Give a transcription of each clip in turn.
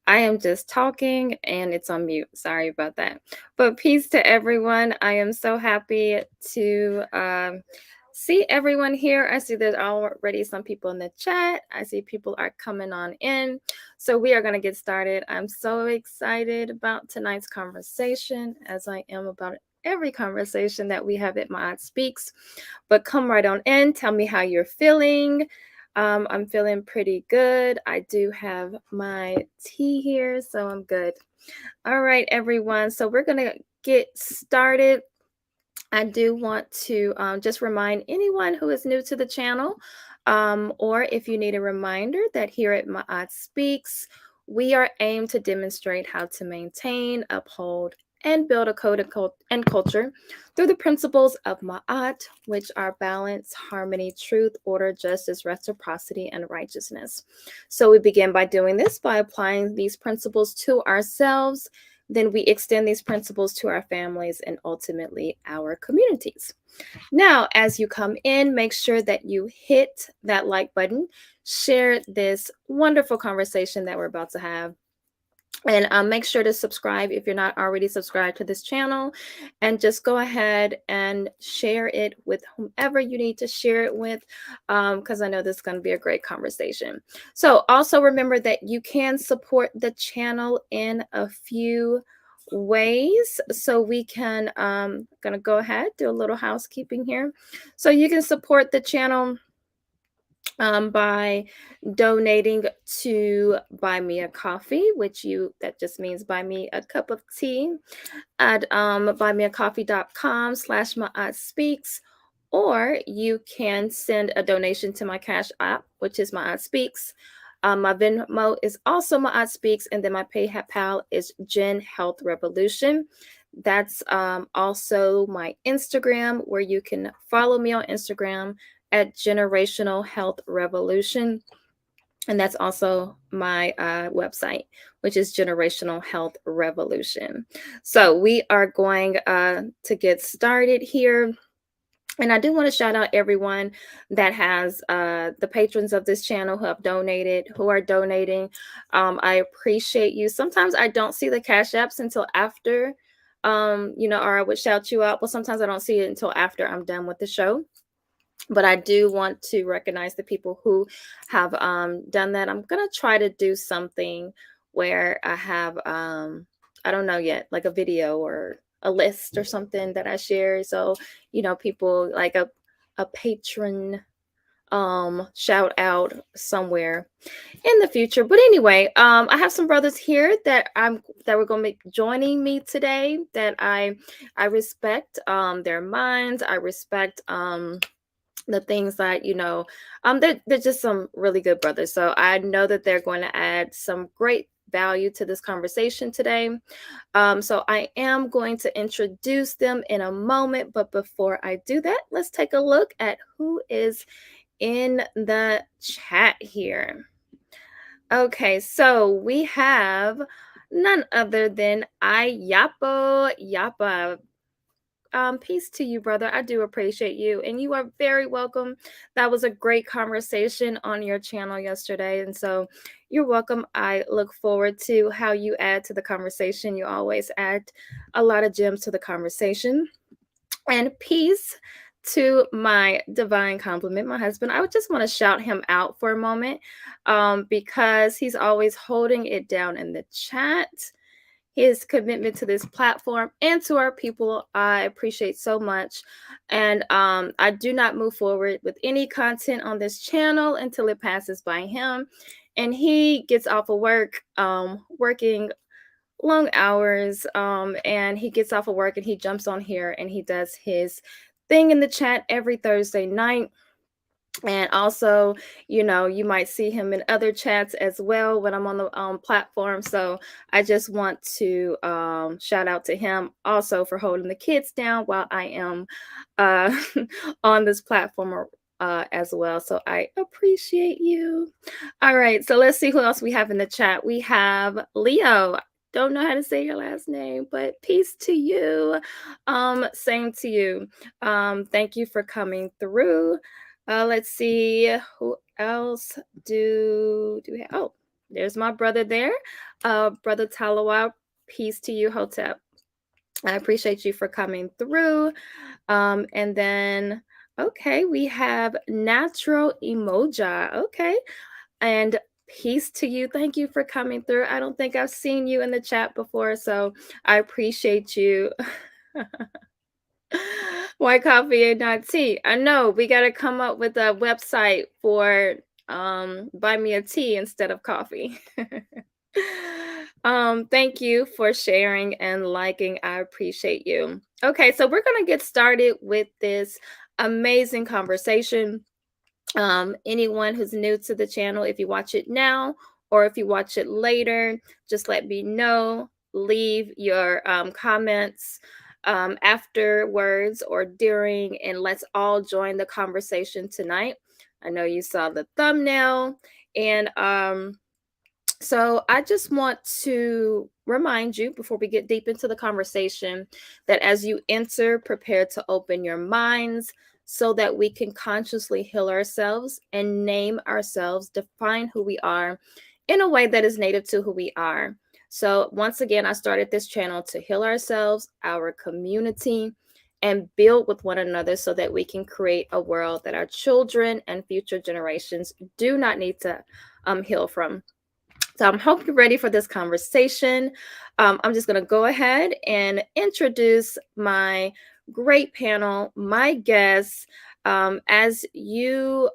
I am just talking and it's on mute. Sorry about that. But peace to everyone. I am so happy to see everyone here. I see there's already some people in the chat. I see people are coming on in. So we are going to get started. I'm so excited about tonight's conversation, as I am about every conversation that we have at MaatSpeaks. But come right on in. Tell me how you're feeling. I'm feeling pretty good. I do have my tea here, so I'm good. All right, everyone. So we're going to get started. I do want to just remind anyone who is new to the channel, or if you need a reminder, that here at Maat Speaks, we are aimed to demonstrate how to maintain, uphold, and build a code and culture through the principles of Ma'at, which are balance, harmony, truth, order, justice, reciprocity, and righteousness. So we begin by doing this by applying these principles to ourselves. Then we extend these principles to our families and ultimately our communities. Now, as you come in, make sure that you hit that like button, share this wonderful conversation that we're about to have, and make sure to subscribe if you're not already subscribed to this channel, and just go ahead and share it with whomever you need to share it with, because I know this is going to be a great conversation. So also remember that you can support the channel in a few ways. So we can gonna go ahead, do a little housekeeping here. So you can support the channel by donating to buy me a coffee, that just means buy me a cup of tea at buymeacoffee.com/MaatSpeaks, or you can send a donation to my Cash App, which is MaatSpeaks. My Venmo is also MaatSpeaks, and then my PayPal is Gen Health Revolution. That's also my Instagram, where you can follow me on Instagram at Generational Health Revolution. And that's also my website, which is Generational Health Revolution. So we are going to get started here. And I do want to shout out everyone that has the patrons of this channel who are donating. I appreciate you. Sometimes I don't see the Cash Apps until after, or I would shout you out, but sometimes I don't see it until after I'm done with the show. But I do want to recognize the people who have done that. I'm going to try to do something where I have, I don't know yet, like a video or a list or something that I share. So, people like a patron shout out somewhere in the future. But anyway, I have some brothers here that were going to be joining me today, that I respect their minds. I respect the things that they're just some really good brothers, so I know that they're going to add some great value to this conversation today. So I am going to introduce them in a moment, but before I do that, let's take a look at who is in the chat here. Okay, so we have none other than Ayapo Yapa. Peace to you, brother. I do appreciate you, and you are very welcome. That was a great conversation on your channel yesterday, and so you're welcome. I look forward to how you add to the conversation. You always add a lot of gems to the conversation. And peace to my divine compliment, my husband. I would just want to shout him out for a moment, because he's always holding it down in the chat. His commitment to this platform and to our people, I appreciate so much. And I do not move forward with any content on this channel until it passes by him. And he gets off of work, working long hours, and he gets off of work and he jumps on here and he does his thing in the chat every Thursday night. And also, you might see him in other chats as well when I'm on the platform. So I just want to shout out to him also for holding the kids down while I am uh, on this platform as well. So I appreciate you. All right, so let's see who else we have in the chat. We have Leo. Don't know how to say your last name, but peace to you. Same to you. Thank you for coming through. Let's see who else do we have. Oh, There's my brother there. Brother Talawa, peace to you, Hotep. I appreciate you for coming through. And then, okay, we have Natural Emoja. Okay. And peace to you. Thank you for coming through. I don't think I've seen you in the chat before, so I appreciate you. White coffee and not tea. I know we got to come up with a website for buy me a tea instead of coffee. Thank you for sharing and liking. I appreciate you. Okay, so we're going to get started with this amazing conversation. Anyone who's new to the channel, if you watch it now or if you watch it later, just let me know. Leave your comments afterwards or during, and let's all join the conversation tonight. I know you saw the thumbnail, and so I just want to remind you before we get deep into the conversation that as you enter, prepare to open your minds so that we can consciously heal ourselves and name ourselves, define who we are in a way that is native to who we are. So once again, I started this channel to heal ourselves, our community, and build with one another so that we can create a world that our children and future generations do not need to heal from. So I hope you're ready for this conversation. I'm just going to go ahead and introduce my great panel, my guests. As you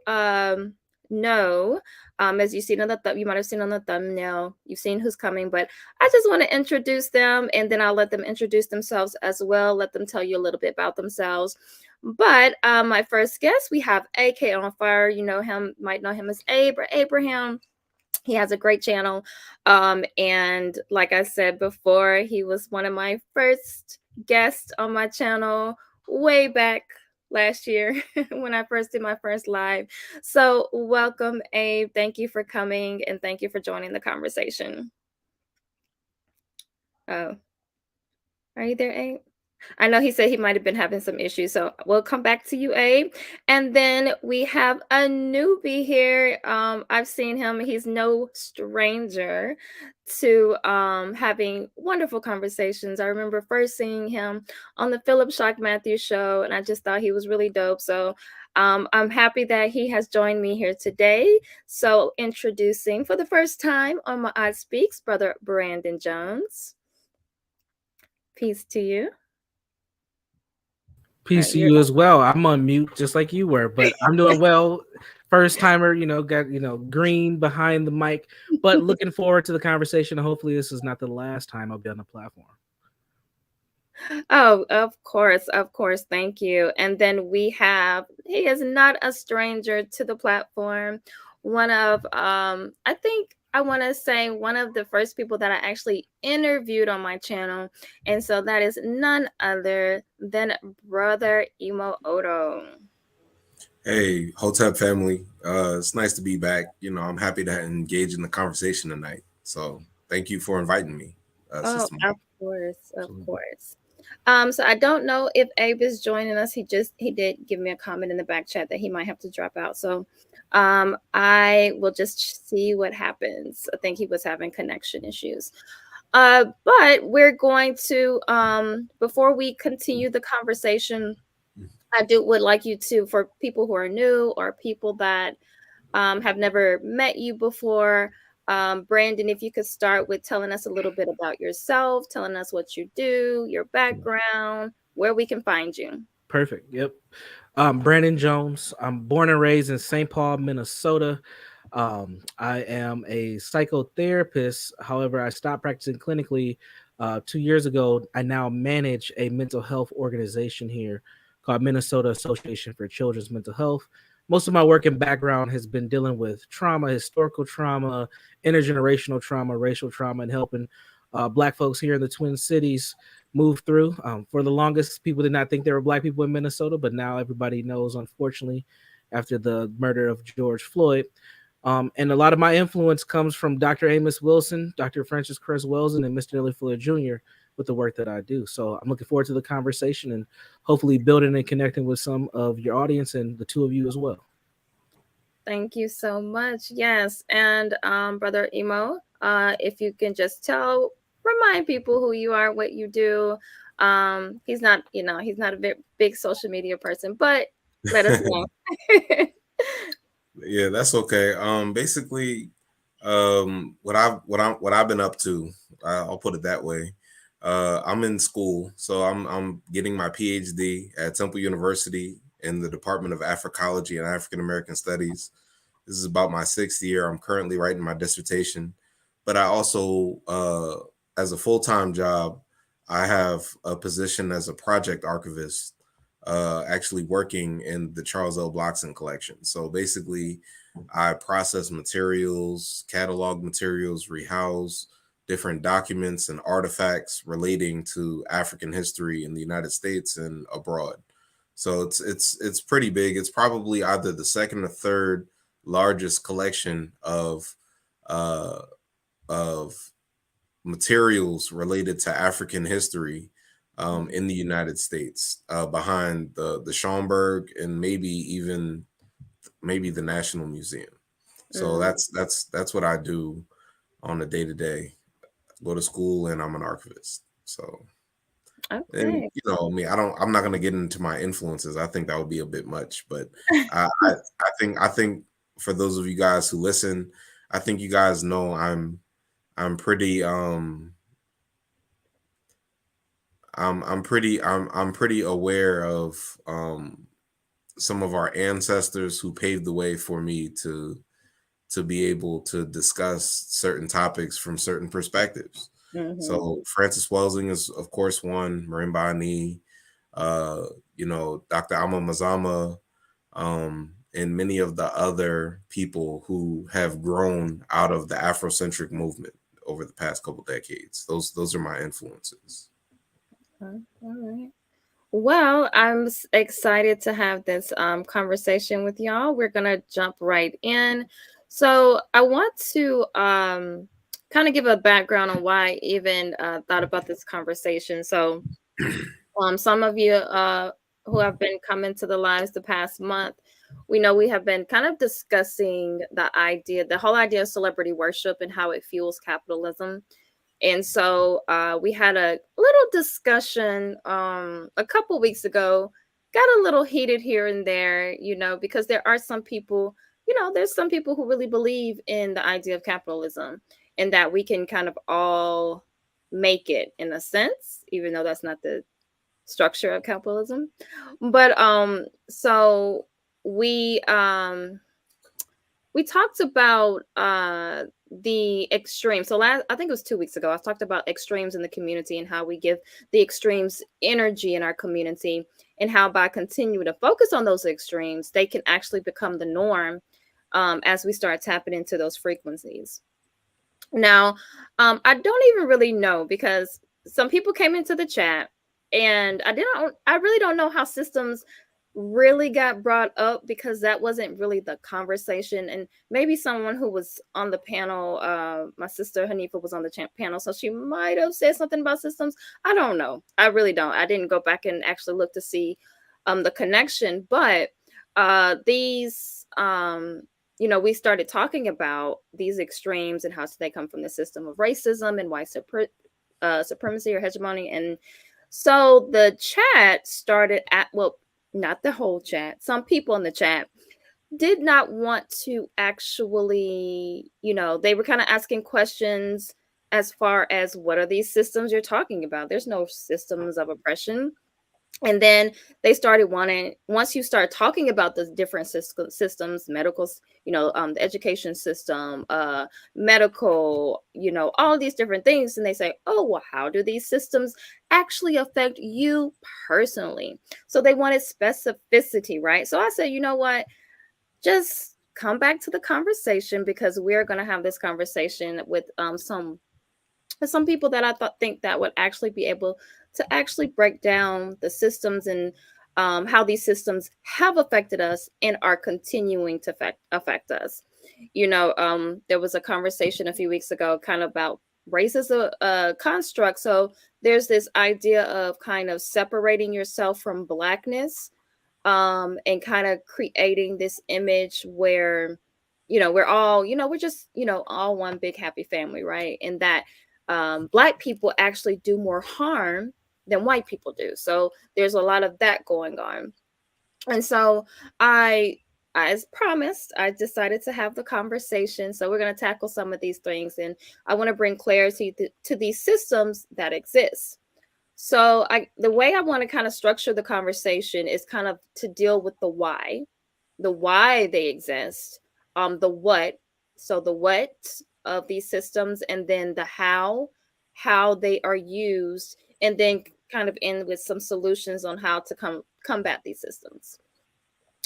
know, as you see on the you might have seen on the thumbnail, you've seen who's coming, but I just want to introduce them, and then I'll let them introduce themselves as well. Let them tell you a little bit about themselves. But my first guest, we have AK on Fire. You know him, might know him as Abe or Abraham. He has a great channel. And like I said before, he was one of my first guests on my channel way back last year when I first did my first live. So, welcome, Abe. Thank you for coming and thank you for joining the conversation. Oh, are you there, Abe? I know he said he might have been having some issues, so we'll come back to you, Abe. And then we have a newbie here. I've seen him. He's no stranger to having wonderful conversations. I remember first seeing him on the Philip Shock Matthews show, and I just thought he was really dope. So I'm happy that he has joined me here today. So introducing for the first time on my Speaks, Brother Brandon Jones. Peace to you. Peace to you as well. I'm on mute just like you were, but I'm doing well. First timer, got green behind the mic, but looking forward to the conversation. Hopefully, this is not the last time I'll be on the platform. Oh, of course, of course. Thank you. And then he is not a stranger to the platform. One of, I think I want to say one of the first people that I actually interviewed on my channel. And so that is none other than Brother Emo Odo. Hey, Hotep family. It's nice to be back. I'm happy to engage in the conversation tonight. So thank you for inviting me, Oh, Sister of Mom. course, of course. So I don't know if Abe is joining us. He did give me a comment in the back chat that he might have to drop out. So I will just see what happens. I think he was having connection issues. But we're going to before we continue the conversation, I would like you to, for people who are new or people that have never met you before. Brandon, if you could start with telling us a little bit about yourself, telling us what you do, your background, where we can find you. Perfect. Yep. Brandon Jones. I'm born and raised in St. Paul, Minnesota. I am a psychotherapist. However, I stopped practicing clinically 2 years ago. I now manage a mental health organization here called Minnesota Association for Children's Mental Health. Most of my work and background has been dealing with trauma, historical trauma, intergenerational trauma, racial trauma, and helping Black folks here in the Twin Cities move through. For the longest, people did not think there were Black people in Minnesota, but now everybody knows, unfortunately, after the murder of George Floyd. And a lot of my influence comes from Dr. Amos Wilson, Dr. Francis Cress Welsing, and Mr. Nellie Fuller Jr. with the work that I do. So I'm looking forward to the conversation and hopefully building and connecting with some of your audience and the two of you as well. Thank you so much. Yes. And Brother Emo, if you can just remind people who you are, what you do. He's not, he's not a big social media person, but let us know. Yeah, that's okay. Basically, what I've been up to, I'll put it that way. I'm in school, so I'm getting my PhD at Temple University in the Department of Africology and African American Studies. This is about my sixth year. I'm currently writing my dissertation, but I also, as a full time job, I have a position as a project archivist, actually working in the Charles L. Blockson collection. So basically, I process materials, catalog materials, rehouse different documents and artifacts relating to African history in the United States and abroad. So it's pretty big. It's probably either the second or third largest collection uh, of materials related to African history in the United States, behind the Schomburg and maybe the National Museum. So Mm, that's what I do on a day to day. Go to school and I'm an archivist. So, and okay. I'm not gonna get into my influences. I think that would be a bit much, but I think for those of you guys who listen, I think you guys know I'm pretty I'm pretty aware of some of our ancestors who paved the way for me to be able to discuss certain topics from certain perspectives. Mm-hmm. So Francis Welsing is of course one, Marimba Ani, uh, Dr. Amma Mazama, and many of the other people who have grown out of the Afrocentric movement over the past couple decades. Those are my influences. All right. Well, excited to have this conversation with y'all. We're gonna jump right in. So I want to kind of give a background on why I even thought about this conversation. So some of you who have been coming to the lives the past month, we know we have been kind of discussing the whole idea of celebrity worship and how it fuels capitalism. And so we had a little discussion a couple weeks ago, got a little heated here and there, because there are some people, there's some people who really believe in the idea of capitalism and that we can kind of all make it in a sense, even though that's not the structure of capitalism. But so we um we talked about the extremes. So I think it was 2 weeks ago, I talked about extremes in the community and how we give the extremes energy in our community, and how by continuing to focus on those extremes, they can actually become the norm as we start tapping into those frequencies. Now, I don't even really know, because some people came into the chat, and I really don't know how systems really got brought up, because that wasn't really the conversation. And maybe someone who was on the panel, my sister Hanifa was on the panel, so she might have said something about systems. I don't know. I really don't. I didn't go back and actually look to see the connection, but these we started talking about these extremes and how they come from the system of racism and white supremacy or hegemony. And so the chat started well, not the whole chat. Some people in the chat did not want to actually, they were kind of asking questions as far as, what are these systems you're talking about? There's no systems of oppression. And then they started wanting, once you start talking about the different systems, medical, the education system, medical, all these different things, and they say, oh, well, how do these systems actually affect you personally? So they wanted specificity, right? So I said, you know what, just come back to the conversation, because we're going to have this conversation with some people that I think that would actually be able to actually break down the systems, and how these systems have affected us and are continuing to affect us. There was a conversation a few weeks ago kind of about race as a construct. So there's this idea of kind of separating yourself from blackness, and kind of creating this image where, we're all, we're just, all one big happy family, right? And that Black people actually do more harm than white people do. So there's a lot of that going on. And so I, as promised, I decided to have the conversation. So we're going to tackle some of these things, and I want to bring clarity to these systems that exist. So the way I want to kind of structure the conversation is kind of to deal with the why they exist, the what, so the what of these systems, and then the how they are used, and then kind of end with some solutions on how to combat these systems.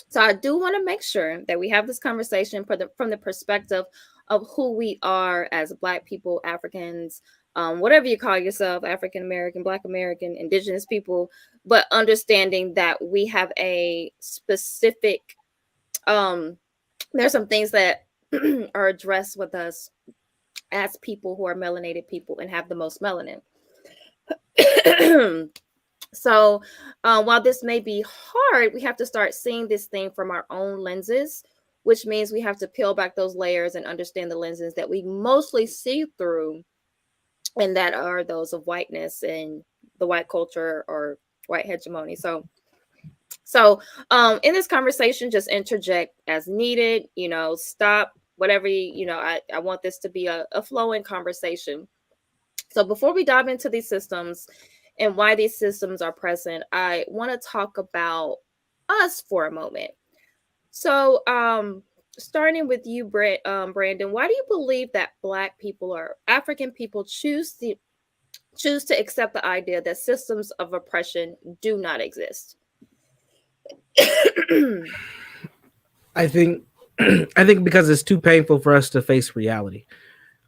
So I do want to make sure that we have this conversation from the perspective of who we are as Black people, Africans, whatever you call yourself, African American, Black American, Indigenous people, but understanding that we have a specific, um, there's some things that are addressed with us as people who are melanated people and have the most melanin. So, while this may be hard, we have to start seeing this thing from our own lenses, which means we have to peel back those layers and understand the lenses that we mostly see through, and that are those of whiteness and the white culture or white hegemony. So, in this conversation, just interject as needed. Stop whatever I want this to be a flowing conversation. So before we dive into these systems and why these systems are present, I want to talk about us for a moment. So, starting with you, Brandon, why do you believe that Black people or African people choose to accept the idea that systems of oppression do not exist? I think I think because it's too painful for us to face reality.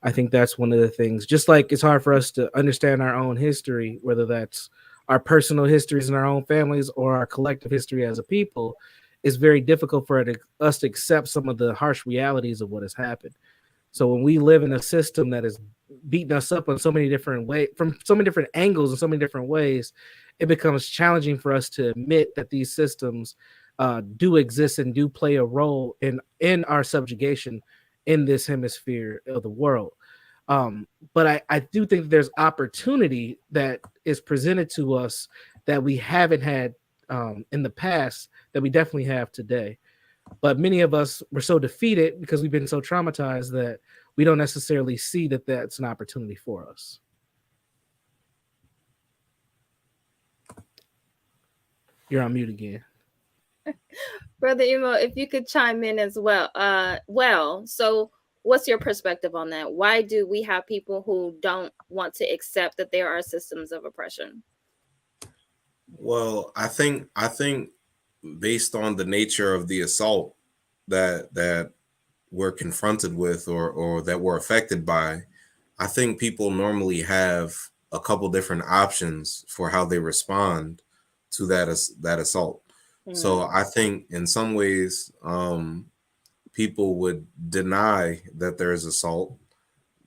I think that's one of the things. Just like it's hard for us to understand our own history, whether that's our personal histories in our own families or our collective history as a people, it's very difficult for us to accept some of the harsh realities of what has happened. So when we live in a system that is beating us up on so many different ways, from so many different angles and so many different ways, it becomes challenging for us to admit that these systems do exist and do play a role in our subjugation in this hemisphere of the world. But I do think there's opportunity that is presented to us that we haven't had in the past that we definitely have today. But many of us were so defeated because we've been so traumatized that we don't necessarily see that that's an opportunity for us. You're on mute again. Brother Emo, if you could chime in as well. So what's your perspective on that? Why do we have people who don't want to accept that there are systems of oppression? Well, I think based on the nature of the assault that we're confronted with, or that we're affected by, I think people normally have a couple different options for how they respond to that assault. So Mm, I think in some ways, people would deny that there is assault,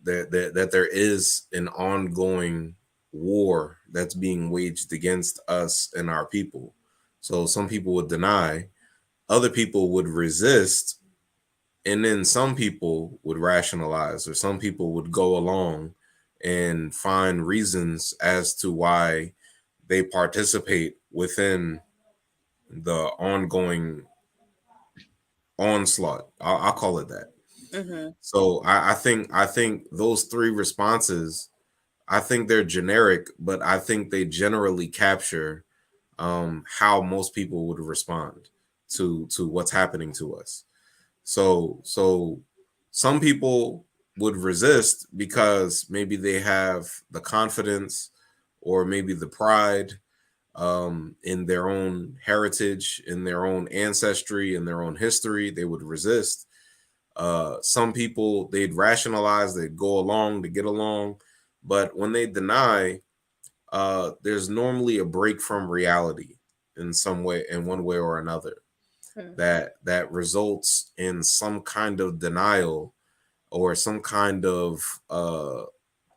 that there is an ongoing war that's being waged against us and our people. So some people would deny, other people would resist, and then some people would rationalize, or some people would go along and find reasons as to why they participate within the ongoing onslaught. I'll call it that. mm-hmm, So I think those three responses, I think they're generic, but I think they generally capture how most people would respond to what's happening to us. So some people would resist because maybe they have the confidence, or maybe the pride, in their own heritage, in their own ancestry, in their own history. They would resist. Some people, they'd rationalize, they'd go along to get along, but when they deny, there's normally a break from reality in some way, in one way or another, that results in some kind of denial, or some kind of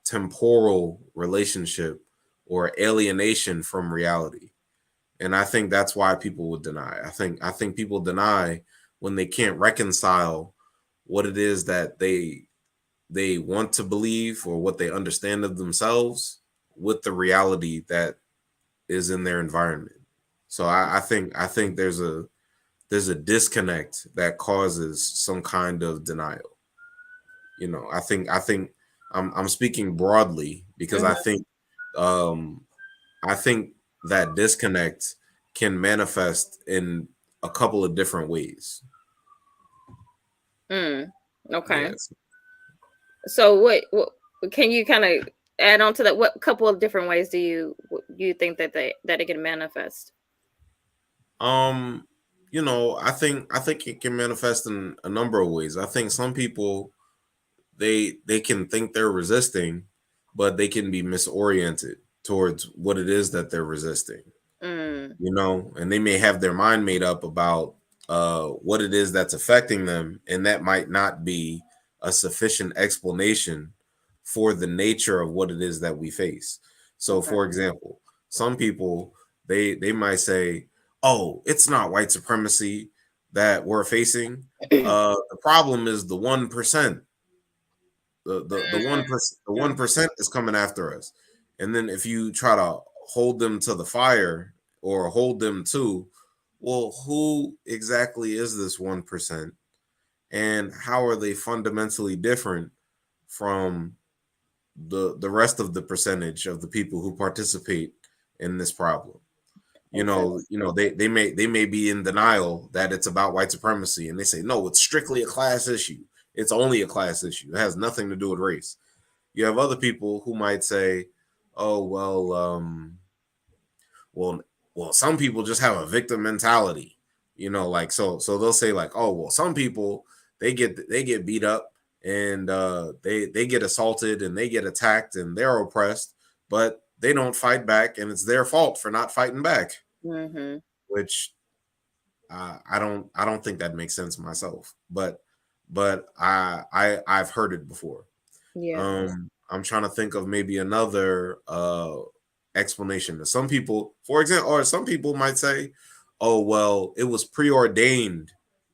temporal relationship, or alienation from reality. And I think that's why people would deny. I think people deny when they can't reconcile what it is that they want to believe or what they understand of themselves with the reality that is in their environment. So I think there's a disconnect that causes some kind of denial. I think I'm speaking broadly because Mhm. um I think that disconnect can manifest in a couple of different ways. Mm. Okay. Yes. So what can you kind of add on to that? What couple of different ways do you think that it can manifest? Um, I think it can manifest in a number of ways. I think some people they can think they're resisting, but they can be misoriented towards what it is that they're resisting. Mm. And they may have their mind made up about what it is that's affecting them, and that might not be a sufficient explanation for the nature of what it is that we face. So Okay. for example, some people they might say, oh, it's not white supremacy that we're facing. The problem is the 1%. The 1%, the Mm. 1% is coming after us. And then if you try to hold them to the fire or hold them to, well, who exactly is this 1%, and how are they fundamentally different from the rest of the percentage of the people who participate in this problem? Exactly. They may be in denial that it's about white supremacy, and they say no, it's strictly a class issue. It's only a class issue. It has nothing to do with race. You have other people who might say, "Oh well, well, some people just have a victim mentality." Like so they'll say like, "Oh well, some people they get beat up and they get assaulted and they get attacked and they're oppressed, but they don't fight back, and it's their fault for not fighting back." Mhm. Which I don't think that makes sense myself, but I've heard it before. Yeah. I'm trying to think of maybe another explanation. Some people, for example, or some people might say, "Oh well, it was preordained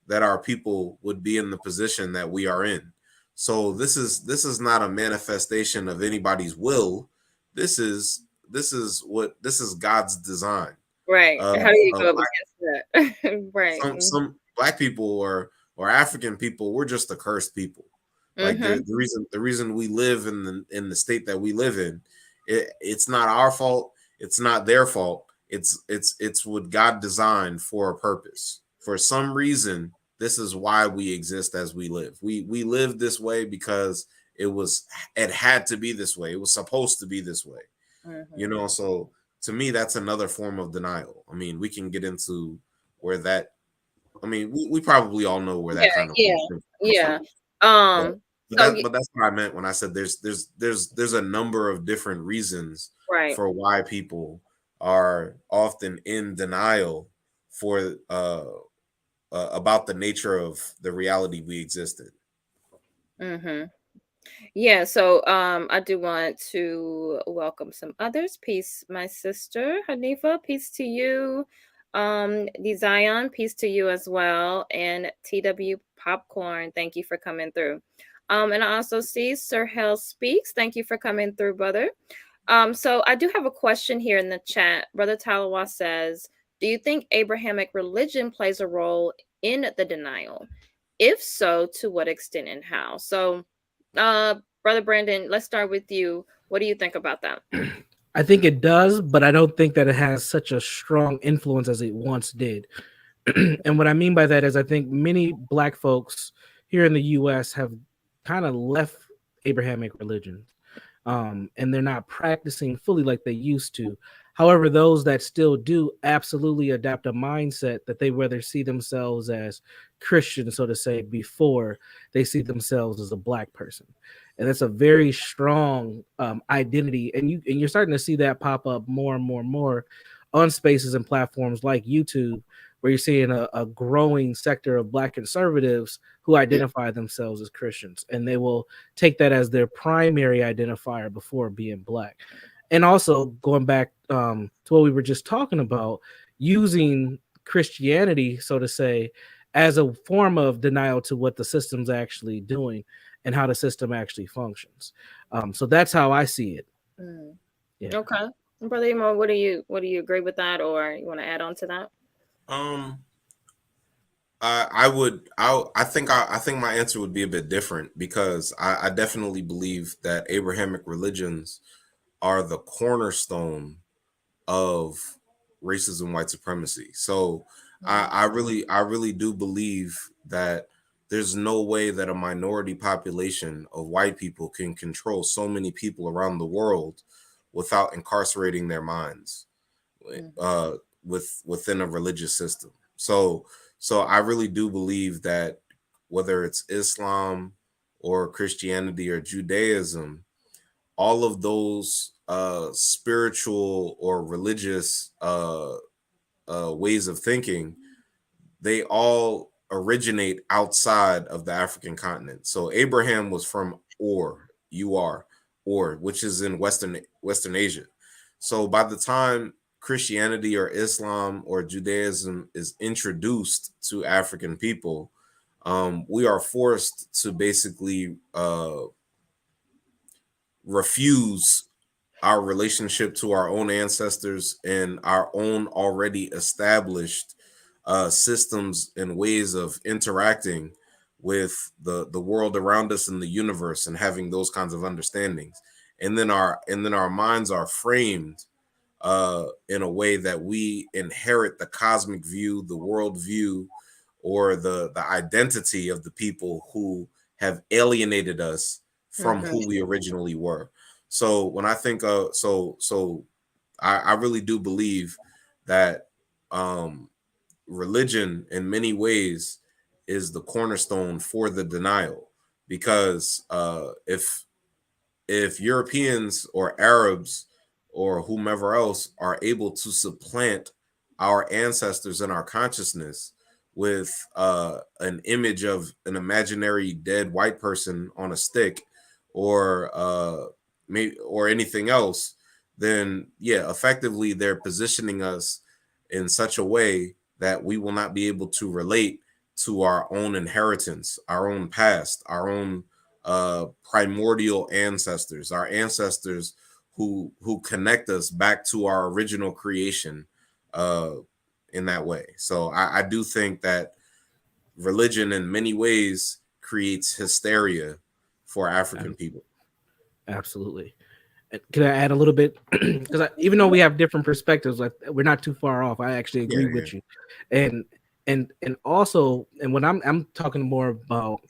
that our people would be in the position that we are in. So this is not a manifestation of anybody's will. This is this is God's design." Right. Uh, How do you uh, go up against that? Right. some black people or African people, we're just a cursed people. Like Mhm. the reason we live in the state that we live in, it's not our fault. It's not their fault. It's what God designed for a purpose. For some reason, this is why we exist as we live. We live this way because it had to be this way. It was supposed to be this way. Mhm. So to me, that's another form of denial. I mean, we can get into where that. I mean, we probably all know where Yeah, that kind of yeah, comes yeah. from. But Um, but so that but that's what I meant when I said there's a number of different reasons right. for why people are often in denial for about the nature of the reality we exist in. Mhm. Yeah, so I do want to welcome some others. Peace, my sister Hanifa. Peace to you. The Zion, peace to you as well. And TW Popcorn, thank you for coming through. And I also see Sir Hell Speaks. Thank you for coming through, brother. So I do have a question here in the chat. Brother Talawa says, do you think Abrahamic religion plays a role in the denial? If so, to what extent and how? So uh, Brother Brandon, let's start with you. What do you think about that? I think it does, but I don't think that it has such a strong influence as it once did. And what I mean by that is I think many black folks here in the US have kind of left Abrahamic religions, and they're not practicing fully like they used to. However, those that still do absolutely adapt a mindset that they rather see themselves as Christian, so to say, before they see themselves as a black person, and that's a very strong identity. And you're starting to see that pop up more and more and more on spaces and platforms like YouTube, where you're seeing a growing sector of black conservatives who identify themselves as Christians, and they will take that as their primary identifier before being black. And also going back to what we were just talking about, using Christianity, so to say, as a form of denial to what the system's actually doing and how the system actually functions. So that's how I see it. Mm. Yeah. Okay. Brother Emo, what do you agree with that, or you want to add on to that? Um, I would. I think my answer would be a bit different because I definitely believe that Abrahamic religions are the cornerstone of racism, white supremacy. So Mhm. I really do believe that there's no way that a minority population of white people can control so many people around the world without incarcerating their minds Mhm. uh, within a religious system. So I really do believe that whether it's Islam or Christianity or Judaism, all of those spiritual or religious ways of thinking, they all originate outside of the African continent. So Abraham was from Ur, which is in Western Asia. So by the time Christianity or Islam or Judaism is introduced to African people, we are forced to basically refuse our relationship to our own ancestors and our own already established systems and ways of interacting with the world around us and the universe and having those kinds of understandings, and then our minds are framed in a way that we inherit the cosmic view, the world view, or the identity of the people who have alienated us from Mhm. who we originally were. So when I think of I really do believe that um, religion in many ways is the cornerstone for the denial, because if Europeans or Arabs or whomever else are able to supplant our ancestors in our consciousness with an image of an imaginary dead white person on a stick, or maybe or anything else, then yeah, effectively they're positioning us in such a way that we will not be able to relate to our own inheritance, our own past, our own primordial ancestors, our ancestors who connect us back to our original creation uh, in that way. So I do think that religion, in many ways, creates hysteria for African people. Absolutely. Can I add a little bit? Because even though we have different perspectives, like we're not too far off. I actually Yeah, agree yeah, with you, and and also, and when I'm talking more about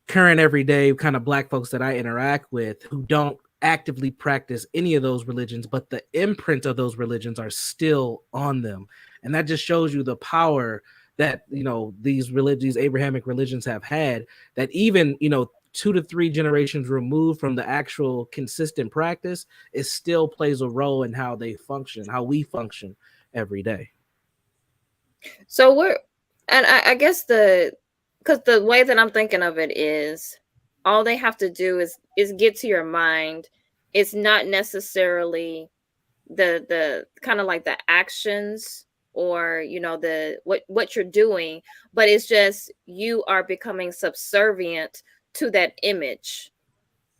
current everyday kind of black folks that I interact with who don't actively practice any of those religions, but the imprint of those religions are still on them. And that just shows you the power that, these religions, Abrahamic religions have had, that even, 2 to 3 generations removed from the actual consistent practice, it still plays a role in how they function, how we function every day. So we're, and I guess because the way that I'm thinking of it is, all they have to do is get to your mind. It's not necessarily the kind of like the actions, or the what you're doing, but it's just you are becoming subservient to that image,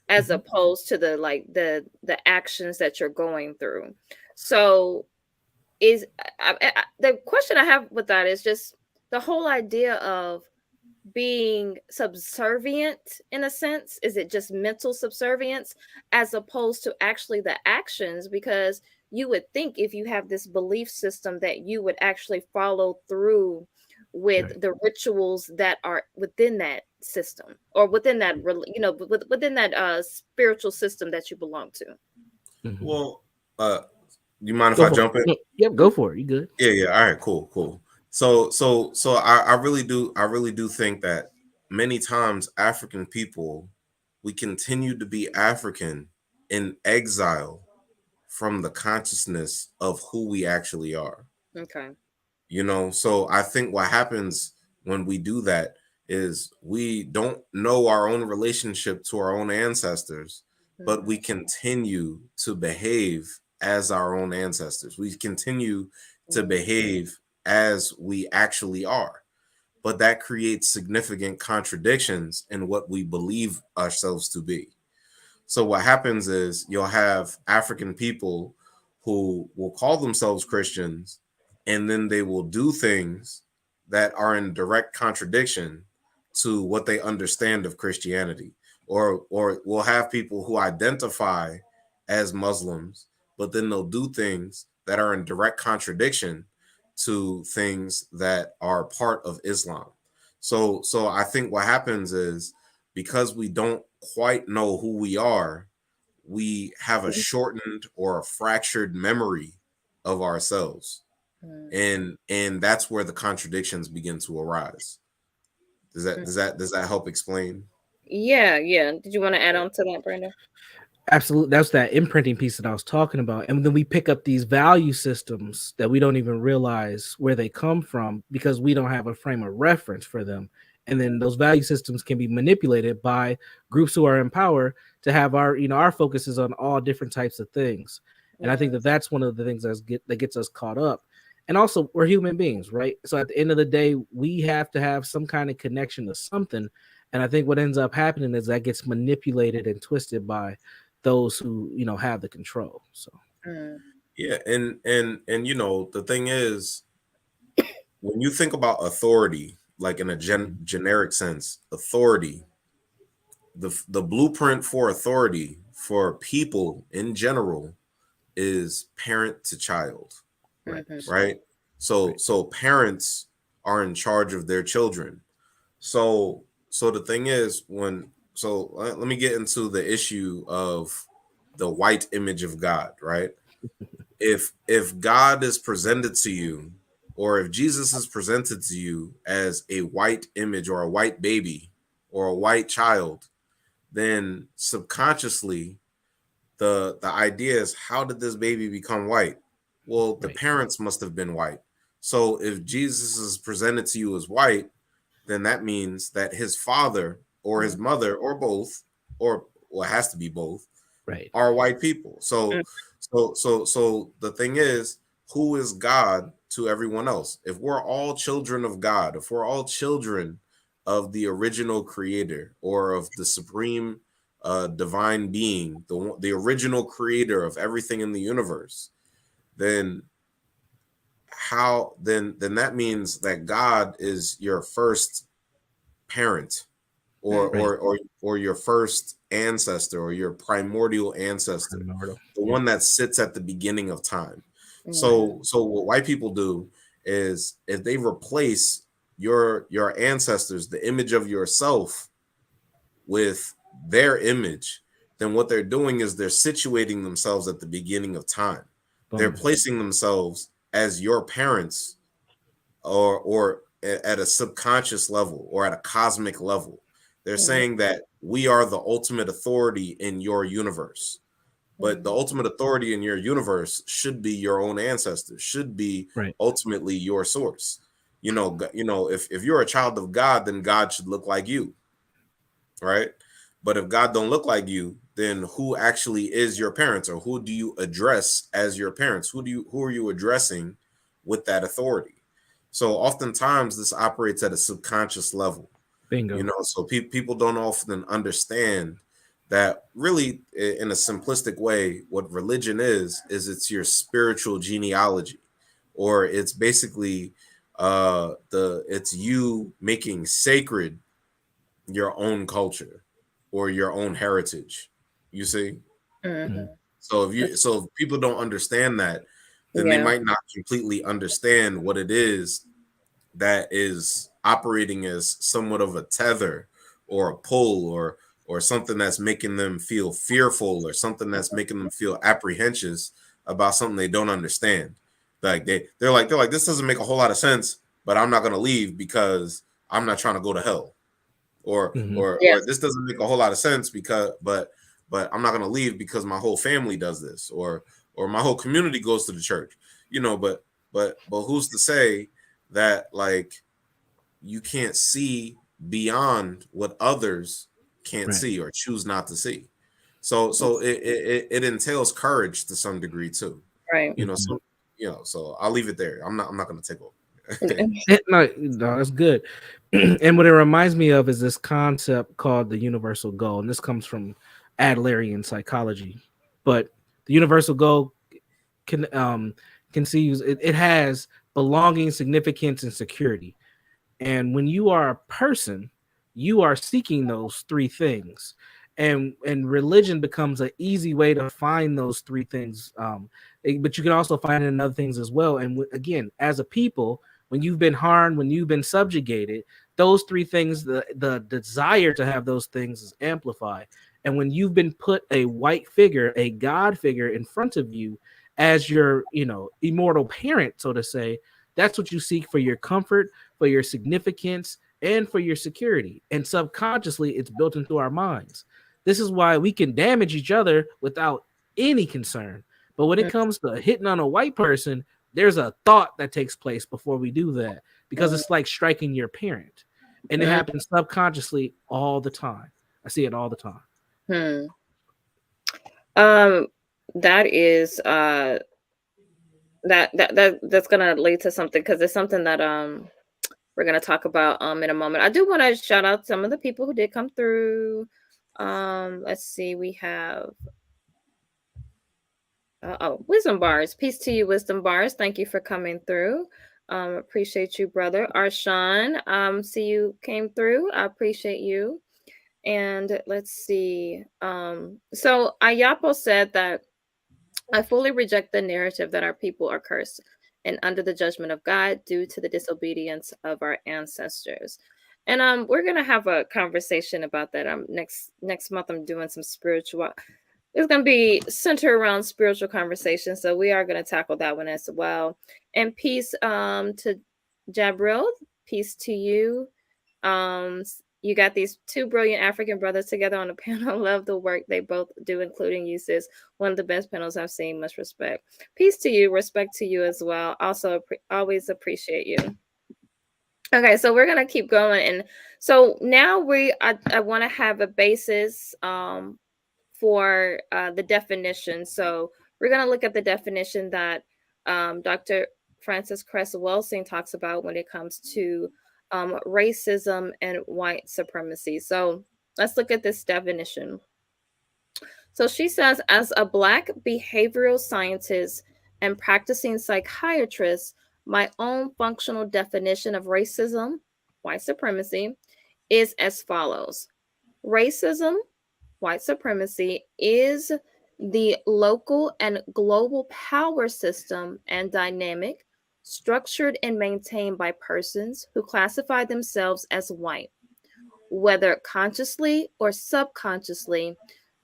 as Mhm. opposed to the actions that you're going through. So is the question I have with that is just the whole idea of being subservient. In a sense, is it just mental subservience as opposed to actually the actions? Because you would think, if you have this belief system, that you would actually follow through with Right. the rituals that are within that system, or within that within that spiritual system that you belong to. Mhm. well, you mind if Go I for jump in? it. Yep, go for it. You good? Yeah, yeah. All right, cool, cool. So I really do think that many times African people, we continue to be African in exile from the consciousness of who we actually are. Okay. So I think what happens when we do that is we don't know our own relationship to our own ancestors, Mhm. but we continue to behave as our own ancestors. We continue to Mm, behave as we actually are. But that creates significant contradictions in what we believe ourselves to be. So what happens is you'll have African people who will call themselves Christians, and then they will do things that are in direct contradiction to what they understand of Christianity. Or we'll have people who identify as Muslims, but then they'll do things that are in direct contradiction to things that are part of Islam. So I think what happens is, because we don't quite know who we are, we have a mm, shortened or a fractured memory of ourselves. mm, And that's where the contradictions begin to arise. Does that mm. does that does that help explain? Yeah, yeah. Did you want to add on to that, Brenda? Absolutely. That's that imprinting piece that I was talking about. And then we pick up these value systems that we don't even realize where they come from because we don't have a frame of reference for them. And then those value systems can be manipulated by groups who are in power to have our focuses on all different types of things. And I think Mm, that that's one of the things that gets us caught up. And also, we're human beings, right? So at the end of the day, we have to have some kind of connection to something. And I think what ends up happening is that gets manipulated and twisted by those who have the control. So mm, Yeah, and the thing is, when you think about authority, like in a generic sense, authority, the blueprint for authority for people in general is parent to child, right, mhm, right? So right, so parents are in charge of their children. So the thing is, let me get into the issue of the white image of God, right? If God is presented to you, or if Jesus is presented to you as a white image or a white baby or a white child, then subconsciously the idea is, how did this baby become white? Well, the right, parents must have been white. So if Jesus is presented to you as white, then that means that his father or his mm, mother or both, or well, it has to be both, right. are white people. mm, So the thing is, who is God to everyone else? If we're all children of God, if we're all children of the original creator, or of the supreme divine being, the original creator of everything in the universe, then then that means that God is your first parent, or mm, Right. or or or your first ancestor, or your primordial ancestor, Primordial. the Yep. one that sits at the beginning of time. Right. mm, So what white people do is, if they replace your ancestors, the image of yourself, with their image, then what they're doing is they're situating themselves at the beginning of time. They're Boom. placing themselves as your parents, or at a subconscious level, or at a cosmic level. They're mm, saying that we are the ultimate authority in your universe. But the mm, ultimate authority in your universe should be your own ancestors, should be Right. ultimately your source. If you're a child of God, then God should look like you, right? But if God don't look like you, then who actually is your parents, or who do you address as your parents? Who are you addressing with that authority? So oftentimes this operates at a subconscious level, Bingo. so people don't often understand that, really, in a simplistic way, what religion is it's your spiritual genealogy, or it's basically the it's you making sacred your own culture or your own heritage, you see. Mhm. mhm. So if people don't understand that, then they Yeah. might not completely understand what it is that is operating as somewhat of a tether, or a pull, or something that's making them feel fearful, or something that's making them feel apprehensive about something they don't understand. Like they're like, this doesn't make a whole lot of sense, but I'm not going to leave because I'm not trying to go to hell. or Mhm. or or Yes. this doesn't make a whole lot of sense, because but I'm not going to leave because my whole family does this, or my whole community goes to the church. But who's to say that, like, you can't see beyond what others can't Right. see or choose not to see? So it entails courage to some degree too. Right. So Mhm. So I'll leave it there. I'm not going to take over. No, that's good. And what it reminds me of is this concept called the universal goal, and this comes from Adlerian psychology. But the universal goal conceives it has belonging, significance, and security. And when you are a person, you are seeking those three things. And religion becomes an easy way to find those three things. But you can also find it in other things as well. And again, as a people, when you've been harmed, when you've been subjugated, those three things, the desire to have those things is amplified. And when you've been put a white figure, a God figure in front of you as your, immortal parent, so to say, that's what you seek for your comfort, for your significance, and for your security. And subconsciously, it's built into our minds. This is why we can damage each other without any concern. But when it comes to hitting on a white person, there's a thought that takes place before we do that, because it's like striking your parent. And it happens subconsciously all the time. I see it all the time. That is that's gonna lead to something, because it's something that we're gonna talk about in a moment. I do want to shout out some of the people who did come through. Let's see, we have Wisdom Bars. Peace to you, Wisdom Bars. Thank you for coming through. Appreciate you, brother. Arshawn, see you came through. I appreciate you. And let's see. So Ayapo said that I fully reject the narrative that our people are cursed and under the judgment of God due to the disobedience of our ancestors. And we're gonna have a conversation about that. Next month I'm doing some spiritual. It's gonna be centered around spiritual conversation, so we are gonna tackle that one as well. And peace to Jabril. Peace to you. You got these two brilliant African brothers together on the panel. I love the work they both do, including you, sis. One of the best panels I've seen. Much respect. Peace to you. Respect to you as well. Also, always appreciate you. Okay, so we're gonna keep going, and so now I want to have a basis for the definition. So we're gonna look at the definition that Dr. Frances Cress Welsing talks about when it comes to racism and white supremacy. So let's look at this definition. So she says, as a Black behavioral scientist and practicing psychiatrist, my own functional definition of racism, white supremacy, is as follows. Racism, white supremacy, is the local and global power system and dynamic structured and maintained by persons who classify themselves as white, whether consciously or subconsciously,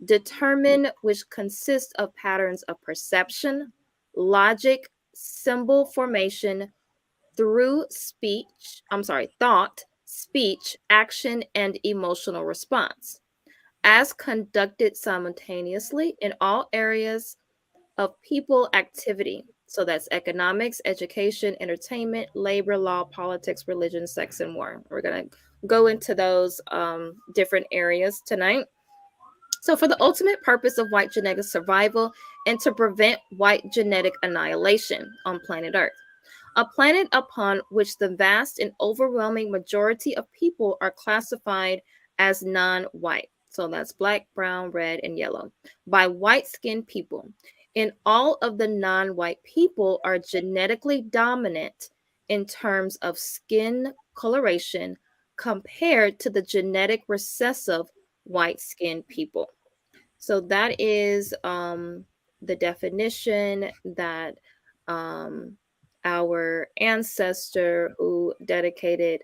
determined, which consists of patterns of perception, logic, symbol formation through thought, speech, action, and emotional response, as conducted simultaneously in all areas of people activity. So that's economics, education, entertainment, labor, law, politics, religion, sex, and war. We're going to go into those different areas tonight. So, for the ultimate purpose of white genetic survival and to prevent white genetic annihilation on planet Earth, a planet upon which the vast and overwhelming majority of people are classified as non-white. So that's black, brown, red, and yellow by white-skinned people. And all of the non-white people are genetically dominant in terms of skin coloration compared to the genetic recessive white-skinned people. So that is the definition that our ancestor who dedicated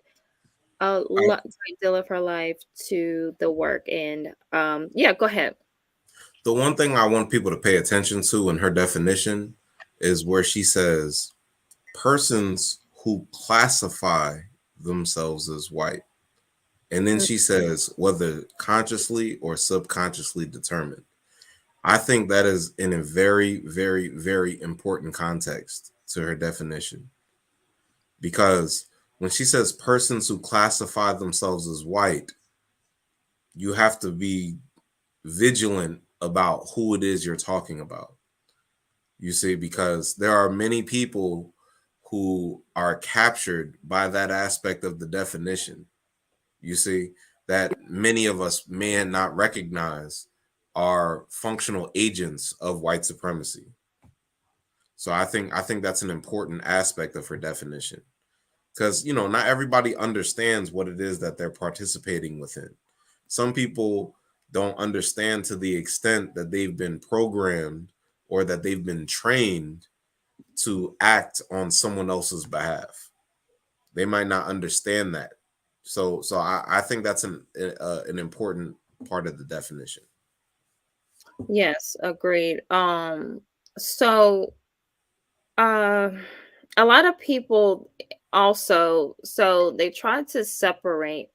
a great deal of her life to the work. And yeah, go ahead. The one thing I want people to pay attention to in her definition is where she says persons who classify themselves as white. And then she says whether consciously or subconsciously determined. I think that is in a very, very, very important context to her definition. Because when she says persons who classify themselves as white, you have to be vigilant about who it is you're talking about. You see, because there are many people who are captured by that aspect of the definition. You see, that many of us may not recognize are functional agents of white supremacy. So I think that's an important aspect of her definition, because not everybody understands what it is that they're participating within. Some people don't understand to the extent that they've been programmed or that they've been trained to act on someone else's behalf. They might not understand that. So I think that's an important part of the definition. Yes, agreed. So uh a lot of people also, so they try to separate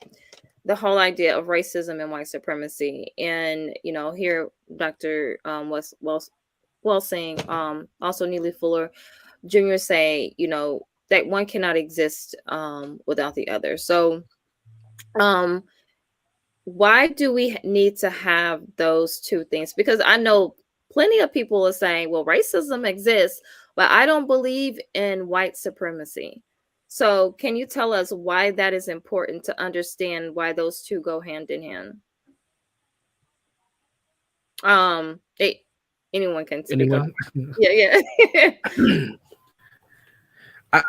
the whole idea of racism and white supremacy. And here Dr. was well saying, also Neely Fuller Jr. say, that one cannot exist without the other. So um why do we need to have those two things? Because I know plenty of people are saying, well, racism exists, but I don't believe in white supremacy. So, can you tell us why that is important to understand why those two go hand in hand? It, anyone can speak on. Anyone? Yeah, yeah.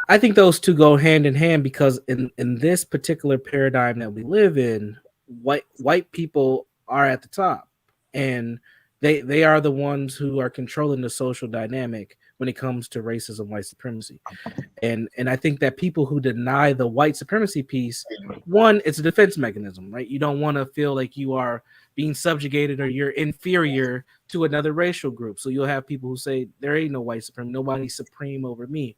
I think those two go hand in hand because in this particular paradigm that we live in, white people are at the top, and they are the ones who are controlling the social dynamic when it comes to racism, white supremacy. And I think that people who deny the white supremacy piece, one, it's a defense mechanism, right? You don't want to feel like you are being subjugated or you're inferior to another racial group. So you'll have people who say there ain't no white supremacy, nobody's supreme over me.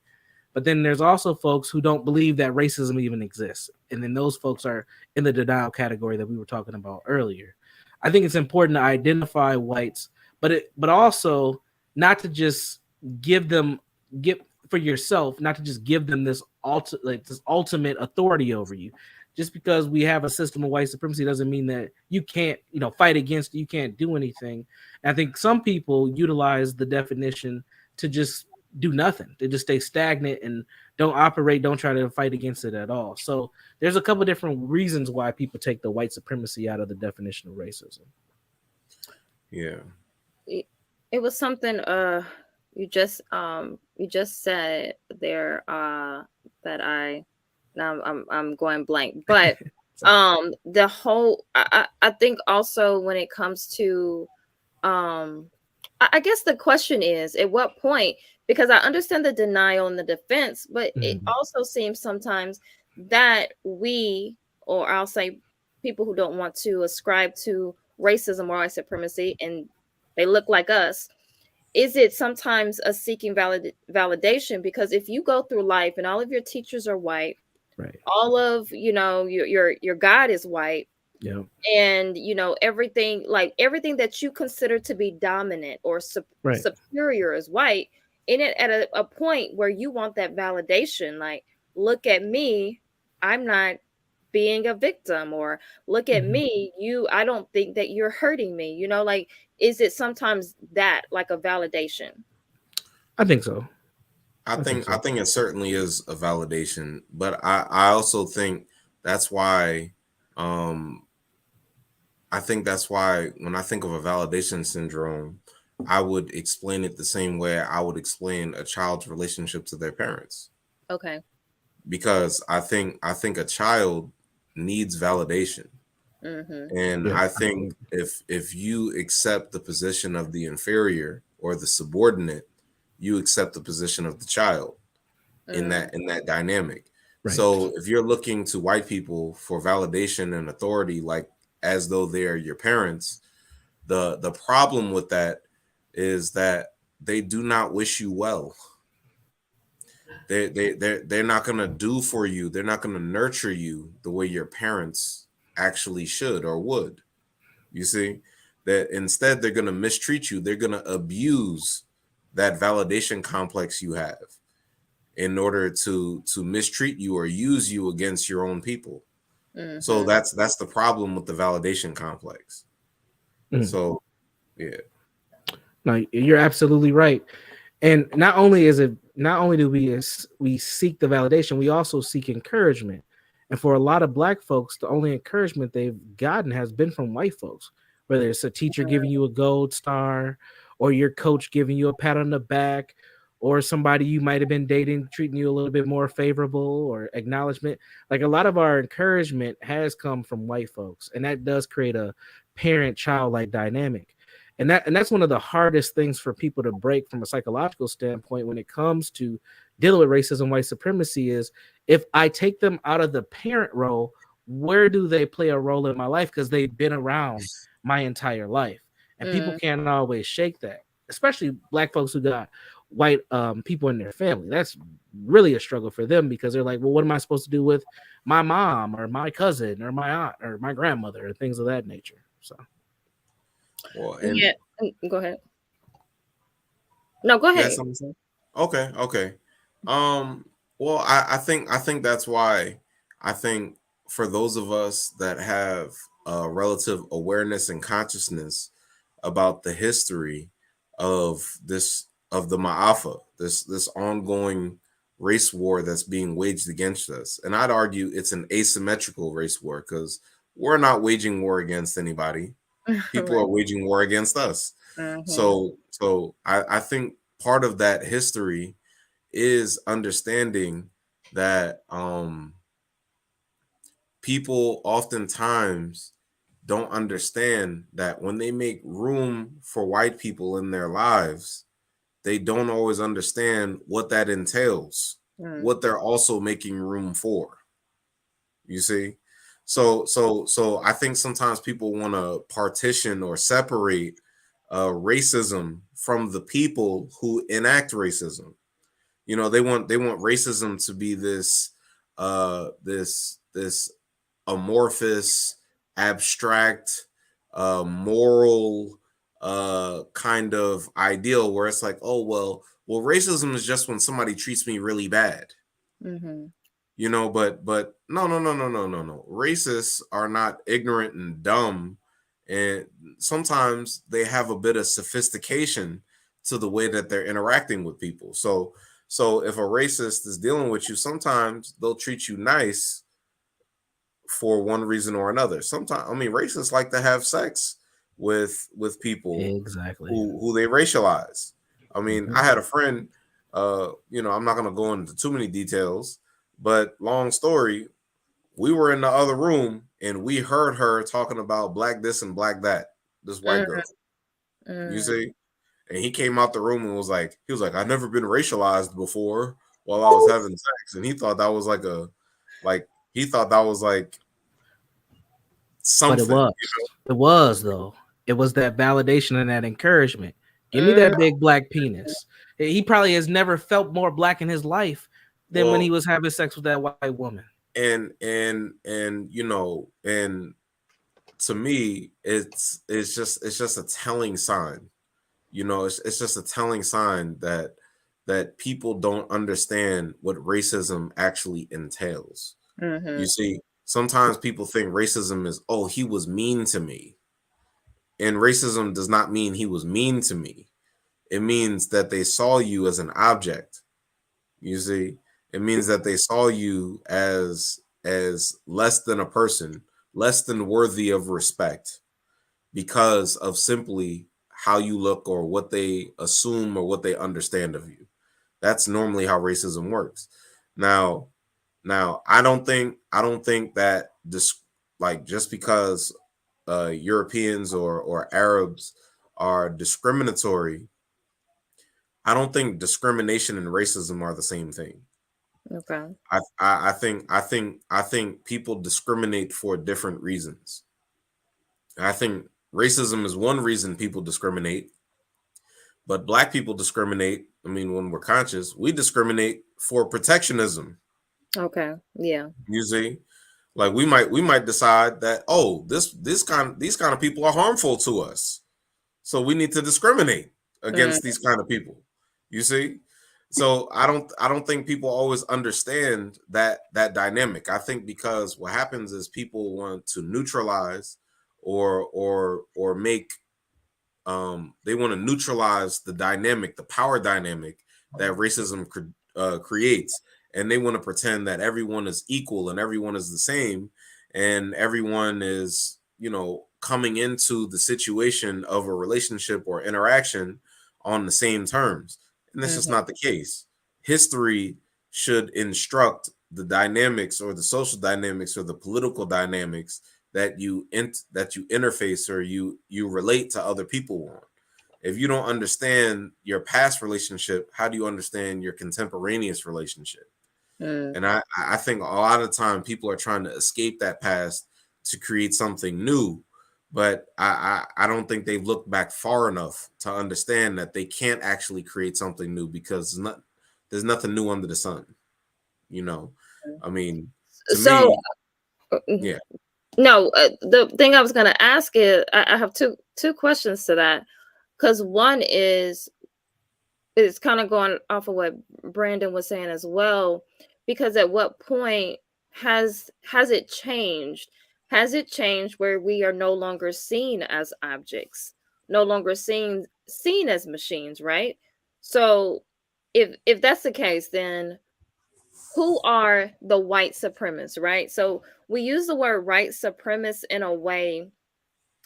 But then there's also folks who don't believe that racism even exists. And then those folks are in the denial category that we were talking about earlier. I think it's important to identify whites, but also not to just give them give for yourself, not to just give them this ultimate authority over you. Just because we have a system of white supremacy doesn't mean that you can't, fight against it, you can't do anything. And I think some people utilize the definition to just do nothing. They just stay stagnant and don't try to fight against it at all. So there's a couple different reasons why people take the white supremacy out of the definition of racism. Yeah. It was something you just said there that I now I'm going blank. But the whole I think also when it comes to um I guess the question is at what point, because I understand the denial and the defense, but it Mm-hmm. also seems sometimes that we, or I'll say people who don't want to ascribe to racism or white supremacy and they look like us, is it sometimes a seeking validation? Because if you go through life and all of your teachers are white, Right. all of your God is white, Yeah. and everything, like everything that you consider to be dominant or Right. superior is white, in it at a point where you want that validation, like, look at me, I'm not being a victim, or look at Mm-hmm. me, I don't think that you're hurting me, like, is it sometimes that like a validation? I think so. I I think think I so. think it certainly is a validation, but I also think that's why um I think that's why when I think of a validation syndrome, I would explain it the same way I would explain a child's relationship to their parents. Okay. Because I think a child needs validation. Mm-hmm. And Yeah. I think if you accept the position of the inferior or the subordinate, you accept the position of the child in Mm, that dynamic. Right. So if you're looking to white people for validation and authority, like as though they're your parents, the problem with that is that they do not wish you well. They're not gonna do for you. They're not gonna nurture you the way your parents actually should or would. You see, that instead they're gonna mistreat you. They're gonna abuse that validation complex you have in order to mistreat you or use you against your own people. So mm-hmm. that's the problem with the validation complex. Mm. So yeah. No, you're absolutely right. And not only do we seek the validation, we also seek encouragement. And for a lot of black folks, the only encouragement they've gotten has been from white folks, whether it's a teacher giving you a gold star, or your coach giving you a pat on the back, or somebody you might have been dating treating you a little bit more favorable, or acknowledgement. Like, a lot of our encouragement has come from white folks, and that does create a parent child like dynamic. And that's one of the hardest things for people to break from a psychological standpoint when it comes to dealing with racism, white supremacy, is if I take them out of the parent role, where do they play a role in my life? Because they've been around my entire life. And people Mm, can't always shake that, especially black folks who got white people in their family. That's really a struggle for them, because they're like, well, what am I supposed to do with my mom or my cousin or my aunt or my grandmother or things of that nature? So Well, and yeah. Go ahead. No, go you had ahead. something to say? Okay, okay. Um, well, I think that's why I think for those of us that have relative awareness and consciousness about the history of this of the Ma'afa, this ongoing race war that's being waged against us. And I'd argue it's an asymmetrical race war, because we're not waging war against anybody. People are Right. waging war against us. Mm-hmm. So I think part of that history is understanding that people oftentimes don't understand that when they make room for white people in their lives, they don't always understand what that entails, Mm, what they're also making room for. You see? So I think sometimes people want to partition or separate racism from the people who enact racism. You know, they want racism to be this amorphous, abstract, moral kind of ideal where it's like, oh well, racism is just when somebody treats me really bad. mm-hmm. You know, but no. Racists are not ignorant and dumb, and sometimes they have a bit of sophistication to the way that they're interacting with people. So if a racist is dealing with you, sometimes they'll treat you nice for one reason or another. Sometimes, I mean, racists like to have sex with people exactly. who they racialize. I mean, Mhm. I had a friend. I'm not gonna go into too many details, but long story, we were in the other room and we heard her talking about black this and black that. This white girl, you Mm-hmm. see, and he came out the room and he was like, I've never been racialized before while I was Oh, having sex, and he thought that was like he thought that was like But it something. was. It was, though. It was that validation and that encouragement. Give me mm, that big black penis. He probably has never felt more black in his life than when he Well, was having sex with that white woman. and to me, it's just a telling sign. It's just a telling sign that people don't understand what racism actually entails. mm-hmm. You see, sometimes people think racism is, oh, he was mean to me. And racism does not mean he was mean to me. It means that they saw you as an object. You see, it means that they saw you as less than a person, less than worthy of respect, because of simply how you look or what they assume or what they understand of you. That's normally how racism works. Now, now I don't think that this, like, just because Europeans or Arabs are discriminatory, I don't think discrimination and racism are the same thing. Okay. I think people discriminate for different reasons. I think racism is one reason people discriminate, but black people discriminate. I mean, when we're conscious, we discriminate for protectionism. Okay. Yeah. You see, like we might decide that, oh, these kind of people are harmful to us, so we need to discriminate Mm, against these kind of people. You see, so I don't think people always understand that dynamic. I think because what happens is people want to neutralize or make they want to neutralize the dynamic, the power dynamic that racism creates, and they want to pretend that everyone is equal and everyone is the same, and everyone is, you know, coming into the situation of a relationship or interaction on the same terms, and that's just Mhm. not the case. History should instruct the dynamics or the social dynamics or the political dynamics that that you interface or you relate to other people on. If you don't understand your past relationship, how do you understand your contemporaneous relationship? Mm. And I think a lot of the time people are trying to escape that past to create something new, but I don't think they've looked back far enough to understand that they can't actually create something new, because there's nothing new under the sun, you know. I mean, to So, me, mm, yeah. no, the thing I was going to ask is, I have two questions to that, because one is, it's kind of going off of what Brandon was saying as well. Because at what point has it changed? Has it changed where we are no longer seen as objects, no longer seen as machines, right? So, if that's the case, then who are the white supremacists, right? So we use the word white supremacist in a way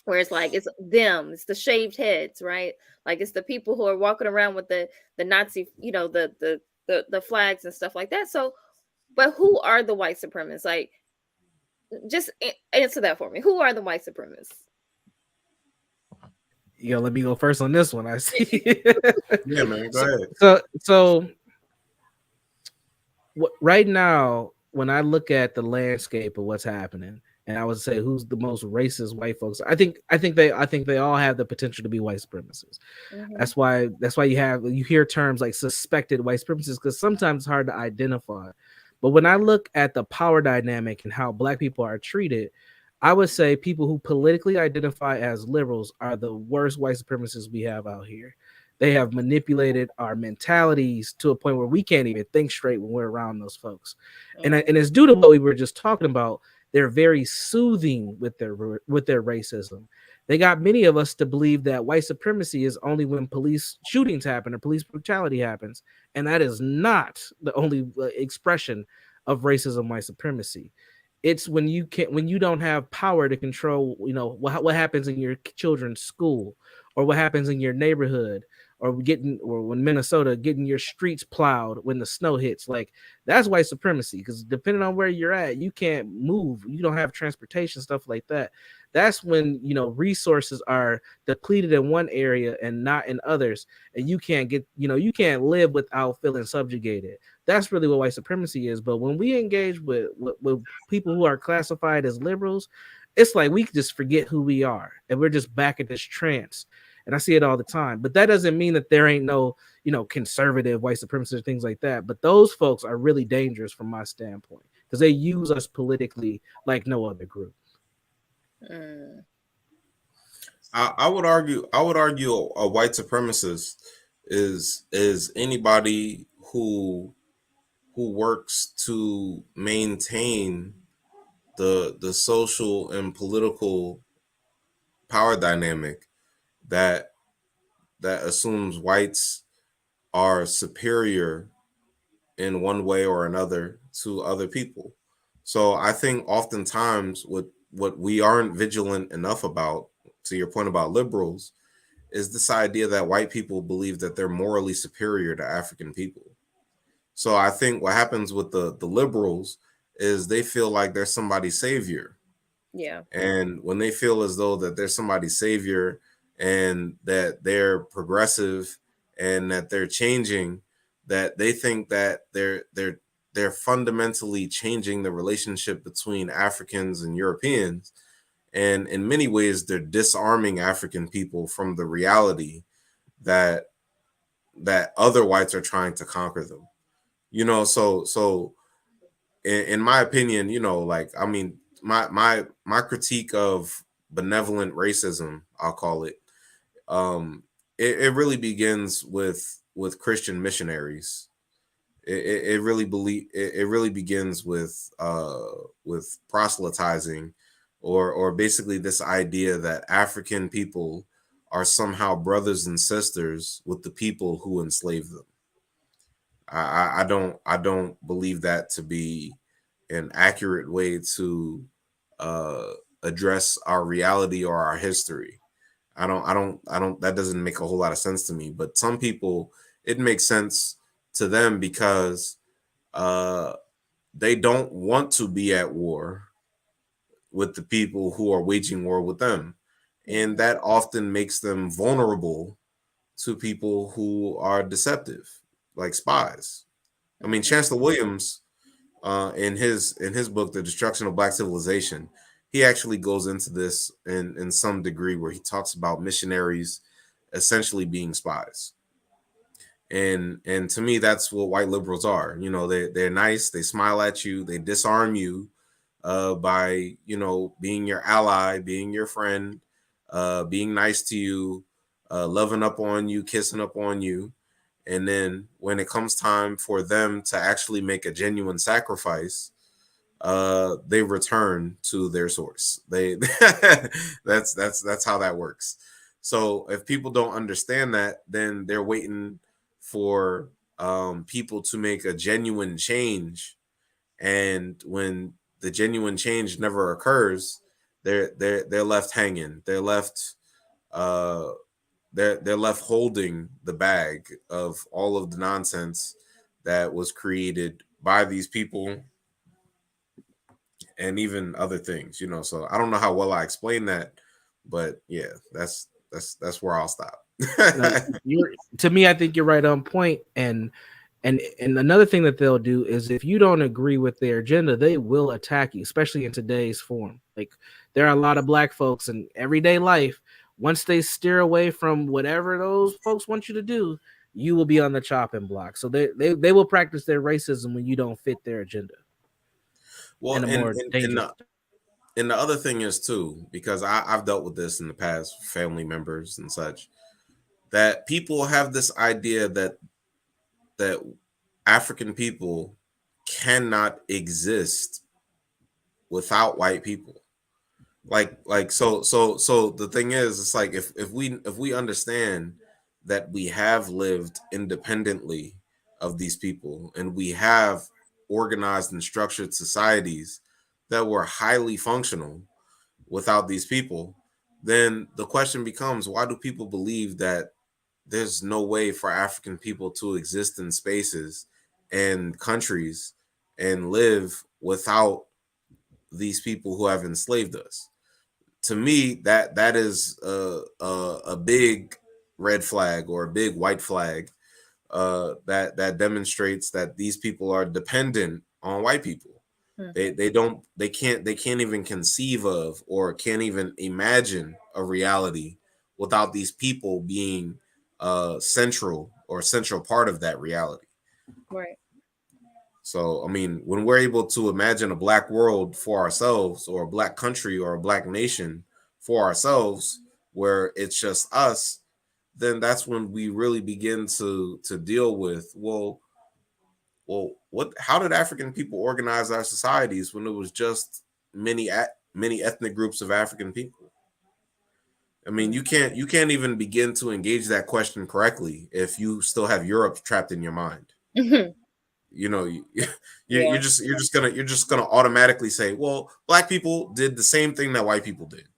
where it's like it's them, it's the shaved heads, right? Like it's the people who are walking around with the Nazi, the flags and stuff like that. So, but who are the white supremacists? Like, just answer that for me. Who are the white supremacists? Yo, let me go first on this one. I see. Yeah, man, go so, ahead. so right now, when I look at the landscape of what's happening, and I would say who's the most racist white folks, I think they all have the potential to be white supremacists. Mm-hmm. That's why you hear terms like suspected white supremacists, because sometimes it's hard to identify. But when I look at the power dynamic and how black people are treated, I would say people who politically identify as liberals are the worst white supremacists we have out here. They have manipulated our mentalities to a point where we can't even think straight when we're around those folks. And it's due to what we were just talking about. They're very soothing with their racism. They got many of us to believe that white supremacy is only when police shootings happen or police brutality happens, and that is not the only expression of racism, white supremacy. It's when you don't have power to control, what happens in your children's school, or what happens in your neighborhood, or when Minnesota getting your streets plowed when the snow hits. Like, that's white supremacy, because depending on where you're at, you can't move, you don't have transportation, stuff like that. That's when resources are depleted in one area and not in others, and you can't live without feeling subjugated. That's really what white supremacy is. But when we engage with people who are classified as liberals, it's like we just forget who we are, and we're just back at this trance. And I see it all the time. But that doesn't mean that there ain't no, conservative white supremacists or things like that. But those folks are really dangerous from my standpoint, because they use us politically like no other group. Mm. I would argue a white supremacist is anybody who works to maintain the social and political power dynamic that assumes whites are superior in one way or another to other people. So I think oftentimes what we aren't vigilant enough about, to your point about liberals, is this idea that white people believe that they're morally superior to African people. So I think what happens with the liberals is they feel like they're somebody's savior. Yeah. And when they feel as though that they're somebody's savior and that they're progressive and that they're changing, that they think that they're fundamentally changing the relationship between Africans and Europeans. And in many ways, they're disarming African people from the reality that other whites are trying to conquer them. So in my opinion, like, I mean, my critique of benevolent racism, I'll call it, um, it really begins with Christian missionaries. It really it really begins with proselytizing, or basically this idea that African people are somehow brothers and sisters with the people who enslaved them. I don't believe that to be an accurate way to uh, address our reality or our history. I don't. That doesn't make a whole lot of sense to me. But some people, it makes sense to them because uh, they don't want to be at war with the people who are waging war with them, and that often makes them vulnerable to people who are deceptive, like spies. I mean, Mhm. Chancellor Williams, in his book, The Destruction of Black Civilization, he actually goes into this in some degree where he talks about missionaries essentially being spies. And to me, that's what white liberals are. You know, they're nice, they smile at you, they disarm you by being your ally, being your friend, being nice to you, loving up on you, kissing up on you. And then when it comes time for them to actually make a genuine sacrifice, they return to their source. They that's how that works. So if people don't understand that, then they're waiting for people to make a genuine change, and when the genuine change never occurs, they're left hanging. Uh they're left holding the bag of all of the nonsense that was created by these people and even other things, So I don't know how well I explained that, but yeah, that's where I'll stop. No, you're to me, I think you're right on point. And another thing that they'll do is if you don't agree with their agenda, they will attack you, especially in today's form. Like there are a lot of black folks in everyday life. Once they steer away from whatever those folks want you to do, you will be on the chopping block. So they will practice their racism when you don't fit their agenda Well, in a and more and and dangerous. the, and the other thing is too, because I've dealt with this in the past, family members and such, that people have this idea that African people cannot exist without white people. So the thing is, it's like if we understand that we have lived independently of these people, and we have organized and structured societies that were highly functional without these people, then the question becomes, why do people believe that there's no way for African people to exist in spaces and countries and live without these people who have enslaved us? To me, that is a big red flag or a big white flag, that demonstrates that these people are dependent on white people. Mhm. They can't even conceive of or can't even imagine a reality without these people being central part of that reality. Right. So, I mean, when we're able to imagine a black world for ourselves, or a black country or a black nation for ourselves, where it's just us, then that's when we really begin to deal with, what how did African people organize our societies when it was just many ethnic groups of African people? I mean, you can't even begin to engage that question correctly if you still have Europe trapped in your mind. Mhm. you know you, Yeah. you're just gonna automatically say, well, black people did the same thing that white people did.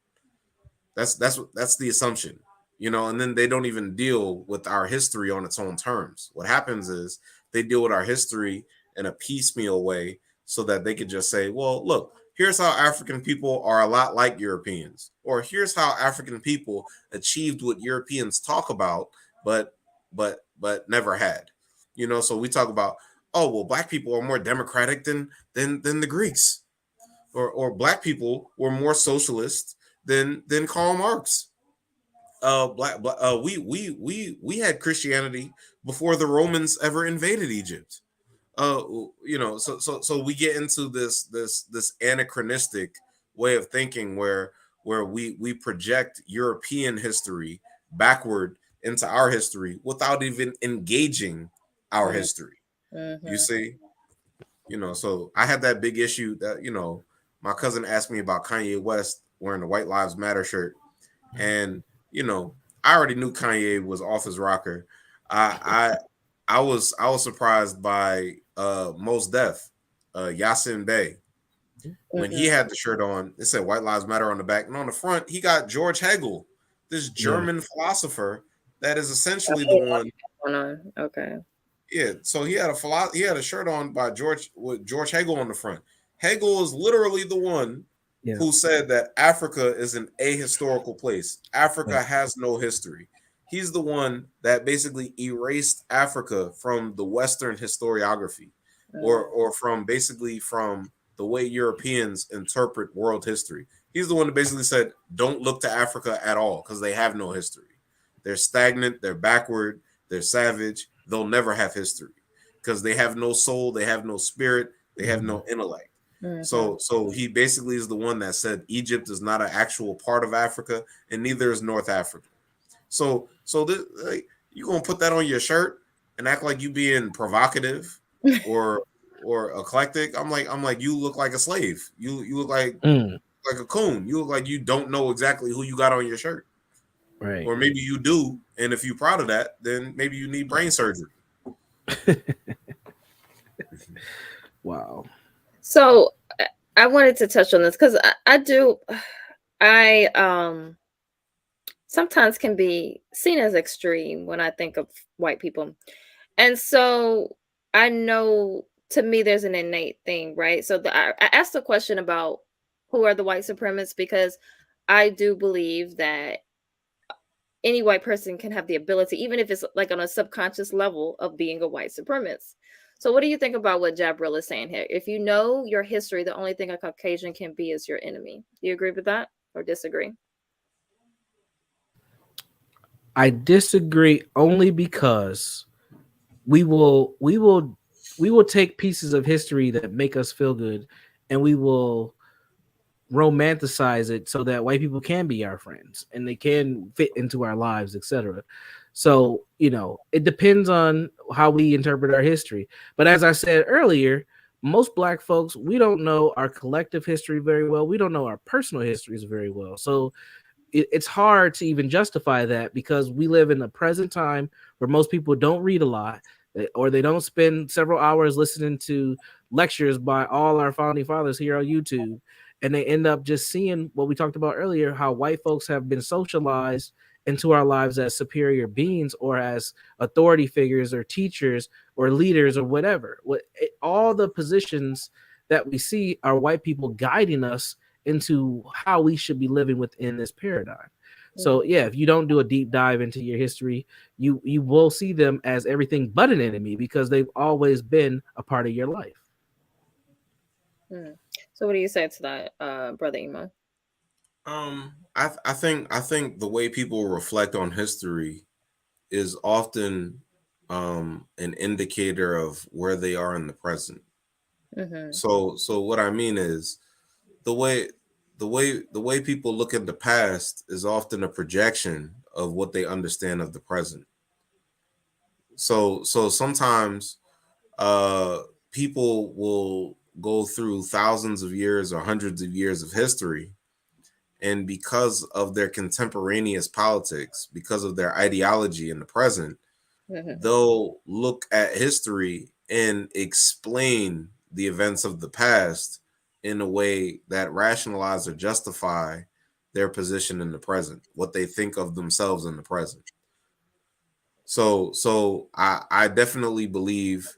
That's the assumption. And then they don't even deal with our history on its own terms. What happens is they deal with our history in a piecemeal way, so that they could just say, well, look, here's how African people are a lot like Europeans, or here's how African people achieved what Europeans talk about, but never had. So we talk about, oh, well, black people are more democratic than the Greeks, or black people were more socialist than Karl Marx. We had Christianity before the Romans ever invaded Egypt. uh so we get into this anachronistic way of thinking, where we project European history backward into our history without even engaging our Mhm. history. You Mhm. see, so I had that big issue that, my cousin asked me about Kanye West wearing the White Lives Matter shirt. And you know I already knew Kanye was off his rocker. I I was surprised by Mos Def, Yasin Bey. When he Mhm. had the shirt on, it said White Lives Matter on the back, and on the front, he got George Hegel, this Yeah. German philosopher that is I essentially the didn't know one. that going on. Okay. Yeah, so he had a shirt on by George with George Hegel on the front. Hegel is literally the one Yeah. who said that Africa is an ahistorical place. Yeah. Africa has no history. He's the one that basically erased Africa from the Western historiography, Mm, or from basically from the way Europeans interpret world history. He's the one that basically said, "Don't look to Africa at all because they have no history. They're stagnant. They're backward. They're savage. They'll never have history because they have no soul, they have no spirit, they have Mhm. no intellect." mhm. So he basically is the one that said Egypt is not an actual part of Africa, and neither is North Africa. So this, like, you gonna put that on your shirt and act like you being provocative or eclectic? I'm like you look like a slave. You look Mm, like a coon. You look like you don't know exactly who you got on your shirt. right. Or maybe you do, and if you're proud of that, then maybe you need brain surgery. Wow. So I wanted to touch on this because I do I sometimes can be seen as extreme when I think of white people. And so I know to me there's an innate thing, right? So I asked the question about who are the white supremacists because I do believe that any white person can have the ability, even if it's like on a subconscious level, of being a white supremacist. So what do you think about what Jabril is saying here? If you know your history, the only thing a Caucasian can be is your enemy. Do you agree with that or disagree? I disagree only because we will we will we will take pieces of history that make us feel good, and we will romanticize it so that white people can be our friends and they can fit into our lives, etc. So, it depends on how we interpret our history. But as I said earlier, most black folks, we don't know our collective history very well. We don't know our personal histories very well. So it's hard to even justify that because we live in the present time where most people don't read a lot, or they don't spend several hours listening to lectures by all our founding fathers here on YouTube, and they end up just seeing what we talked about earlier, how white folks have been socialized into our lives as superior beings or as authority figures or teachers or leaders or whatever. All the positions that we see are white people guiding us into how we should be living within this paradigm. So Mhm, yeah, if you don't do a deep dive into your history, you will see them as everything but an enemy because they've always been a part of your life. mhm. So what do you say to that, brother Emo? I think the way people reflect on history is often an indicator of where they are in the present. Hmm. So what I mean is the way the way people look at the past is often a projection of what they understand of the present. So sometimes uh people will go through thousands of years or hundreds of years of history, and because of their contemporaneous politics, because of their ideology in the present, Hmm. they'll look at history and explain the events of the past in a way that rationalize or justify their position in the present, what they think of themselves in the present. So I definitely believe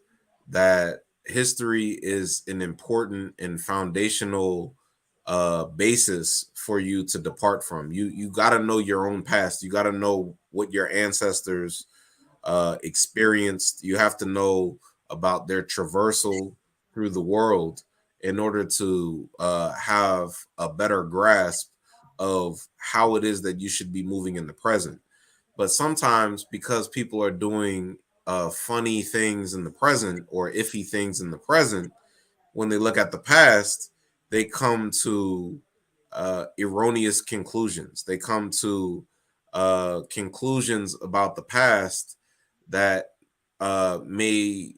that history is an important and foundational basis for you to depart from. You got to know your own past. You got to know what your ancestors experienced. You have to know about their traversal through the world in order to have a better grasp of how it is that you should be moving in the present. But sometimes, because people are doing funny things in the present or iffy things in the present, when they look at the past, they come to erroneous conclusions. They come to conclusions about the past that may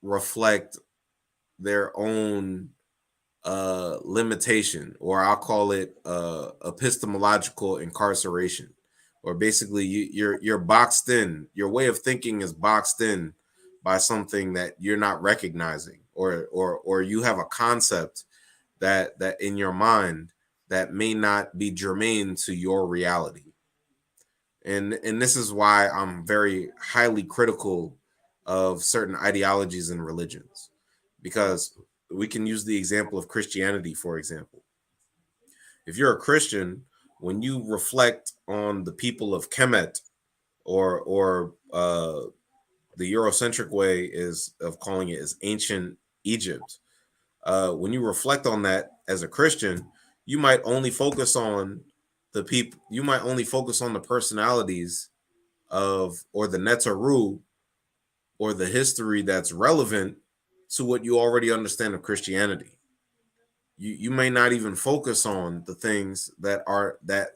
reflect their own limitation, or I'll call it epistemological incarceration, or basically you're boxed in. Your way of thinking is boxed in by something that you're not recognizing, or you have a concept that in your mind that may not be germane to your reality. And this is why I'm very highly critical of certain ideologies and religions, because we can use the example of Christianity, for example. If you're a Christian, when you reflect on the people of Kemet, or the Eurocentric way is of calling it is ancient Egypt. When you reflect on that as a Christian, you might only focus on the people. You might only focus on the personalities of, or the Netaru, or the history that's relevant to what you already understand of Christianity. You may not even focus on the things that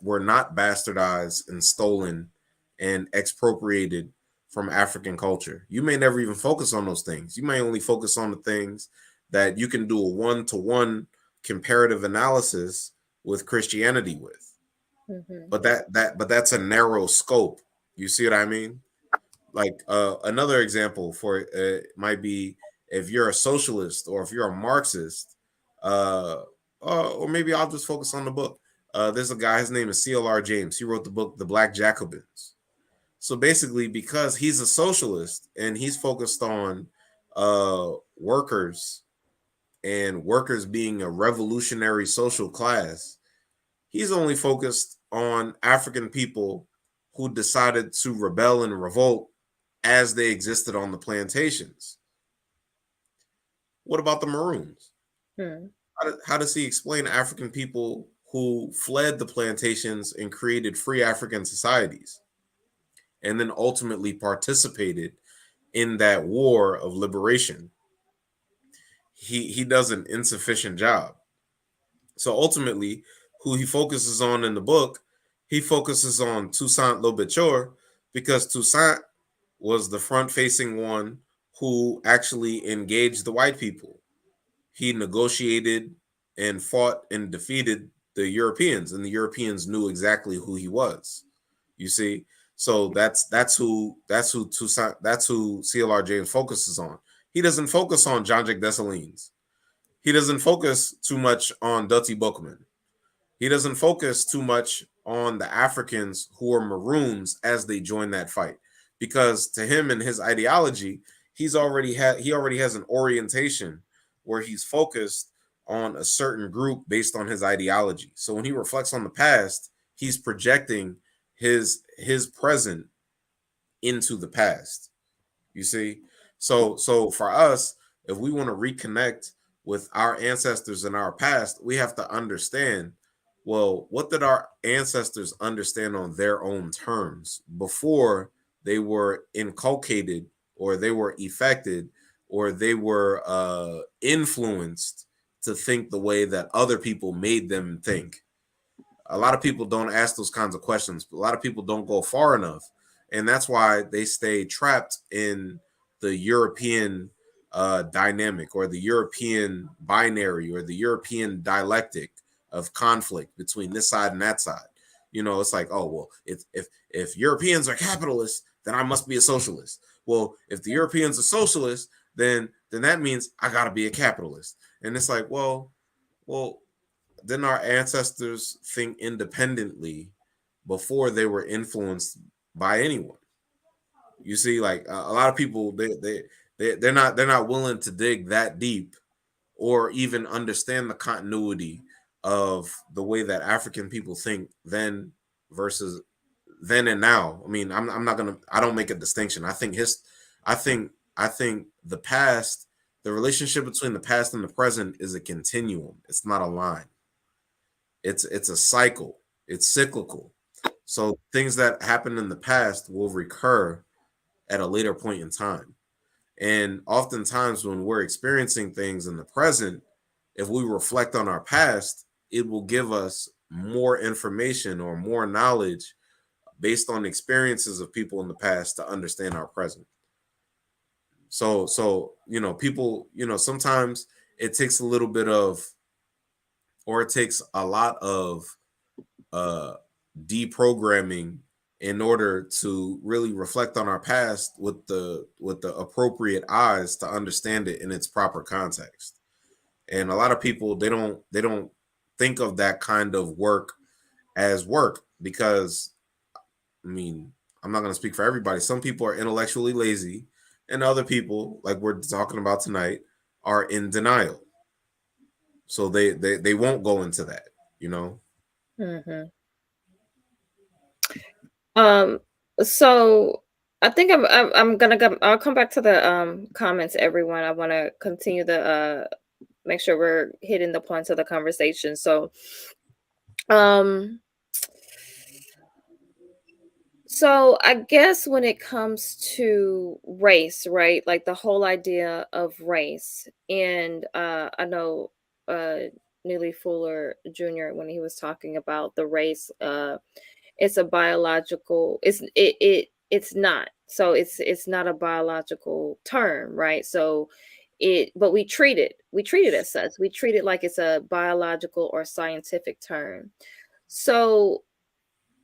were not bastardized and stolen and expropriated from African culture. You may never even focus on those things. You may only focus on the things that you can do a one-to-one comparative analysis with Christianity with. Mm-hmm. But that's a narrow scope. You see what I mean? Like another example for might be if you're a socialist or if you're a Marxist, uh, or maybe I'll just focus on the book. There's a guy, his name is C.L.R. James. He wrote the book The Black Jacobins. So basically, because he's a socialist and he's focused on workers and workers being a revolutionary social class, he's only focused on African people who decided to rebel and revolt as they existed on the plantations. What about the Maroons? Hmm. How does he explain African people who fled the plantations and created free African societies and then ultimately participated in that war of liberation? He does an insufficient job. So ultimately, who he focuses on in the book, he focuses on Toussaint Louverture, because Toussaint was the front facing one who actually engaged the white people. He negotiated and fought and defeated the Europeans, and the Europeans knew exactly who he was. You see, so that's who Toussaint, that's who CLR James focuses on. He doesn't focus on Jean Jacques Dessalines. He doesn't focus too much on Dutty Bookman. He doesn't focus too much on the Africans who are Maroons as they join that fight, because to him and his ideology, he already has an orientation where he's focused on a certain group based on his ideology. So when he reflects on the past, he's projecting his present into the past. You see? So for us, if we want to reconnect with our ancestors and our past, we have to understand, well, what did our ancestors understand on their own terms before they were inculcated, or they were affected, or they were influenced to think the way that other people made them think? A lot of people don't ask those kinds of questions. A lot of people don't go far enough, and that's why they stay trapped in the European dynamic, or the European binary, or the European dialectic of conflict between this side and that side. You know, it's like, oh well, if Europeans are capitalists, then I must be a socialist. Well, if the Europeans are socialists, then that means I got to be a capitalist. And it's like, well, didn't our ancestors think independently before they were influenced by anyone? You see, like a lot of people, they're not willing to dig that deep, or even understand the continuity of the way that African people think then versus then and now. I mean, I'm not gonna, I don't make a distinction. I think I think the past, the relationship between the past and the present is a continuum. It's not a line. It's a cycle. It's cyclical. So things that happened in the past will recur at a later point in time. And oftentimes when we're experiencing things in the present, if we reflect on our past, it will give us more information or more knowledge based on experiences of people in the past to understand our present. So people, sometimes it takes a little bit of, or it takes a lot of uh deprogramming in order to really reflect on our past with the appropriate eyes to understand it in its proper context. And a lot of people, they don't think of that kind of work as work because, I mean, I'm not going to speak for everybody. Some people are intellectually lazy, and other people, like we're talking about tonight, are in denial. So they won't go into that, you know. Hmm. Um, so I think I'm gonna go. I'll come back to the comments, everyone. I want to continue the make sure we're hitting the points of the conversation. So um so I guess when it comes to race, right? Like the whole idea of race, and I know Neely Fuller Jr. when he was talking about the race, it's a biological. It's not. So it's not a biological term, right? So but we treat it as such. We treat it like it's a biological or scientific term. So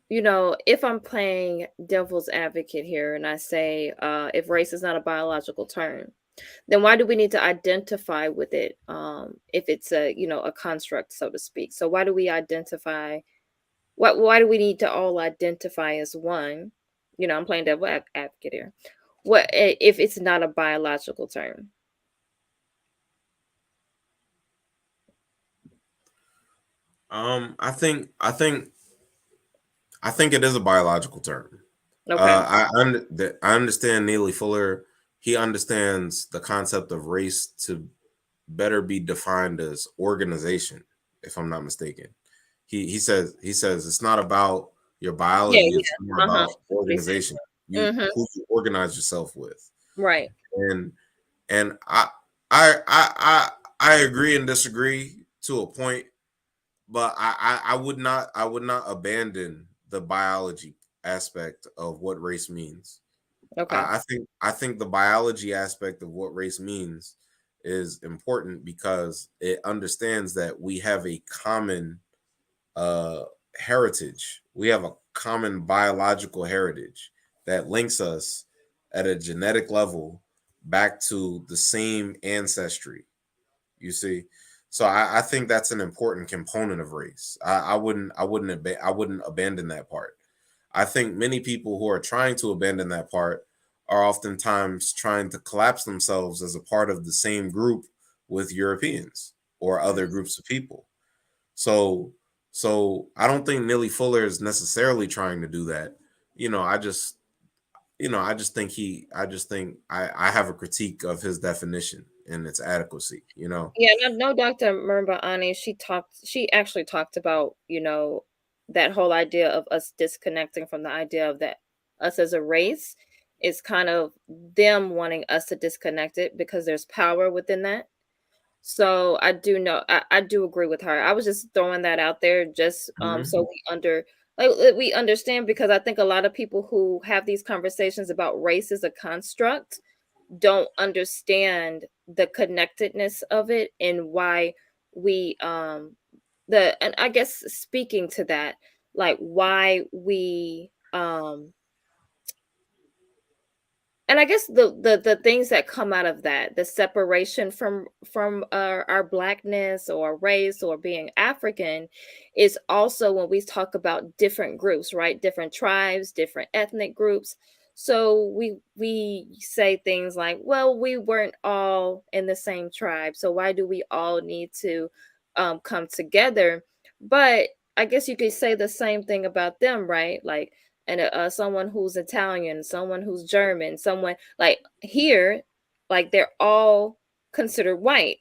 if I'm playing devil's advocate here and I say, if race is not a biological term, then why do we need to identify with it, if it's a construct, so to speak? So why do we identify? Why do we need to all identify as one? I'm playing advocate here. If it's not a biological term? I think it is a biological term. Okay. I understand Neely Fuller. He understands the concept of race to better be defined as organization, if I'm not mistaken. He says it's not about your Yeah. biology, it's more Yeah. Uh huh. about What he said. organization. You Mm-hmm. who you organize yourself with. Right. And and I agree and disagree to a point, but I would not abandon the biology aspect of what race means. Okay. I think the biology aspect of what race means is important because it understands that we have a common uh heritage. We have a common biological heritage that links us at a genetic level back to the same ancestry. You see, so I think that's an important component of race. I wouldn't abandon that part. I think many people who are trying to abandon that part are oftentimes trying to collapse themselves as a part of the same group with Europeans or other groups of people. So so I don't think Nilly Fuller is necessarily trying to do that. I just think I have a critique of his definition and its adequacy. Yeah, no, Dr. Murabani, she actually talked about, that whole idea of us disconnecting from the idea of that us as a race is kind of them wanting us to disconnect it because there's power within that. So I do agree with her. I was just throwing that out there just Mhm. so we understand, because I think a lot of people who have these conversations about race as a construct don't understand the connectedness of it, and why we the and I guess speaking to that, like why we and I guess the things that come out of that, the separation from our blackness or race or being African, is also when we talk about different groups, right? Different tribes, different ethnic groups. So we say things like, well, we weren't all in the same tribe, so why do we all need to come together? But I guess you could say the same thing about them, right? Like, and someone who's Italian, someone who's German, someone like here, like they're all considered white.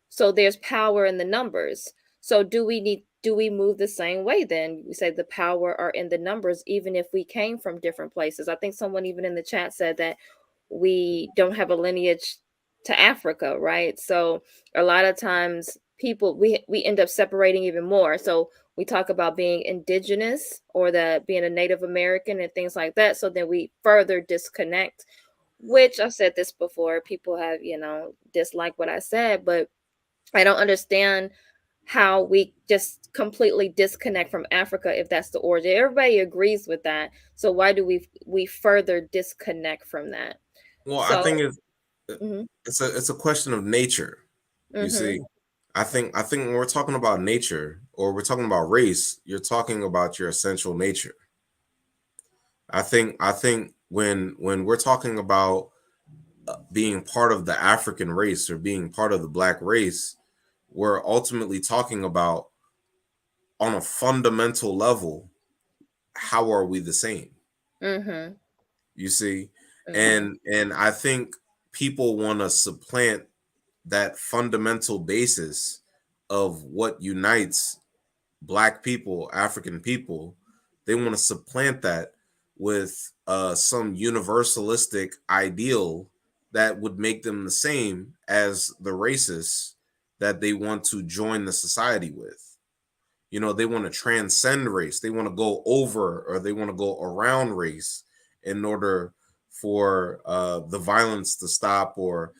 So there's power in the numbers. So do we move the same way then? We say the power are in the numbers, even if we came from different places. I think someone even in the chat said that we don't have a lineage to Africa, right? So a lot of times people we end up separating even more. So we talk about being indigenous or the being a Native American and things like that. So then we further disconnect, which I've said this before. People have, disliked what I said, but I don't understand how we just completely disconnect from Africa if that's the origin. Everybody agrees with that. So why do we further disconnect from that? Well, I So, think mhm, it's a question of nature. You mhm, see, I think when we're talking about nature or we're talking about race, you're talking about your essential nature. I think when we're talking about being part of the African race or being part of the black race, we're ultimately talking about on a fundamental level, how are we the same? mhm, You see, mhm, and I think people want to supplant that fundamental basis of what unites black people, African people. They want to supplant that with some universalistic ideal that would make them the same as the racists that they want to join the society with. They want to transcend race. They want to go over or they want to go around race in order for the violence to stop, or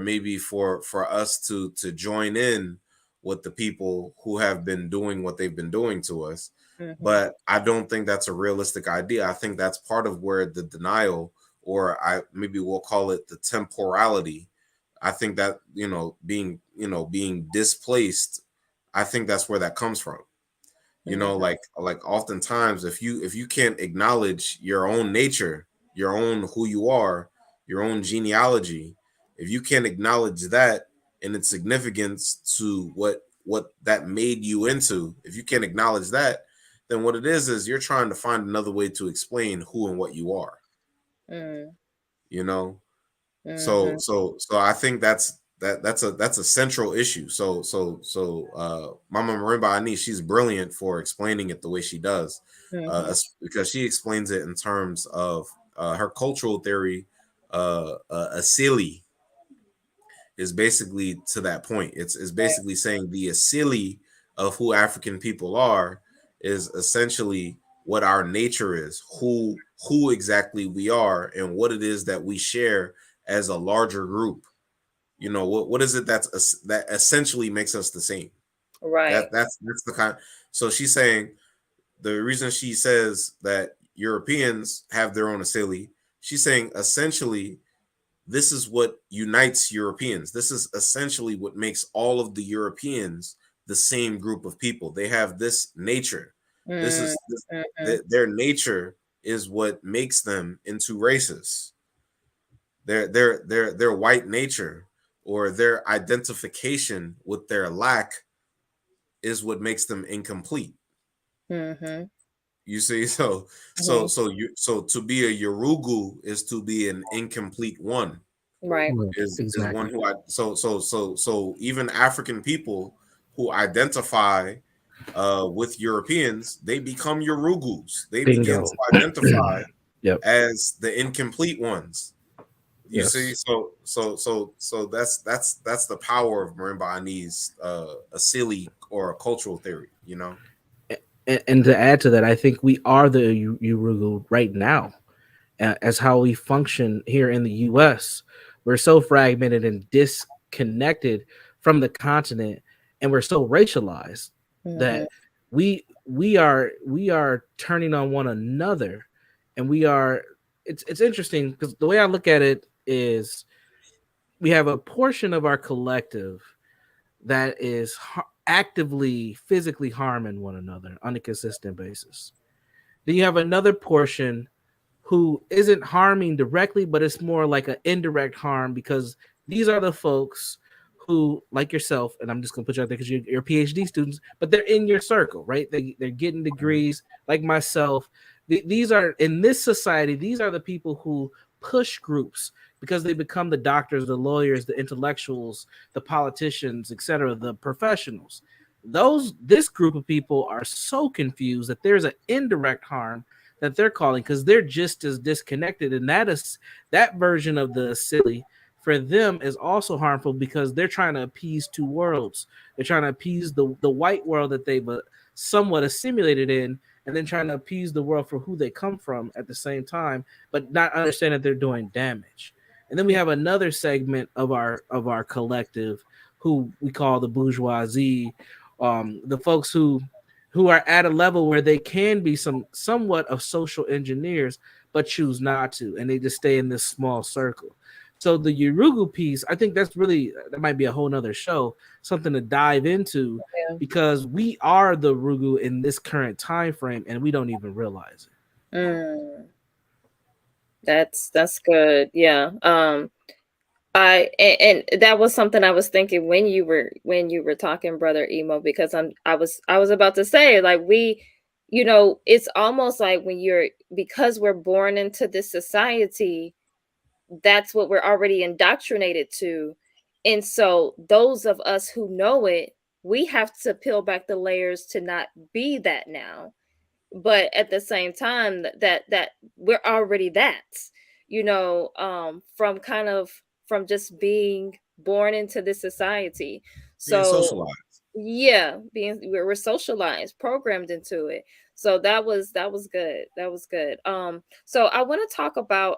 maybe for us to join in with the people who have been doing what they've been doing to us. mhm, But I don't think that's a realistic idea. I think that's part of where the denial, or I maybe we'll call it the temporality. I think that being displaced, I think that's where that comes from. mhm, Like oftentimes, if you can't acknowledge your own nature, your own who you are, your own genealogy, if you can't acknowledge that and its significance to what that made you into, if you can't acknowledge that, then what it is you're trying to find another way to explain who and what you are, mhm, you know so mhm, so so I think that's a central issue. Mama Marimba Ani, she's brilliant for explaining it the way she does, mhm. because she explains it in terms of her cultural theory. Asili is basically to that point. It's Right. basically saying the asili of who African people are is essentially what our nature is, who exactly we are, and what it is that we share as a larger group. What is it that essentially makes us the same? Right. That's the kind. So she's saying the reason she says that Europeans have their own asili, she's saying essentially this is what unites Europeans. This is essentially what makes all of the Europeans the same group of people. They have this nature. This Mm, is this, mhm, their nature is what makes them into races. Their white nature, or their identification with their lack, is what makes them incomplete. mhm, You see, mhm. so to be a Yorugu is to be an incomplete one. Right. Right, Is one exactly. who I so even African people who identify with Europeans, they become Yorugus. They begin Bingo. to identify Yep. as the incomplete ones. You see, Yes. so that's the power of Marimba Ani's a silly or a cultural theory. And to add to that, I think we are the Urugu right now, as how we function here in the U.S. We're so fragmented and disconnected from the continent, and we're so racialized Mhm, that we are turning on one another, and we are. It's interesting because the way I look at it is we have a portion of our collective that is actively physically harming one another on a consistent basis. Then you have another portion who isn't harming directly, but it's more like an indirect harm, because these are the folks who, like yourself, and I'm just gonna put you out there because you're PhD students, but they're in your circle, right? They're getting degrees, like myself. These are in this society. These are the people who push groups because they become the doctors, the lawyers, the intellectuals, the politicians, etc., the professionals. This group of people are so confused that there's an indirect harm that they're calling, because they're just as disconnected, and that version of the silly for them is also harmful because they're trying to appease two worlds. They're trying to appease the white world that they've somewhat assimilated in, and then trying to appease the world for who they come from at the same time, but not understand that they're doing damage. And then we have another segment of our collective who we call the bourgeoisie, The folks who are at a level where they can be somewhat of social engineers, but choose not to, and they just stay in this small circle. So the Yurugu piece, I think that's really, that might be a whole nother show, something to dive into, Yeah. because we are the Rugu in this current time frame, and we don't even realize it. Mm, that's good. Yeah. And that was something I was thinking when you were talking, brother Emo, because I was about to say, like, we, it's almost like when you're, because we're born into this society, that's what we're already indoctrinated to. And so those of us who know it, we have to peel back the layers to not be that now. But at the same time, that we're already that, from kind of, from just being born into this society. Being So socialized. yeah, we're socialized, programmed into it. So that was good. That was good. So I want to talk about,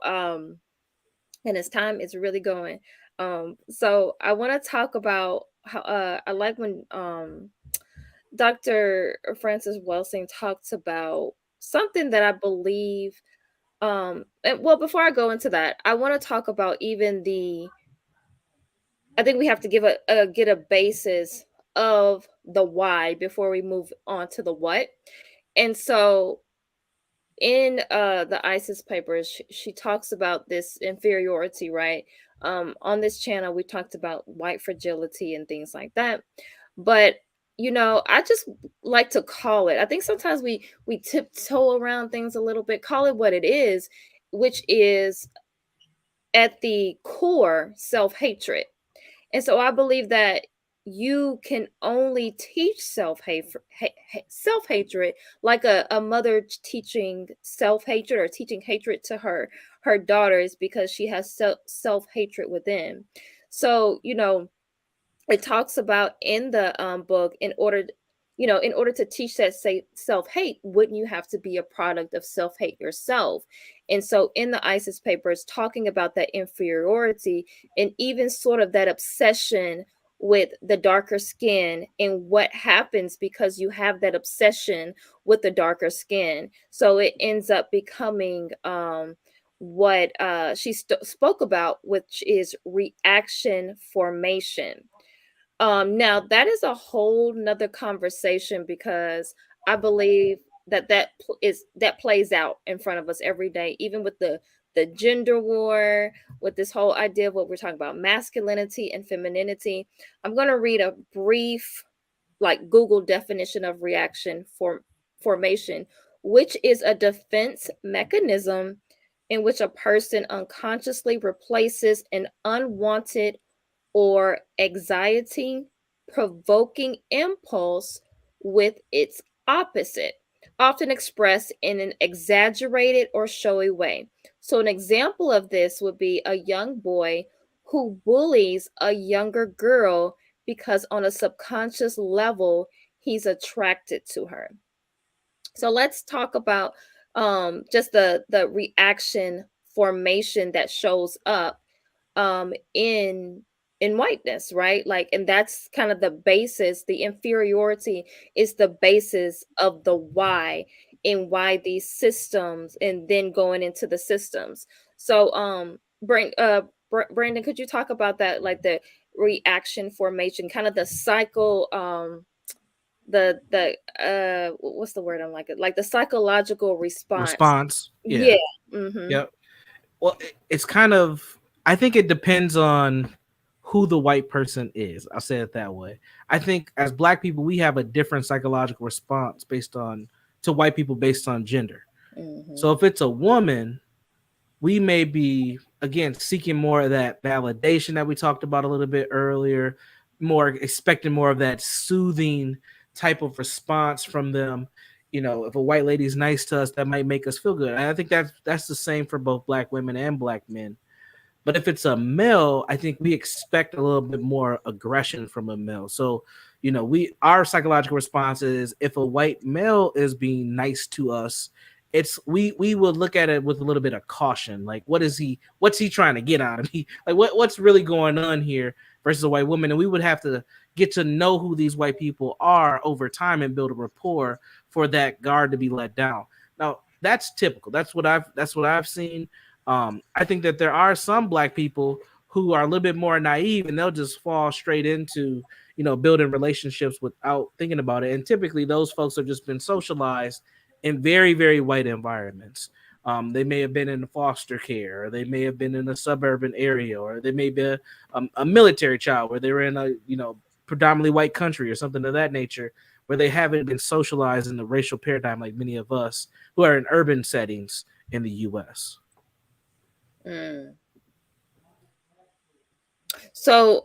and as time is really going, so I want to talk about how, I like when Dr. Francis Welsing talks about something that I believe, and, well, before I go into that, I want to talk about even the, I think we have to give get a basis of the why before we move on to the what. And so in the ISIS papers, she talks about this inferiority, right? On this channel we talked about white fragility and things like that. But I just like to call it, I think sometimes we tiptoe around things a little bit, call it what it is, which is at the core self-hatred. And so I believe that you can only teach self hatred, like a mother teaching self hatred or teaching hatred to her daughters, because she has self hatred within. So it talks about in the book, in order to teach that, say, self-hate, wouldn't you have to be a product of self-hate yourself? And so in the ISIS papers, talking about that inferiority and even sort of that obsession with the darker skin and what happens because you have that obsession with the darker skin. So it ends up becoming what she spoke about, which is reaction formation. Now that is a whole nother conversation, because I believe that plays out in front of us every day, even with the gender war, with this whole idea of what we're talking about, masculinity and femininity. I'm going to read a brief, like, Google definition of formation, which is a defense mechanism in which a person unconsciously replaces an unwanted or anxiety provoking impulse with its opposite, often expressed in an exaggerated or showy way. So, an example of this would be a young boy who bullies a younger girl because, on a subconscious level, he's attracted to her. So let's talk about just the reaction formation that shows up in whiteness, right? Like, and that's kind of the basis. The inferiority is the basis of the why, and why these systems, and then going into the systems. So Brandon, could you talk about that, like the reaction formation, kind of the cycle, the what's the word I'm like the psychological response. Response, Yeah. yeah, Mm-hmm. yep. Well, it's kind of, I think it depends on who the white person is. I'll say it that way. I think as black people, we have a different psychological response based on to white people based on gender. Mm-hmm. So if it's a woman, we may be again seeking more of that validation that we talked about a little bit earlier, more expecting more of that soothing type of response from them. If a white lady's nice to us, that might make us feel good. And I think that's the same for both black women and black men. But if it's a male, I think we expect a little bit more aggression from a male. So, our psychological response is if a white male is being nice to us, it's we will look at it with a little bit of caution. Like, what's he trying to get out of me? Like, what's really going on here? versus a white woman, and we would have to get to know who these white people are over time and build a rapport for that guard to be let down. Now that's typical. That's what I've seen. I think that there are some black people who are a little bit more naive and they'll just fall straight into, building relationships without thinking about it. And typically those folks have just been socialized in very, very white environments. They may have been in foster care, or they may have been in a suburban area, or they may be a military child where they were in a, predominantly white country or something of that nature, where they haven't been socialized in the racial paradigm like many of us who are in urban settings in the U.S. Mm. So,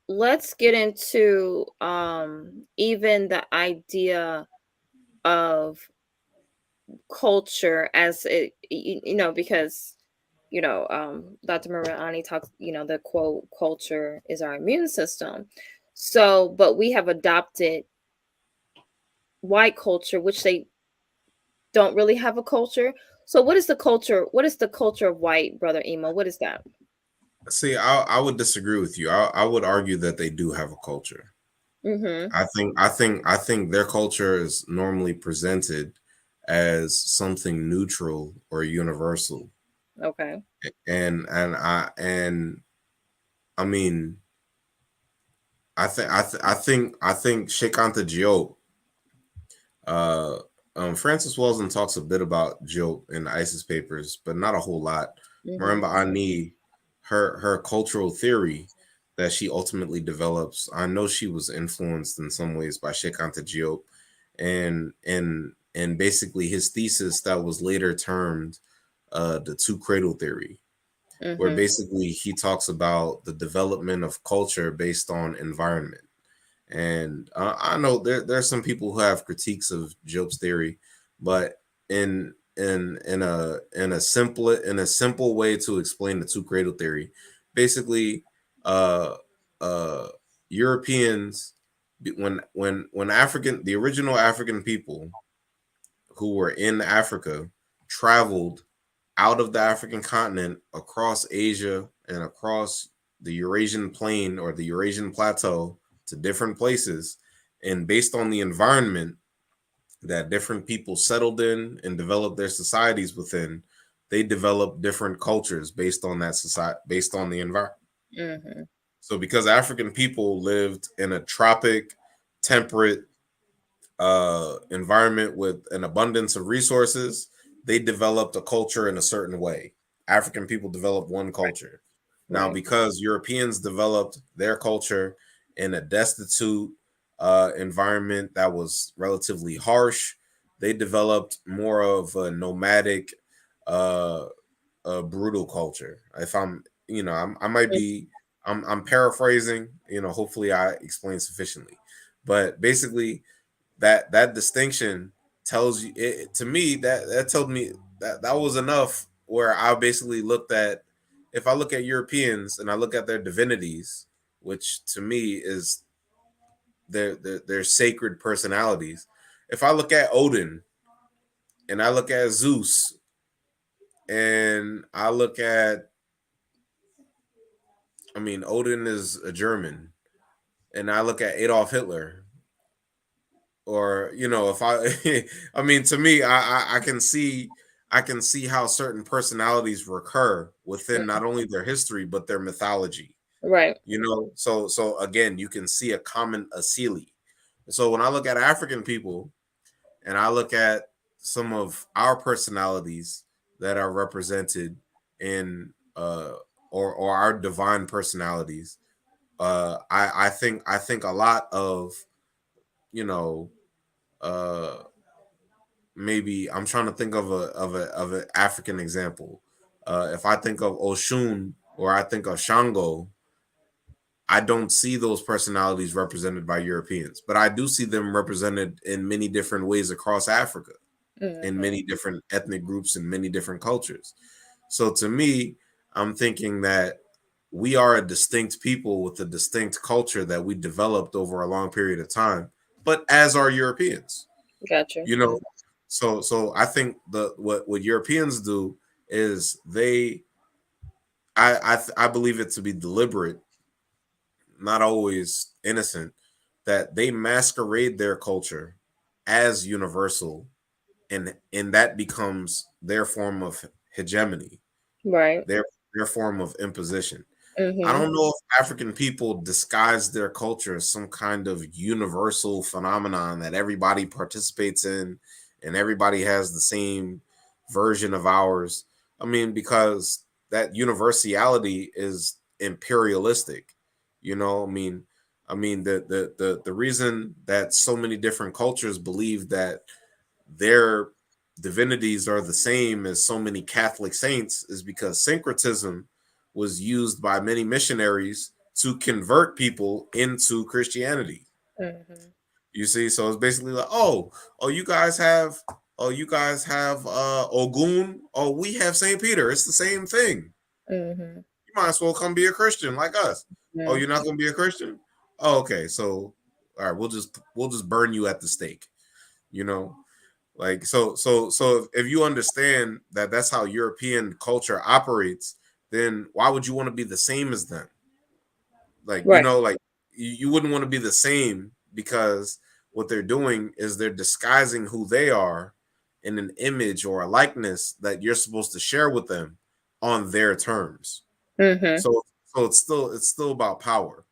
let's get into even the idea of culture as it, because Dr. Mariani talks, the quote, culture is our immune system. So, but we have adopted white culture, which they don't really have a culture. So, what is the culture? What is the culture of white, Brother Emo? What is that? See, I would disagree with you. I would argue that they do have a culture. Mm-hmm. I think their culture is normally presented as something neutral or universal. Okay. And I mean, I think Sheikh Anta Diop, uh Francis Walton talks a bit about Diop in the ISIS papers, but not a whole lot. Mm-hmm. Marimba Ani, her cultural theory that she ultimately develops, I know she was influenced in some ways by Sheikh Anta Diop, and basically his thesis that was later termed the two cradle theory, where Mm-hmm. basically he talks about the development of culture based on environment. And I know there's some people who have critiques of Job's theory, but in a simple way to explain the two cradle theory, basically, uh, uh, Europeans, when the original African people who were in Africa traveled out of the African continent across Asia and across the Eurasian plain or the Eurasian plateau to different places. And based on the environment that different people settled in and developed their societies within, they developed different cultures based on that society, based on the environment. Mm-hmm. So because African people lived in a tropic, temperate environment with an abundance of resources, they developed a culture in a certain way. African people developed one culture. Now, Right. because Europeans developed their culture in a destitute environment that was relatively harsh, they developed more of a nomadic, uh, brutal culture. If I'm, I might be, I'm paraphrasing. Hopefully, I explain sufficiently. But basically, that distinction tells you it, to me that told me that was enough, where I basically looked at, if I look at Europeans and I look at their divinities, which to me is their sacred personalities. If I look at Odin and I look at Zeus and I look at, I mean, Odin is a German, and I look at Adolf Hitler, or if I I mean, to me, I can see how certain personalities recur within not only their history but their mythology. Right. So again, you can see a common asili. So when I look at African people and I look at some of our personalities that are represented in or our divine personalities, I think a lot of, you know uh maybe I'm trying to think of an African example. If I think of Oshun or I think of Shango, I don't see those personalities represented by Europeans, but I do see them represented in many different ways across Africa, in Mm-hmm. many different ethnic groups and many different cultures. So to me, I'm thinking that we are a distinct people with a distinct culture that we developed over a long period of time, but as are Europeans. Gotcha. you know so I think what Europeans do is I believe it to be deliberate, not always innocent, that they masquerade their culture as universal, and that becomes their form of hegemony, Right. their their form of imposition. I Mhm. don't know if African people disguise their culture as some kind of universal phenomenon that everybody participates in and everybody has the same version of ours. I mean, because that universality is imperialistic. The reason that so many different cultures believe that their divinities are the same as so many Catholic saints is because syncretism was used by many missionaries to convert people into Christianity. Mhm. You see, so it's basically like, you guys have Ogun, oh, we have Saint Peter. It's the same thing. Mhm. You might as well come be a Christian like us. Oh, Mhm. you're not gonna be a Christian? Oh, okay. So all right, we'll just burn you at the stake, you know. Like so if you understand that that's how European culture operates, then why would you want to be the same as them? Like, Right. like you wouldn't want to be the same, because what they're doing is they're disguising who they are in an image or a likeness that you're supposed to share with them on their terms. Mhm. So it's still about power.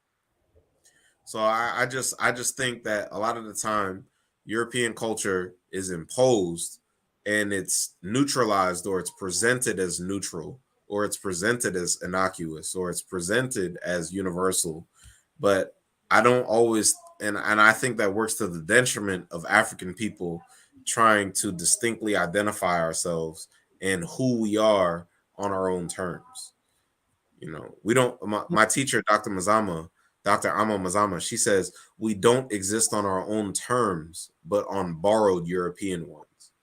So I just think that a lot of the time European culture is imposed and it's neutralized, or it's presented as neutral, or it's presented as innocuous, or it's presented as universal. But I don't always, and I think that works to the detriment of African people trying to distinctly identify ourselves and who we are on our own terms. We don't. My teacher, Dr. Ama Mazama, she says we don't exist on our own terms, but on borrowed European ones.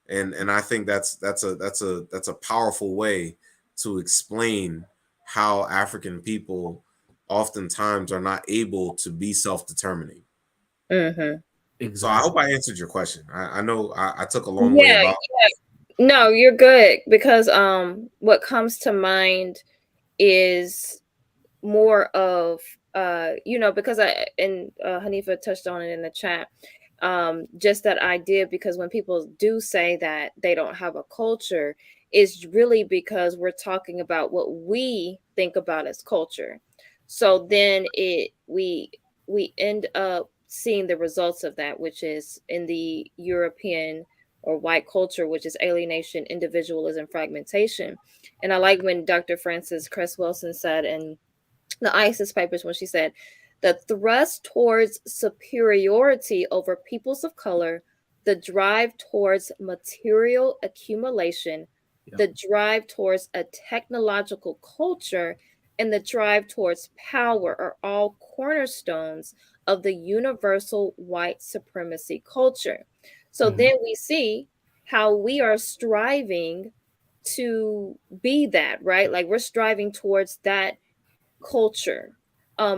And I think that's a powerful way to explain how African people oftentimes are not able to be self-determining. Mhm. So I hope Exactly. I answered your question. I know I took a long way Yeah, about. no, you're good because what comes to mind is more of because I and Hanifa touched on it in the chat, just that idea, because when people do say that they don't have a culture, is really because we're talking about what we think about as culture. So then we end up seeing the results of that, which is in the European or white culture, which is alienation, individualism, fragmentation. And I like when Dr. Frances Cress Wilson said in the ISIS papers when she said the thrust towards superiority over peoples of color, the drive towards material accumulation, Yep. the drive towards a technological culture, and the drive towards power are all cornerstones of the universal white supremacy culture. So Mhm. then we see how we are striving to be that, right? Like we're striving towards that culture.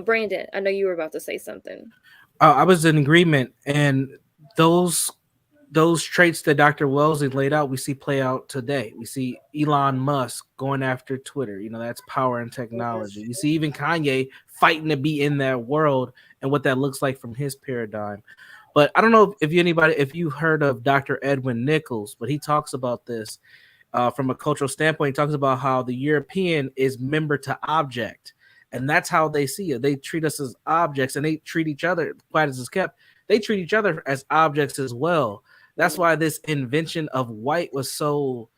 Brandon, I know you were about to say something. I was in agreement, and those those traits that Dr. Wellesley laid out, we see play out today. We see Elon Musk going after Twitter. That's power and technology. You see even Kanye fighting to be in that world and what that looks like from his paradigm. But I don't know if you heard of Dr. Edwin Nichols, but he talks about this from a cultural standpoint. He talks about how the European is member to object, and that's how they see it. They treat us as objects, and they treat each other. Quiet as is kept, they treat each other as objects as well. That's why this invention of white was so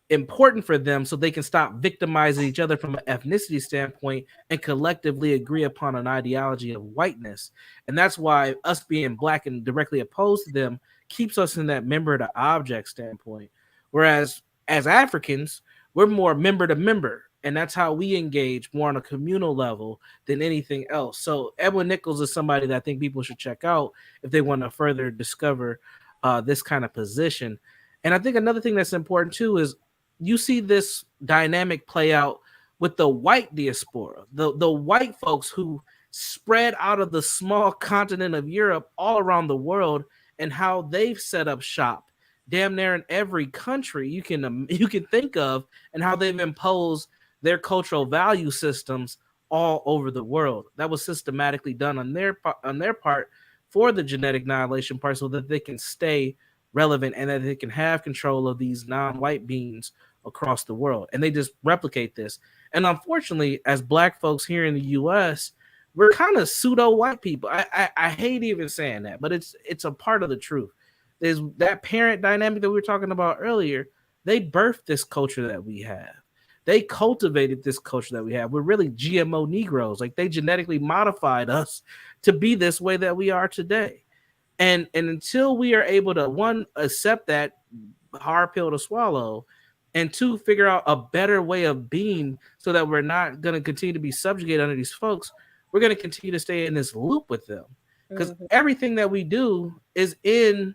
important for them, so they can stop victimizing each other from an ethnicity standpoint and collectively agree upon an ideology of whiteness. And that's why us being black and directly opposed to them keeps us in that member to object standpoint. Whereas as Africans, we're more member to member. And that's how we engage more on a communal level than anything else. So Edwin Nichols is somebody that I think people should check out if they want to further discover this kind of position. And I think another thing that's important too is you see this dynamic play out with the white diaspora, the white folks who spread out of the small continent of Europe all around the world, and how they've set up shop damn near in every country you can think of, and how they've imposed their cultural value systems all over the world. That was systematically done on their part for the genetic annihilation part, so that they can stay relevant and that they can have control of these non-white beings across the world. And they just replicate this. And unfortunately, as black folks here in the US, we're kind of pseudo white people. I hate even saying that, but it's a part of the truth. There's that parent dynamic that we were talking about earlier. They birthed this culture that we have. They cultivated this culture that we have. We're really GMO Negroes. Like, they genetically modified us to be this way that we are today. And until we are able to, one, accept that hard pill to swallow, and two, figure out a better way of being so that we're not going to continue to be subjugated under these folks, we're going to continue to stay in this loop with them. Because Mhm. everything that we do is in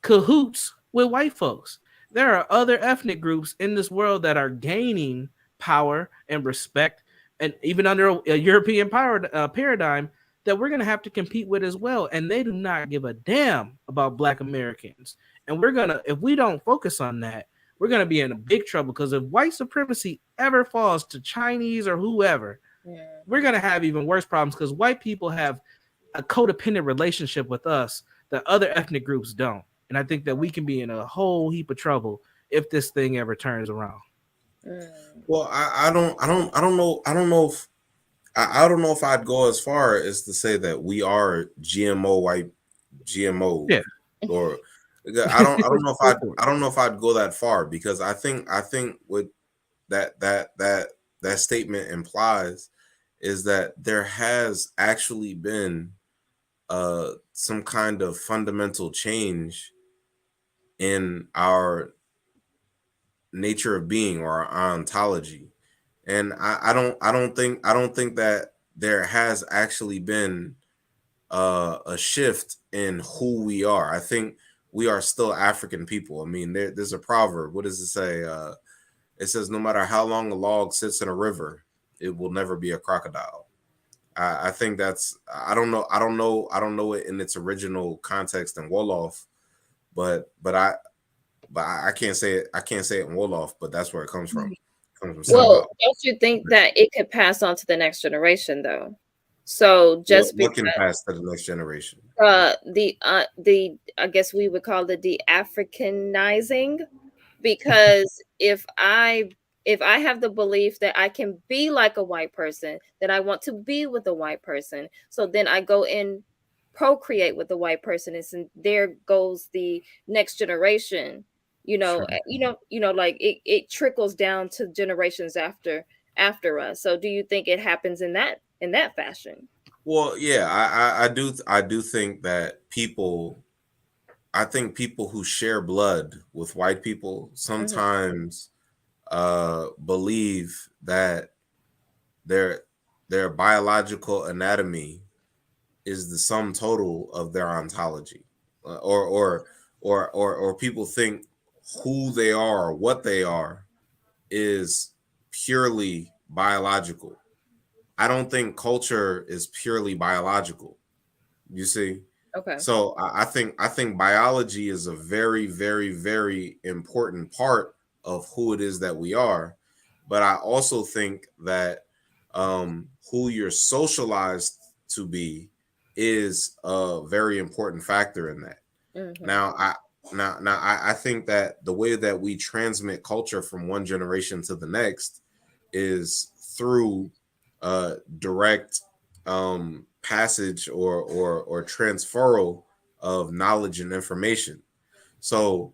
cahoots with white folks. There are other ethnic groups in this world that are gaining power and respect, and even under a European power paradigm, that we're going to have to compete with as well. And they do not give a damn about Black Americans. And if we don't focus on that, we're going to be in a big trouble, because if white supremacy ever falls to Chinese or whoever, we're Mhm. going to have even worse problems, because white people have a codependent relationship with us that other ethnic groups don't. And I think that we can be in a whole heap of trouble if this thing ever turns around. Mm. Well, I don't know if I'd go as far as to say that we are GMO white GMO, Yeah. or I don't know if I'd go that far, because I think what that statement implies is that there has actually been some kind of fundamental change in our nature of being, or our ontology. And I don't think that there has actually been a shift in who we are. I think we are still African people. I mean, there's a proverb. What does it say? It says, "No matter how long a log sits in a river, it will never be a crocodile." I think that's. I don't know. I don't know. I don't know it in its original context in Wolof, but I can't say it. I can't say it in Wolof, but that's where it comes from. It comes from Well, Simba. don't you think that it could pass on to the next generation though? So just What can because pass to the next generation? the I guess we would call it the Africanizing, because if I have the belief that I can be like a white person, that I want to be with a white person, so then I go and procreate with a white person, and there goes the next generation. Sure. Like it trickles down to generations after us. So do you think it happens in that fashion? Well, yeah, I do think that people, I think people who share blood with white people Hmm. sometimes believe that their their biological anatomy is the sum total of their ontology. Or people think who they are or what they are is purely biological. I don't think culture is purely biological. You see, Okay. so I think biology is a very very important part of who it is that we are, but I also think that who you're socialized to be is a very important factor in that. Hmm. Now I think that the way that we transmit culture from one generation to the next is through direct passage or transferal of knowledge and information. So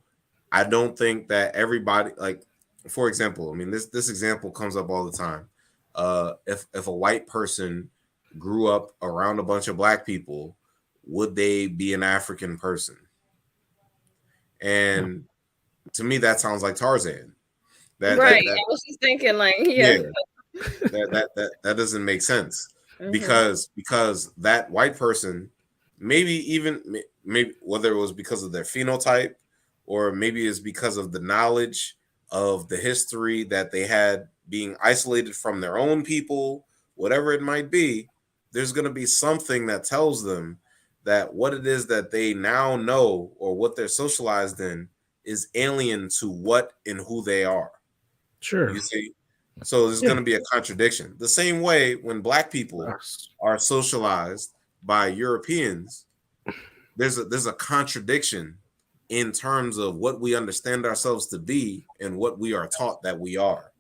I don't think that everybody, like, for example, I mean, this example comes up all the time. If a white person grew up around a bunch of black people, would they be an African person? No. And to me, that sounds like Tarzan. Right. That I was just thinking, like, yeah. yeah, that doesn't make sense, Hmm. because that white person, maybe even maybe whether it was because of their phenotype, or maybe it's because of the knowledge of the history that they had being isolated from their own people, whatever it might be, there's going to be something that tells them that what it is that they now know, or what they're socialized in, is alien to what and who they are. You Sure. see, So there's Yeah. going to be a contradiction. The same way when black people Us. are socialized by Europeans, there's a contradiction in terms of what we understand ourselves to be and what we are taught that we are.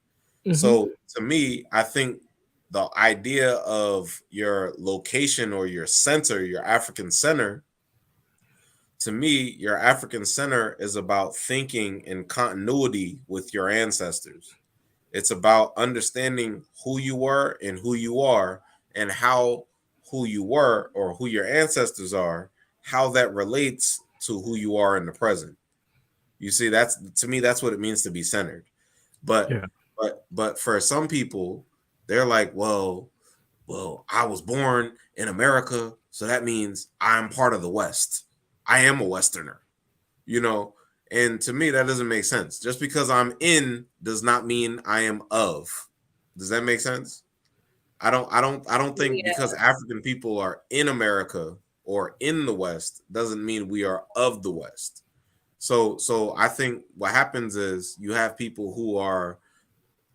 Mhm. So to me, I think the idea of your location or your center, your African center, to me, your African center is about thinking in continuity with your ancestors. It's about understanding who you were and who you are, and how who you were or who your ancestors are, how that relates to who you are in the present. You see, that's, to me, that's what it means to be centered. But Yeah. but for some people, they're like, well, I was born in America, so that means I'm part of the West. I am a Westerner, you know. And to me, that doesn't make sense. Just because I'm in does not mean I am of. Does that make sense? I don't think Yeah. because African people are in America or in the West doesn't mean we are of the West. So I think what happens is you have people who are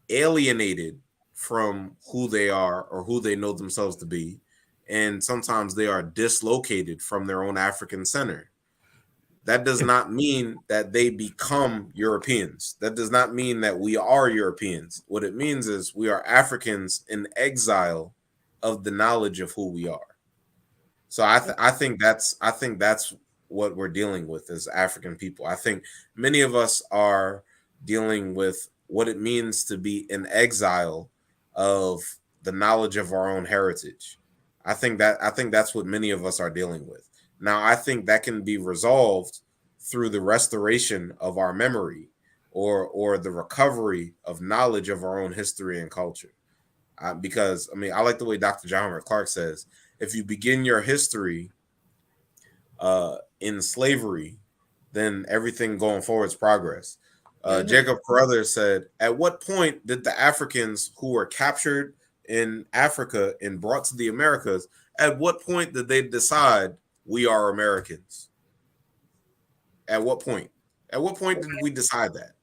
alienated from who they are or who they know themselves to be, and sometimes they are dislocated from their own African center. That does Yeah. not mean that they become Europeans. That does not mean that we are Europeans. What it means is we are Africans in exile of the knowledge of who we are. So I think that's what we're dealing with as African people. I think many of us are dealing with what it means to be in exile of the knowledge of our own heritage. I think that's what many of us are dealing with. Now I think that can be resolved through the restoration of our memory, or the recovery of knowledge of our own history and culture. Because I mean, I like the way Dr. John Clark says, if you begin your history in slavery, then everything going forward is progress. Hmm. Jacob Carruthers said, at what point did the Africans who were captured in Africa and brought to the Americas, at what point did they decide we are Americans? At what point? At what point did we decide that?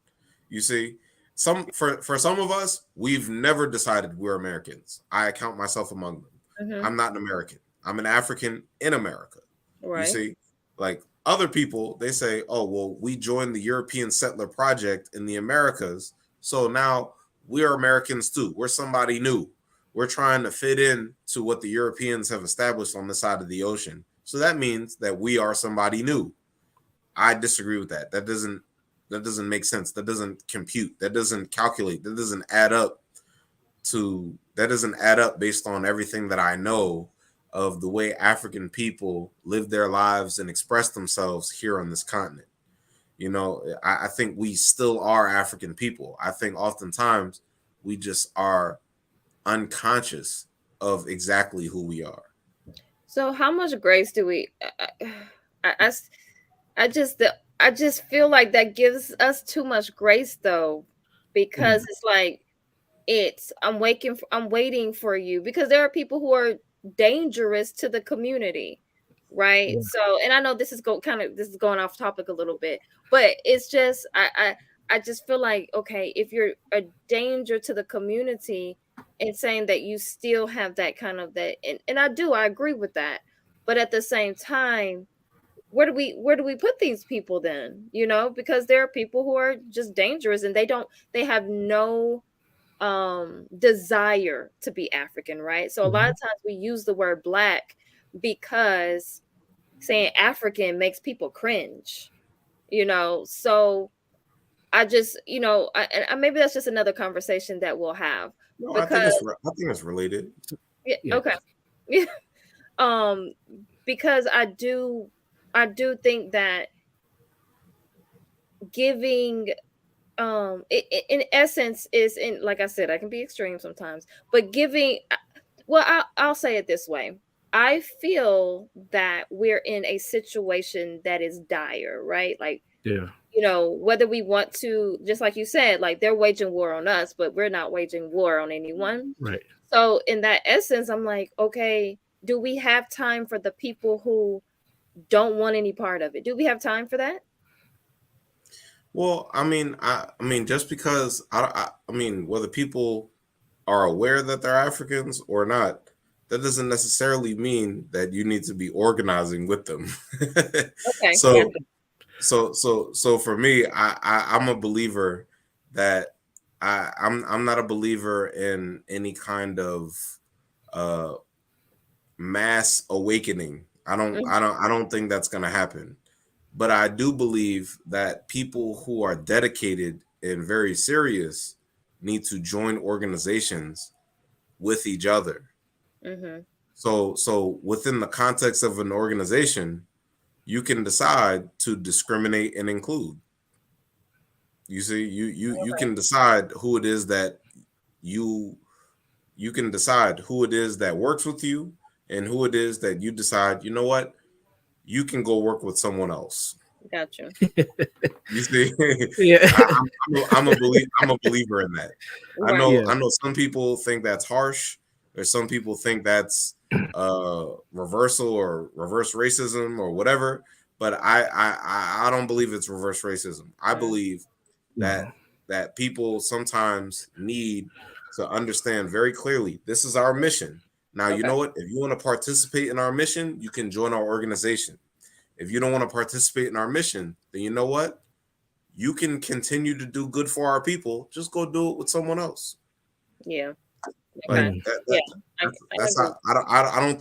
You see, for some of us, we've never decided we're Americans. I count myself among them. Hmm. I'm not an American. I'm an African in America. You Right. see, like other people, they say, "Oh, well, we joined the European settler project in the Americas, so now we are Americans too. We're somebody new. We're trying to fit in to what the Europeans have established on the side of the ocean. So that means that we are somebody new." I disagree with that. That doesn't make sense. That doesn't compute. That doesn't calculate. That doesn't add up based on everything that I know of the way African people live their lives and express themselves here on this continent. You know, I think we still are African people. I think oftentimes we just are unconscious of exactly who we are. So how much grace do we? I, I s- I just I just feel like that gives us too much grace though, because Mm. it's like I'm waiting for you, because there are people who are dangerous to the community, right? Yeah. So, and I know this is going off topic a little bit, but it's just I just feel like, okay, if you're a danger to the community and saying that you still have that kind of that, and I agree with that, but at the same time, where do we put these people then, because there are people who are just dangerous, and they have no desire to be African, right? So a lot of Mhm. times we use the word black because saying African makes people cringe, so I just, maybe that's just another conversation that we'll have, No, because I think it's related. yeah, Yes. okay. Yeah. um because I do think that giving in essence is, in like I said, I can be extreme sometimes, but giving, well, I'll say it this way. I feel that we're in a situation that is dire, right? Like, Yeah. whether we want to, just like you said, like they're waging war on us, but we're not waging war on anyone. Right. So in that essence, I'm like, okay, do we have time for the people who don't want any part of it? Do we have time for that? Well, I mean, just because I mean, whether people are aware that they're Africans or not, that doesn't necessarily mean that you need to be organizing with them. Okay, so, gotcha. so for me, I'm a believer that I'm not a believer in any kind of uh mass awakening. Mhm, I don't think that's going to happen. But I do believe that people who are dedicated and very serious need to join organizations with each other. mhm. So within the context of an organization, you can decide to discriminate and include. You see, you Okay. can decide who it is that you you can decide who it is that works with you and who it is that you decide, you know what, you can go work with someone else. Gotcha. You see, Yeah. I'm a believer in that. Right. Yeah. I know some people think that's harsh, or some people think that's reversal or reverse racism or whatever. But I don't believe it's reverse racism. I Mm, believe that No. people sometimes need to understand very clearly this is our mission. Now, you okay. know what? If you want to participate in our mission, you can join our organization. If you don't want to participate in our mission, then you know what? You can continue to do good for our people. Just go do it with someone else. Yeah. Like Okay. Mm. Yeah. I that's agree. not, I don't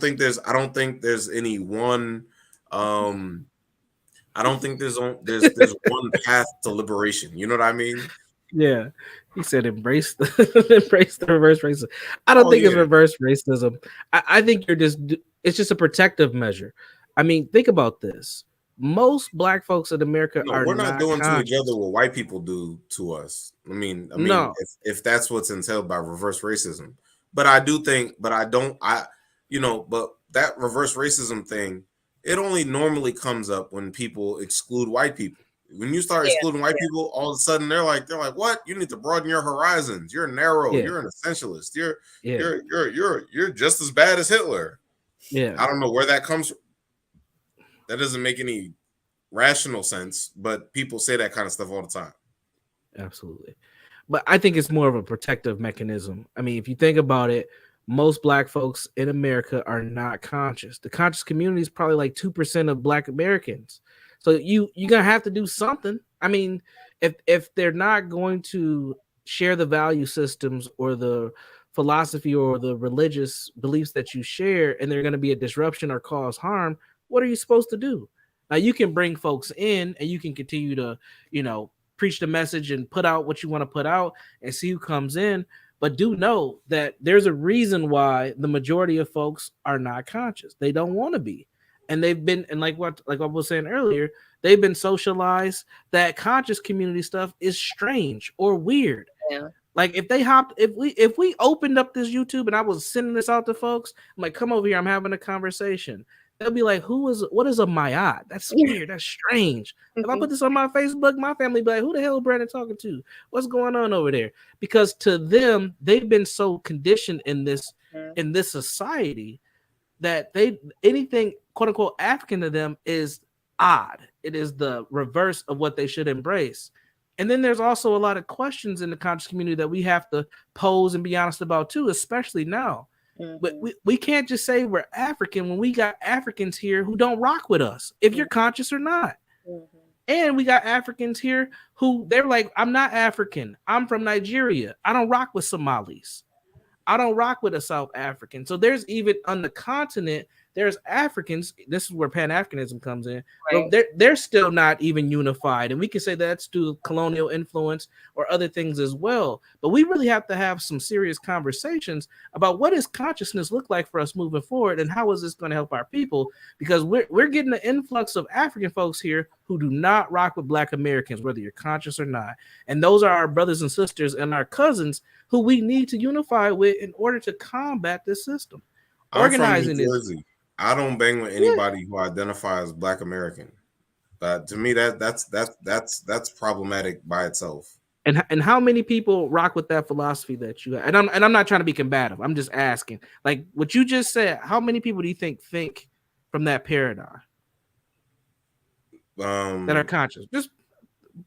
think there's any one I don't think there's one path to liberation. You know what I mean? Yeah. He said embrace the embrace the reverse racism. I don't Oh think it's yeah. reverse racism. I think it's just a protective measure. I mean, think about this. Most black folks in America No, are we're not not doing to each other conscious. what white people do to us. No. If that's what's entailed by reverse racism. But I do think, but I don't, I, you know, but that reverse racism thing, it only normally comes up when people exclude white people. When you start Yeah. excluding white Yeah. people, all of a sudden they're like, what? You need to broaden your horizons. You're narrow. Yeah. You're an essentialist. Yeah. You're just as bad as Hitler. Yeah. I don't know where that comes from. That doesn't make any rational sense, but people say that kind of stuff all the time. Absolutely. But I think it's more of a protective mechanism. I mean, if you think about it, most black folks in America are not conscious. The conscious community is probably like 2% of black Americans. So you're gonna have to do something. I mean, if they're not going to share the value systems or the philosophy or the religious beliefs that you share, and they're going to be a disruption or cause harm, what are you supposed to do? Now you can bring folks in and you can continue to, you know, preach the message and put out what you want to put out and see who comes in. But do know that there's a reason why the majority of folks are not conscious. They don't want to be. And they've been, and like I was saying earlier, they've been socialized that conscious community stuff is strange or weird. Yeah. Like if they hopped, if we opened up this YouTube and I was sending this out to folks, I'm like, come over here, I'm having a conversation. They'll be like, what is a Mayat? That's weird. That's strange. If I put this on my Facebook, my family be like, who the hell is Brandon talking to? What's going on over there? Because to them, they've been so conditioned Mhm. in this society that they anything quote unquote African to them is odd. It is the reverse of what they should embrace. And then there's also a lot of questions in the conscious community that we have to pose and be honest about too, especially now. But Mhm. we can't just say we're African when we got Africans here who don't rock with us, if you're conscious or not. Mhm. And we got Africans here who they're like, I'm not African. I'm from Nigeria. I don't rock with Somalis. I don't rock with a South African. So there's even on the continent, there's Africans. This is where Pan Africanism comes in, where Right. they're still not even unified. And we can say that's due to colonial influence or other things as well. But we really have to have some serious conversations about what does consciousness look like for us moving forward and how is this going to help our people? Because we're getting an influx of African folks here who do not rock with Black Americans, whether you're conscious or not. And those are our brothers and sisters and our cousins who we need to unify with in order to combat this system. I'm from New Organizing is Jersey. I don't bang with yeah. anybody who identifies Black American. To me, that's problematic by itself. And how many people rock with that philosophy that you have? And I'm not trying to be combative. I'm just asking. Like what you just said, how many people do you think from that paradigm that are Um, conscious? Just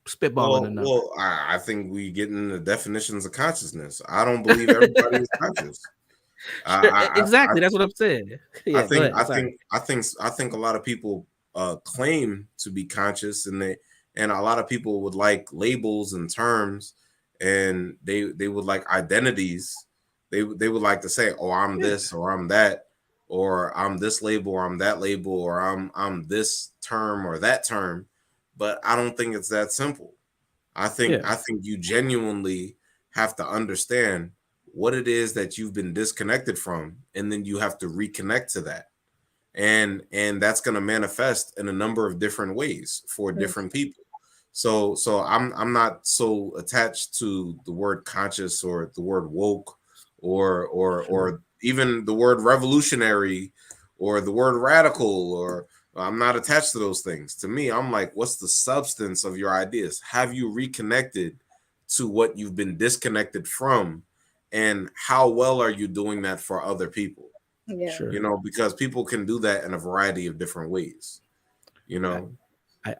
spitballing a number. I think we get into definitions of consciousness. I don't believe everybody is conscious. Sure, I exactly. That's what I'm saying. I Yeah, go think ahead. I Sorry. think I think I think a lot of people claim to be conscious, and a lot of people would like labels and terms, and they would like identities. They would like to say, "Oh, I'm Yeah, this or I'm that, or I'm this label or I'm that label, or I'm this term or that term." But I don't think it's that simple. yeah, I think you genuinely have to understand what it is that you've been disconnected from, and then you have to reconnect to that. And that's going to manifest in a number of different ways for Mm, different people. So I'm not so attached to the word conscious or the word woke sure, or even the word revolutionary or the word radical, or I'm not attached to those things. To me, I'm like, what's the substance of your ideas? Have you reconnected to what you've been disconnected from, and how well are you doing that for other people? yeah. sure. Because people can do that in a variety of different ways, you I, know.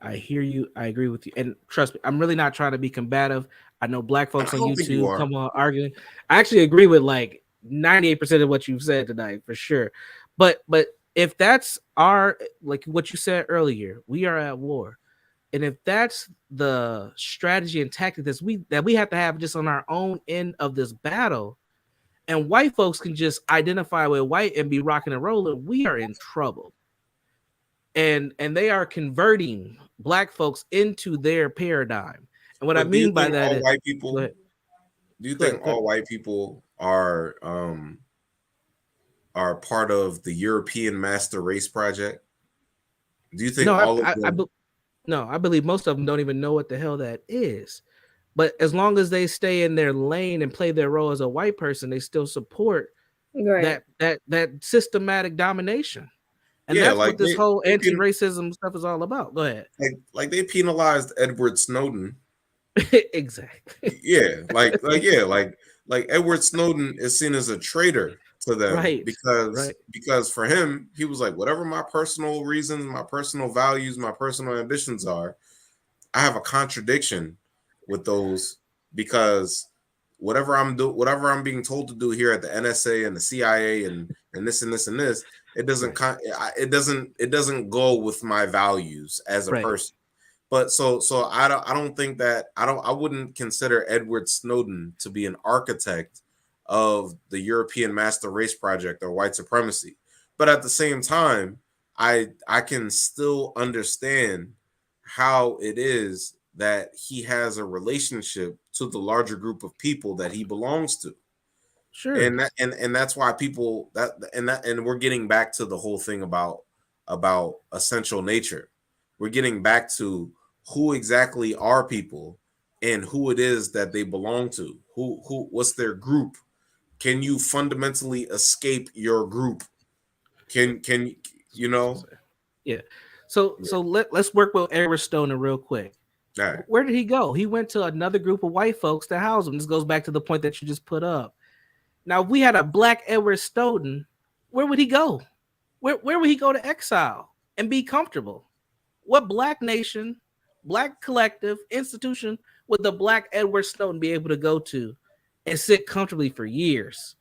I hear you. I agree with you. And trust me, I'm really not trying to be combative. I know black folks I on don't think you YouTube are. come on arguing. I actually agree with like 98% of what you've said tonight for sure. But if that's our like what you said earlier, we are at war. And if that's the strategy and tactic that we have to have just on our own end of this battle, and white folks can just identify with white and be rocking and rolling, we are in trouble. And they are converting black folks into their paradigm. And what I But do you mean by think that all is, white go people? ahead, Do you go ahead, think go ahead. all white people are part of the European Master Race Project? Do you think No, all of them? no, I believe most of them don't even know what the hell that is. But as long as they stay in their lane and play their role as a white person, they still support Right. that systematic domination. And Yeah, that's like what this whole they anti-racism stuff is all about. Go ahead. like they penalized Edward Snowden. Exactly. Yeah, like Edward Snowden is seen as a traitor to them, Right. Right. because for him, he was like, whatever my personal reasons, my personal values, my personal ambitions are, I have a contradiction with those, because whatever I'm being told to do here at the NSA and the CIA and this and this and this, it doesn't Right. it doesn't go with my values as a Right. person. But so I don't think that I wouldn't consider Edward Snowden to be an architect of the European Master Race Project or white supremacy. But at the same time, I can still understand how it is that he has a relationship to the larger group of people that he belongs to. Sure. And that's why people and we're getting back to the whole thing about essential nature. We're getting back to who exactly are people and who it is that they belong to. Who what's their group? Can you fundamentally escape your group? Can you know? Yeah. So let's work with Edward Stoner real quick. All right. Where did he go? He went to another group of white folks to house him. This goes back to the point that you just put up. Now, if we had a black Edward Snowden, where would he go? Where would he go to exile and be comfortable? What black nation, black collective, institution would the black Edward Snowden be able to go to and sit comfortably for years?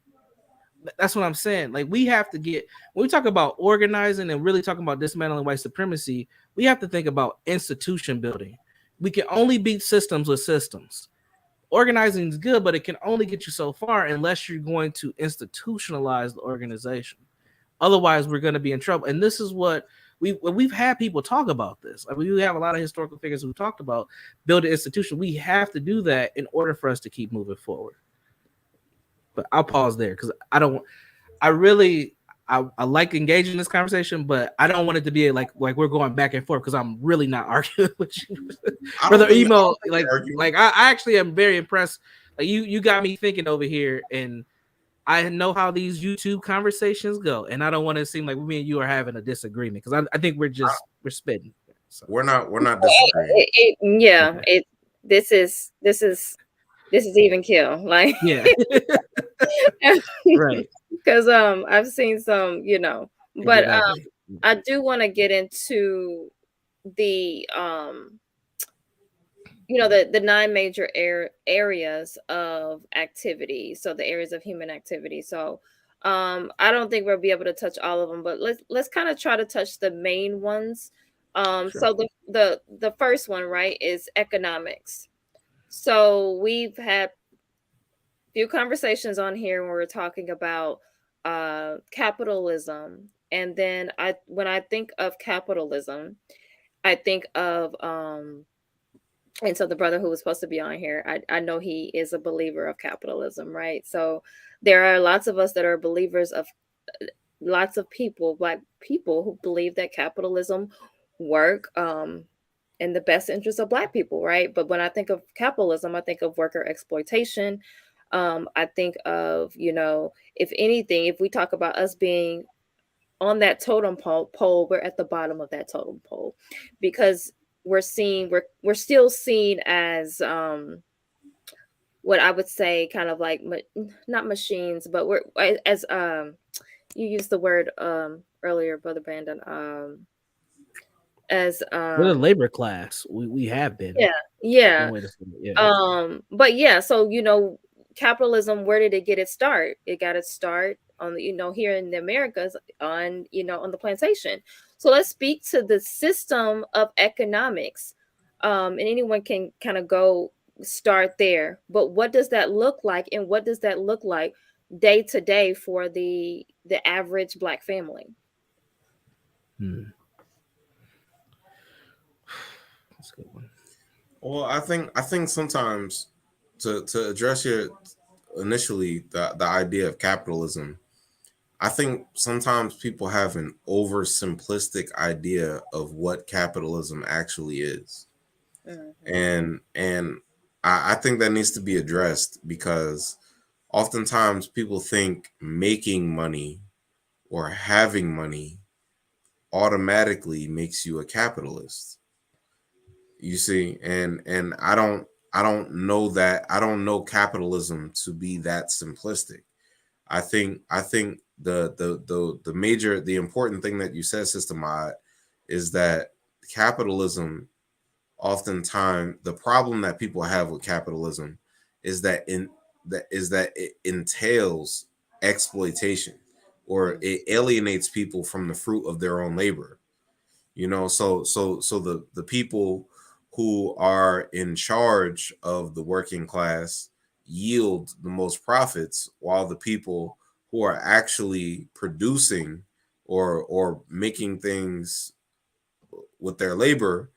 That's what I'm saying. Like, we have to get, when we talk about organizing and really talking about dismantling white supremacy, we have to think about institution building. We can only beat systems with systems. Organizing is good, but it can only get you so far unless you're going to institutionalize the organization. Otherwise, we're going to be in trouble. And this is what we've had people talk about this. Like, we have a lot of historical figures who talked about building institution. We have to do that in order for us to keep moving forward. But I'll pause there because I really I like engaging in this conversation, but I don't want it to be like we're going back and forth because I'm really not arguing with you. Brother I Emo, don't think you're arguing. I actually am very impressed. Like, you got me thinking over here, and I know how these YouTube conversations go, and I don't want to seem like me and you are having a disagreement because I think we're spitting. So We're not disagreeing. Yeah, okay. this is this is this is even kill. Like, Yeah. Right. because I've seen some, Get but ugly. I do want to get into the the nine major areas of activity, so the areas of human activity. So I don't think we'll be able to touch all of them, but let's kind of try to touch the main ones. Sure. So the first one, right, is economics. So we've had few conversations on here when we're talking about capitalism, and then I when I think of capitalism, I think of and so the brother who was supposed to be on here, I know he is a believer of capitalism, right? So there are lots of us that are believers of lots of people, black people, who believe that capitalism work in the best interest of black people, right? But when I think of capitalism, I think of worker exploitation. I think of, if anything, if we talk about us being on that totem pole, we're at the bottom of that totem pole, because we're still seen as what I would say kind of like not machines, but we're as you used the word earlier, brother Brandon, as We're the labor class. We have been. yeah, yeah. One way to say it. Yeah. But yeah, so capitalism, where did it get its start? It got its start on here in the Americas, on on the plantation. So let's speak to the system of economics. And anyone can kind of go start there. But what does that look like, and what does that look like day to day for the average black family? Hmm. That's a good one. Well, I think sometimes to address your initially the idea of capitalism, I think sometimes people have an oversimplistic idea of what capitalism actually is. Hmm. And I think that needs to be addressed because oftentimes people think making money or having money automatically makes you a capitalist. You see, and I don't know that. I don't know capitalism to be that simplistic. I think the important thing that you said, Sister Mod, is that capitalism, oftentimes the problem that people have with capitalism is that it entails exploitation, or it alienates people from the fruit of their own labor. So the people who are in charge of the working class yield the most profits, while the people who are actually producing or making things with their labor,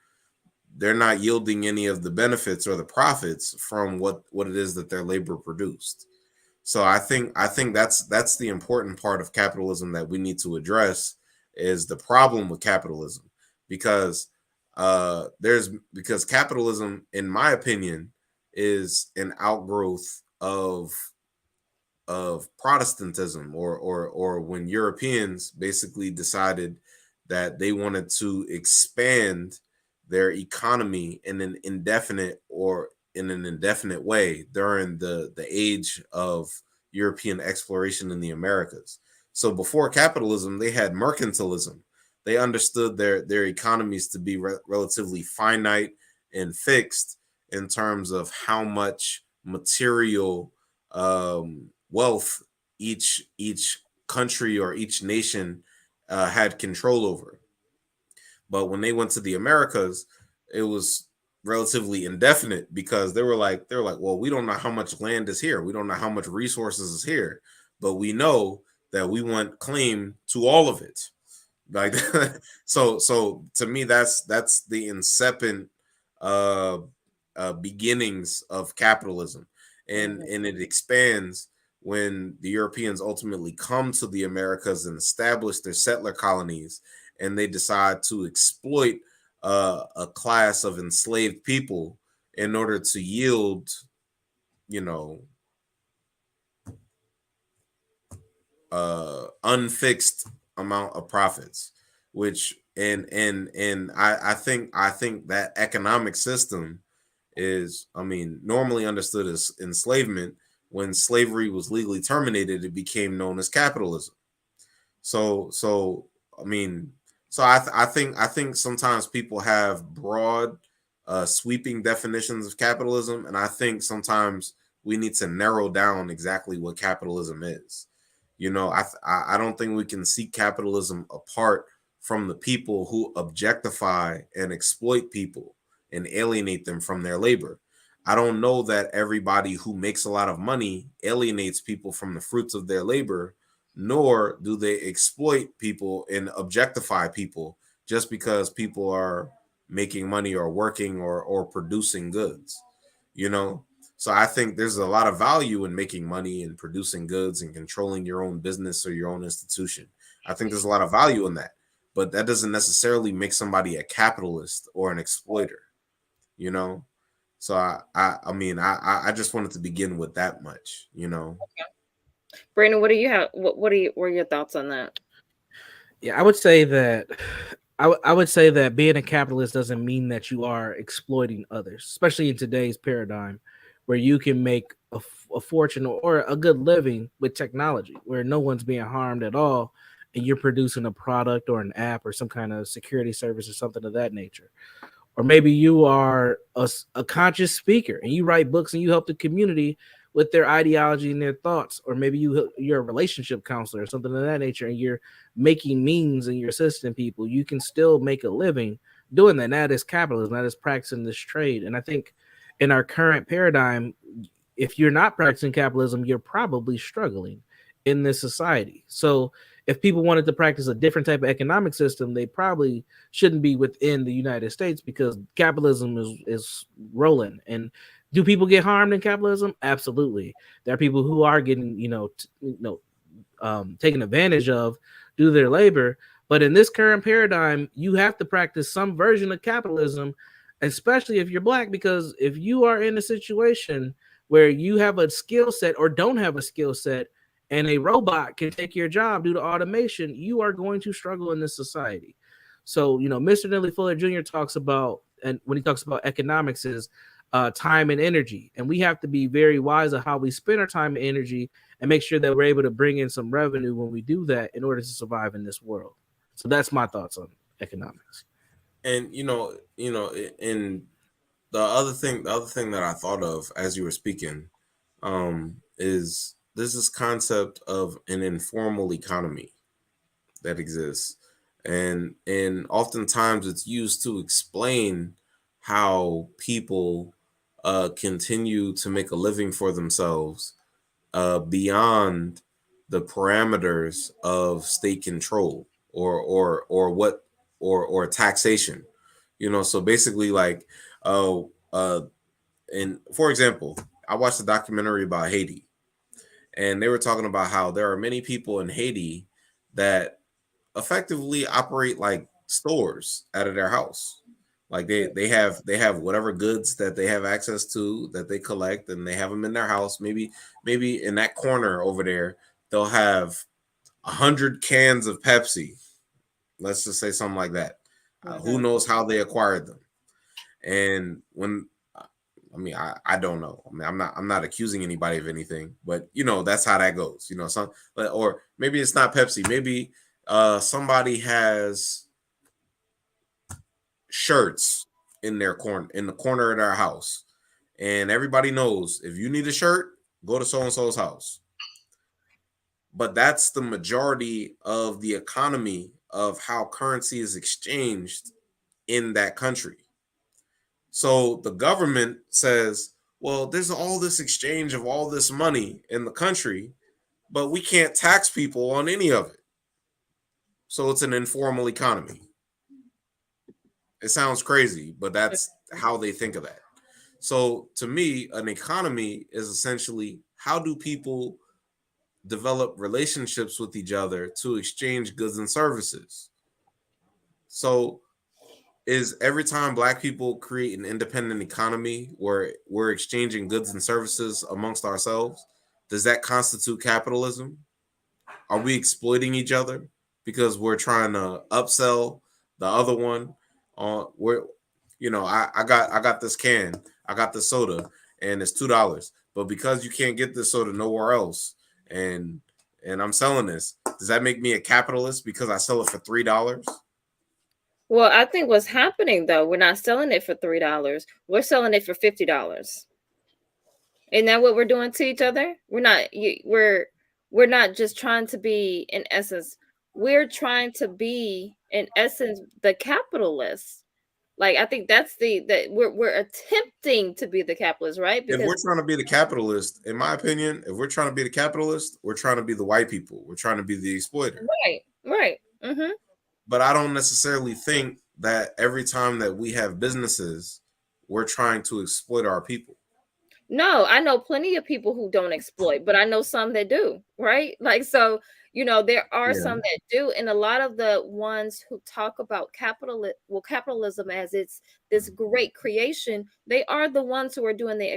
they're not yielding any of the benefits or the profits from what it is that their labor produced. So I think that's the important part of capitalism that we need to address, is the problem with capitalism. Because there's because capitalism, in my opinion, is an outgrowth of Protestantism, or when Europeans basically decided that they wanted to expand their economy in an indefinite way during the age of European exploration in the Americas. So before capitalism, they had mercantilism. They understood their economies to be relatively finite and fixed in terms of how much material wealth each country or each nation had control over. But when they went to the Americas, it was relatively indefinite, because they were like, well, we don't know how much land is here, we don't know how much resources is here, but we know that we want claim to all of it. Like so to me, that's the incipient uh beginnings of capitalism. And it expands when the Europeans ultimately come to the Americas and establish their settler colonies, and they decide to exploit a class of enslaved people in order to yield, you know, unfixed amount of profits. Which and I think that economic system is, I mean, normally understood as enslavement. When slavery was legally terminated, it became known as capitalism. So I mean, so I think sometimes people have broad sweeping definitions of capitalism, and I think sometimes we need to narrow down exactly what capitalism is. I don't think we can see capitalism apart from the people who objectify and exploit people and alienate them from their labor. I don't know that everybody who makes a lot of money alienates people from the fruits of their labor, nor do they exploit people and objectify people just because people are making money or working or producing goods. you know so I think there's a lot of value in making money and producing goods and controlling your own business or your own institution. I think there's a lot of value in that, but that doesn't necessarily make somebody a capitalist or an exploiter. you know so I just wanted to begin with that much. Brandon, what do you have? What are your thoughts on that? Yeah, I would say that I would say that being a capitalist doesn't mean that you are exploiting others, especially in today's paradigm where you can make a fortune or a good living with technology where no one's being harmed at all, and you're producing a product or an app or some kind of security service or something of that nature. Or maybe you are a conscious speaker and you write books and you help the community with their ideology and their thoughts. Or maybe you're a relationship counselor or something of that nature, and you're making means and you're assisting people. You can still make a living doing that. That is capitalism. That is practicing this trade. And I think in our current paradigm, if you're not practicing capitalism, you're probably struggling in this society. So if people wanted to practice a different type of economic system, they probably shouldn't be within the United States, because capitalism is rolling. And do people get harmed in capitalism? Absolutely. There are people who are getting, taken advantage of due to their labor. But in this current paradigm, you have to practice some version of capitalism, especially if you're black, because if you are in a situation where you have a skill set or don't have a skill set and a robot can take your job due to automation, you are going to struggle in this society. So, Mr. Nelly Fuller Jr. talks about, and when he talks about economics, is time and energy. And we have to be very wise of how we spend our time and energy and make sure that we're able to bring in some revenue when we do that in order to survive in this world. So that's my thoughts on economics. And and the other thing that I thought of as you were speaking, is there's this concept of an informal economy that exists, and oftentimes it's used to explain how people continue to make a living for themselves beyond the parameters of state control or taxation. So basically, like, uh, uh, and for example, I watched a documentary about Haiti, and they were talking about how there are many people in Haiti that effectively operate like stores out of their house. Like they have whatever goods that they have access to that they collect, and they have them in their house. Maybe in that corner over there they'll have 100 cans of Pepsi. Let's just say something like that. Who Mhm. knows how they acquired them? And when I mean, I don't know. I mean, I'm not accusing anybody of anything, but that's how that goes. Some, or maybe it's not Pepsi. Maybe somebody has shirts in the corner of their house, and everybody knows if you need a shirt, go to so and so's house. But that's the majority of the economy of how currency is exchanged in that country. So the government says, well, there's all this exchange of all this money in the country, but we can't tax people on any of it. So it's an informal economy. It sounds crazy, but that's how they think of that. So to me, an economy is essentially how do people develop relationships with each other to exchange goods and services. So is every time black people create an independent economy where we're exchanging goods and services amongst ourselves, does that constitute capitalism? Are we exploiting each other because we're trying to upsell the other one? We're, I got this can, I got the soda, and it's $2. But because you can't get this soda nowhere else, and I'm selling this, does that make me a capitalist because I sell it for $3? Well, I think what's happening though, we're not selling it for $3. We're selling it for $50. Isn't that what we're doing to each other? We're not just trying to be in essence. We're trying to be in essence the capitalists. Like I think that's the we're attempting to be the capitalist, right? If we're Because trying to be the capitalist, in my opinion, if we're trying to be the capitalist, we're trying to be the white people. We're trying to be the exploiter. right, right. Mm-hmm. But I don't necessarily think that every time that we have businesses, we're trying to exploit our people. No, I know plenty of people who don't exploit, but I know some that do, right? Like, so, there are Yeah. some that do, and a lot of the ones who talk about capitalism as it's this great creation, they are the ones who are doing the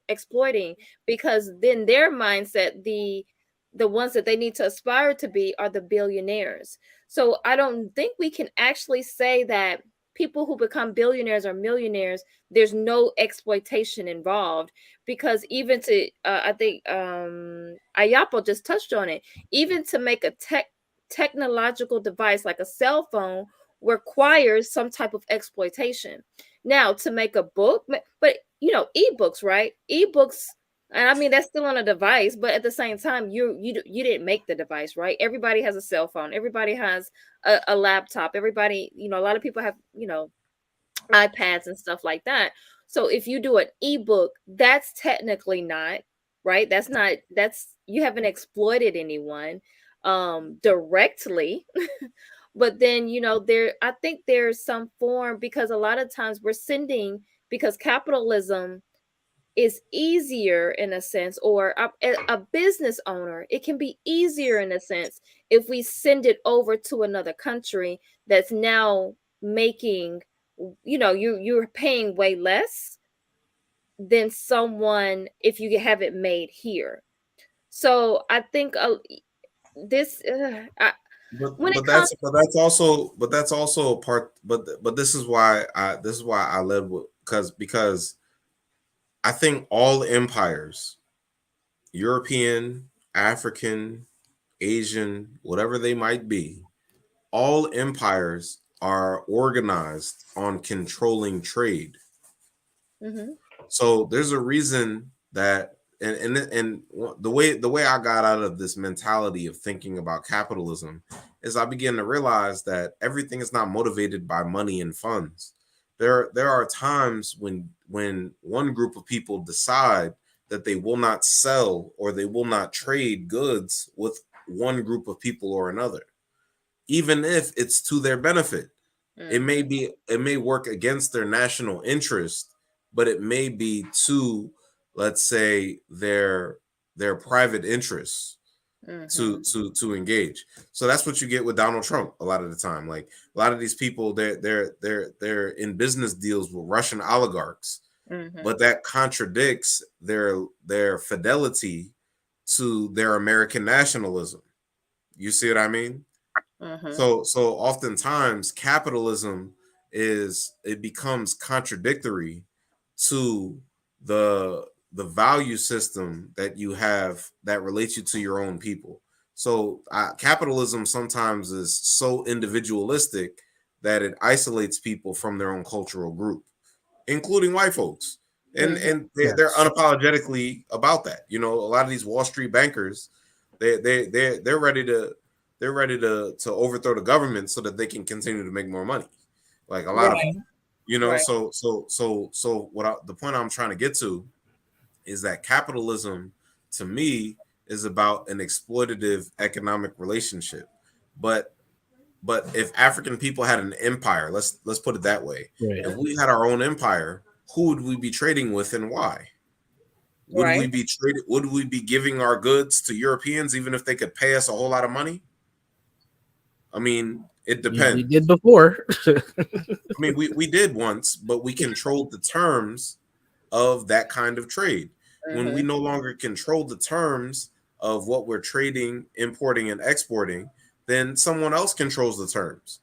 exploiting, because then their mindset, the ones that they need to aspire to be are the billionaires. So I don't think we can actually say that people who become billionaires or millionaires, there's no exploitation involved, because even to I think Ayapo just touched on it, even to make a technological device like a cell phone requires some type of exploitation. Now to make a book, but ebooks, right? Ebooks, and I mean that's still on a device, but at the same time you didn't make the device, right? Everybody has a cell phone, everybody has a laptop, everybody, a lot of people have iPads and stuff like that. So if you do an ebook, that's technically not right. That's not that's you haven't exploited anyone directly. But then there, I think there's some form, because a lot of times we're sending, because capitalism is easier in a sense, or a business owner, it can be easier in a sense if we send it over to another country that's now making, you're paying way less than someone if you have it made here. So I think this But when it but comes. that's also a part. But this is why I led with because I think all empires, European, African, Asian, whatever they might be, all empires are organized on controlling trade. Mhm, So there's a reason that and the way I got out of this mentality of thinking about capitalism is I began to realize that everything is not motivated by money and funds. There are times when one group of people decide that they will not sell or they will not trade goods with one group of people or another, even if it's to their benefit. mhm, It may work against their national interest, but it may be to, let's say, their private interests mhm, to engage. So that's what you get with Donald Trump a lot of the time. Like a lot of these people, they're in business deals with Russian oligarchs, mhm, but that contradicts their fidelity to their American nationalism. You see what I mean? mhm, So oftentimes capitalism it becomes contradictory to the value system that you have that relates you to your own people. So capitalism sometimes is so individualistic that it isolates people from their own cultural group, including white folks. And mhm, and they're Yes. unapologetically about that. You know, a lot of these Wall Street bankers, they're ready to overthrow the government so that they can continue to make more money. Like a lot of them. right, Mhm. You know, right, so the point I'm trying to get to is that capitalism to me is about an exploitative economic relationship. But but if African people had an empire, let's put it that way. Right. If we had our own empire, who would we be trading with and why? right. Would we be giving our goods to Europeans even if they could pay us a whole lot of money? I mean, it We did depends. before. I mean, we did once, but we controlled the terms of that kind of trade. When we Mhm, no longer control the terms of what we're trading, importing, and exporting, then someone else controls the terms.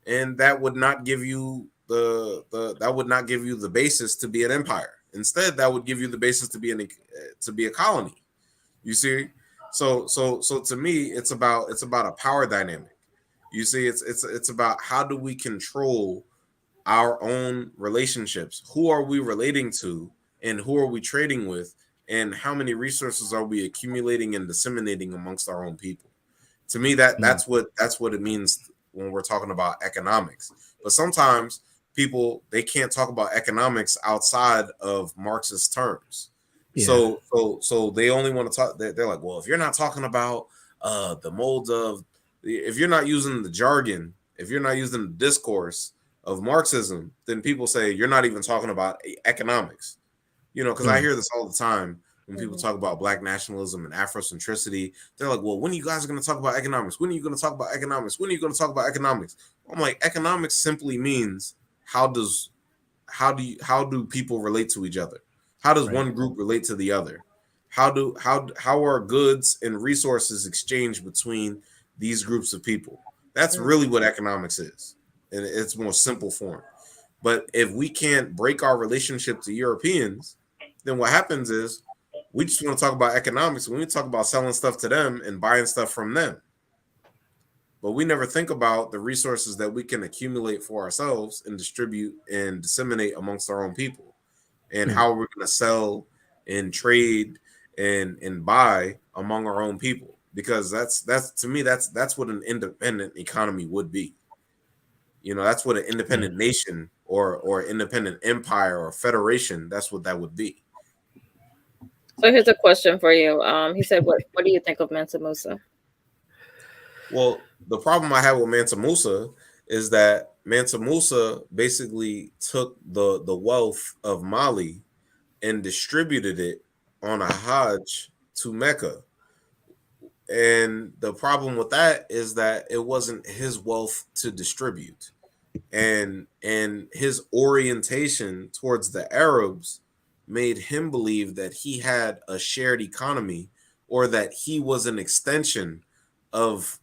And that would not give you the that would not give you the basis to be an empire. Instead, that would give you the basis to be a colony. You see? So to me, it's about a power dynamic. You see, it's about how do we control our own relationships? Who are we relating to, and who are we trading with, and how many resources are we accumulating and disseminating amongst our own people? To me, Mm. that's what it means when we're talking about economics. But sometimes people, they can't talk about economics outside of Marxist terms. Yeah. So they only want to talk. They're like, well, if you're not talking about the molds of, if you're not using the jargon, if you're not using the discourse of Marxism, then people say you're not even talking about economics. Because I Mm. hear this all the time when people Mhm. talk about Black nationalism and Afrocentricity. They're like, well, when are you guys going to talk about economics? When are you going to talk about economics? When are you going to talk about economics? I'm like, economics simply means how does how do people relate to each other? How does Right. one group relate to the other? How are goods and resources exchanged between these groups of people? That's Mm. really what economics is in its more simple form. But if we can't break our relationship to Europeans, then what happens is we just want to talk about economics. When we talk about selling stuff to them and buying stuff from them, but we never think about the resources that we can accumulate for ourselves and distribute and disseminate amongst our own people, and Mm. how we're going to sell and trade and buy among our own people. Because that's to me, that's what an independent economy would be. That's what an Yeah. independent nation or independent empire or federation, that's what that would be. So here's a question for you. He said, "What do you think of Mansa Musa?" Well, the problem I have with Mansa Musa is that Mansa Musa basically took the wealth of Mali and distributed it on a Hajj to Mecca. And the problem with that is that it wasn't his wealth to distribute. And his orientation towards the Arabs made him believe that he had a shared economy, or that he was an extension of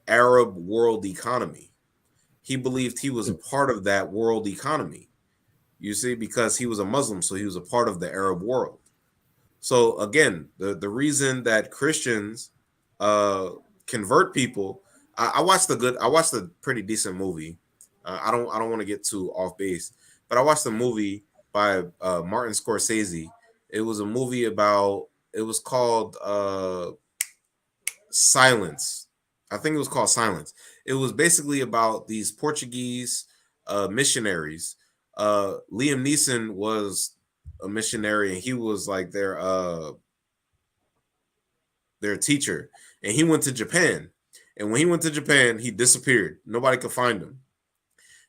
Arab world economy. He believed he was a Mm. part of that world economy. You see, because he was a Muslim, so he was a part of the Arab world. So again, the reason that Christians uh convert people, I watched a pretty decent movie. I don't want to get too off base, but I watched a movie by Martin Scorsese. It was a movie about, it was called Silence. I think it was called Silence. It was basically about these Portuguese missionaries. Liam Neeson was a missionary, and he was like their teacher, and he went to Japan. And when he went to Japan, he disappeared. Nobody could find him.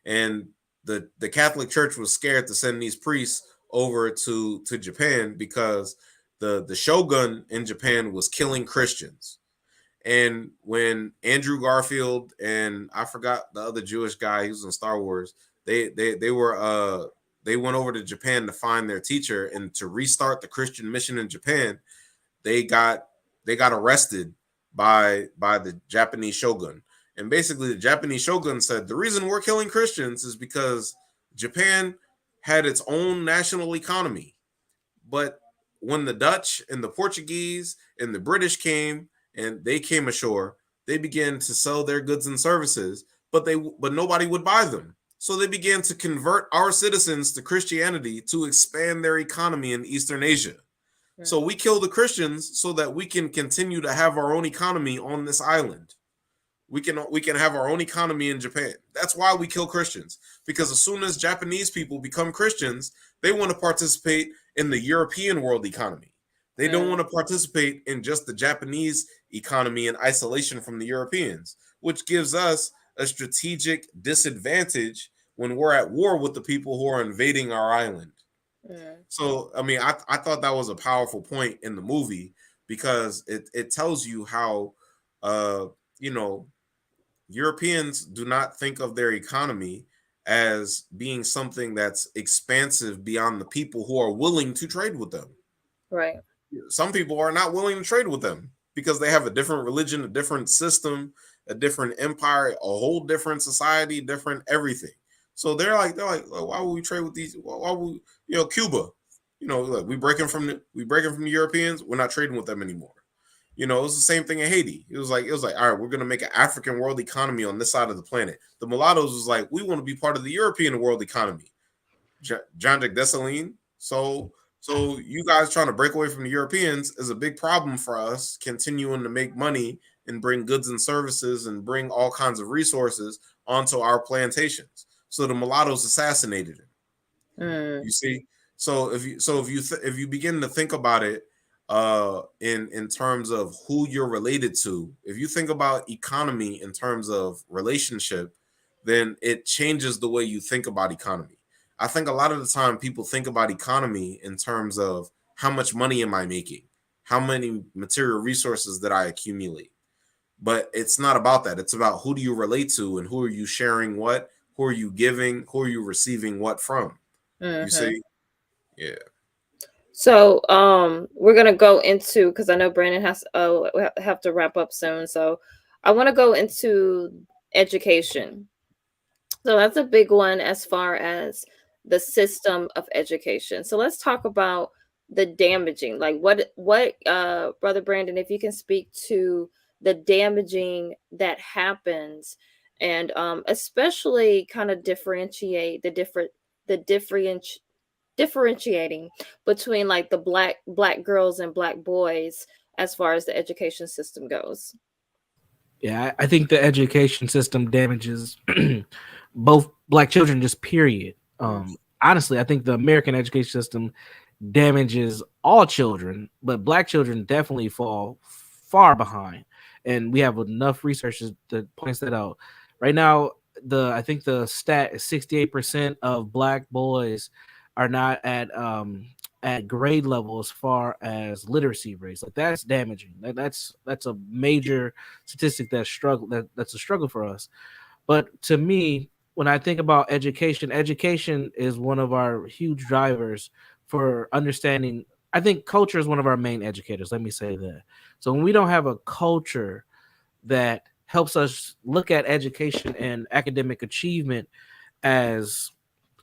And the Catholic Church was scared to send these priests over to Japan, because the shogun in Japan was killing Christians. And when Andrew Garfield and I forgot the other Jewish guy who was in Star Wars, they went over to Japan to find their teacher and to restart the Christian mission in Japan. They got they got arrested by the Japanese shogun. And basically the Japanese shogun said the reason we're killing Christians is because Japan had its own national economy. But when the Dutch and the Portuguese and the British came and they came ashore, they began to sell their goods and services, but nobody would buy them. So they began to convert our citizens to Christianity to expand their economy in Eastern Asia. So Mm. we kill the Christians so that we can continue to have our own economy on this island. We can have our own economy in Japan. That's why we kill Christians, because as soon as Japanese people become Christians, they want to participate in the European world economy. They don't want Mm. to participate in just the Japanese economy in isolation from the Europeans, which gives us a strategic disadvantage when we're at war with the people who are invading our island. Mm. So, I mean, I thought that was a powerful point in the movie, because it tells you how, uh, you know, Europeans do not think of their economy as being something that's expansive beyond the people who are willing to trade with them. Right. Some people are not willing to trade with them because they have a different religion, a different system, a different empire, a whole different society, different everything. So they're like, "Oh, why would we trade with these? Why would we, Cuba? Look, we breaking from the Europeans. We're not trading with them anymore. It was the same thing in Haiti. It was like, all right, we're gonna make an African world economy on this side of the planet. The mulattoes was like, we want to be part of the European world economy. Jean-Jacques Dessalines. So you guys trying to break away from the Europeans is a big problem for us, continuing to make money and bring goods and services and bring all kinds of resources onto our plantations. So the mulattoes assassinated him. Mm, You see, if you begin to think about it, in terms of who you're related to, if you think about economy in terms of relationship, then it changes the way you think about economy. I think a lot of the time people think about economy in terms of how much money am I making, how many material resources that I accumulate, but it's not about that. It's about who do you relate to and who are you sharing what, who are you giving, who are you receiving what from. You hmm. see. Yeah. So, we're gonna go into, because I know Brandon has we have to wrap up soon. So, I want to go into education. So that's a big one as far as the system of education. So let's talk about the damaging. Like what brother Brandon, if you can speak to the damaging that happens, and especially kind of differentiate the differentiating between like the black girls and black boys as far as the education system goes. Yeah, I think the education system damages both black children, just period. Honestly, I think the American education system damages all children, but black children definitely fall far behind. And we have enough research that points that out. Right now, the I think the stat is 68% of black boys are not at grade level as far as literacy rates. Like that's damaging. That's a major statistic that's a struggle for us. But to me, when I think about education, education is one of our huge drivers for understanding. I think culture is one of our main educators. Let me say that. So when we don't have a culture that helps us look at education and academic achievement as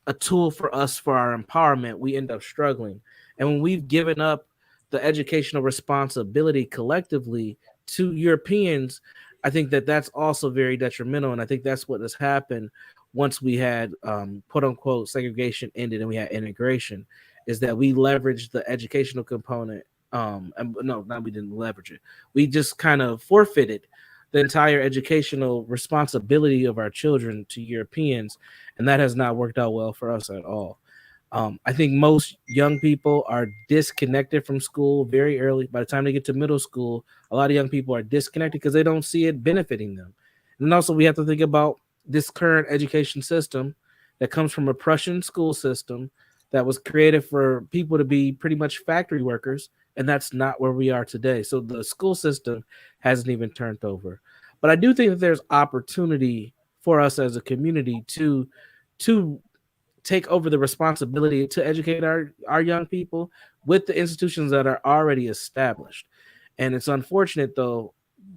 a tool for us for our empowerment, we end up struggling. And when we've given up the educational responsibility collectively to Europeans, I think that that's also very detrimental. And I think that's what has happened once we had quote unquote segregation ended and we had integration, is that we leveraged the educational component. And no, not we didn't leverage it. We just kind of forfeited the entire educational responsibility of our children to Europeans, and that has not worked out well for us at all. I think most young people are disconnected from school very early. By the time they get to middle school, a lot of young people are disconnected because they don't see it benefiting them. And also, we have to think about this current education system that comes from a Prussian school system that was created for people to be pretty much factory workers, and that's not where we are today. So the school system hasn't even turned over. But I do think that there's opportunity for us as a community to take over the responsibility to educate our young people with the institutions that are already established. And it's unfortunate though,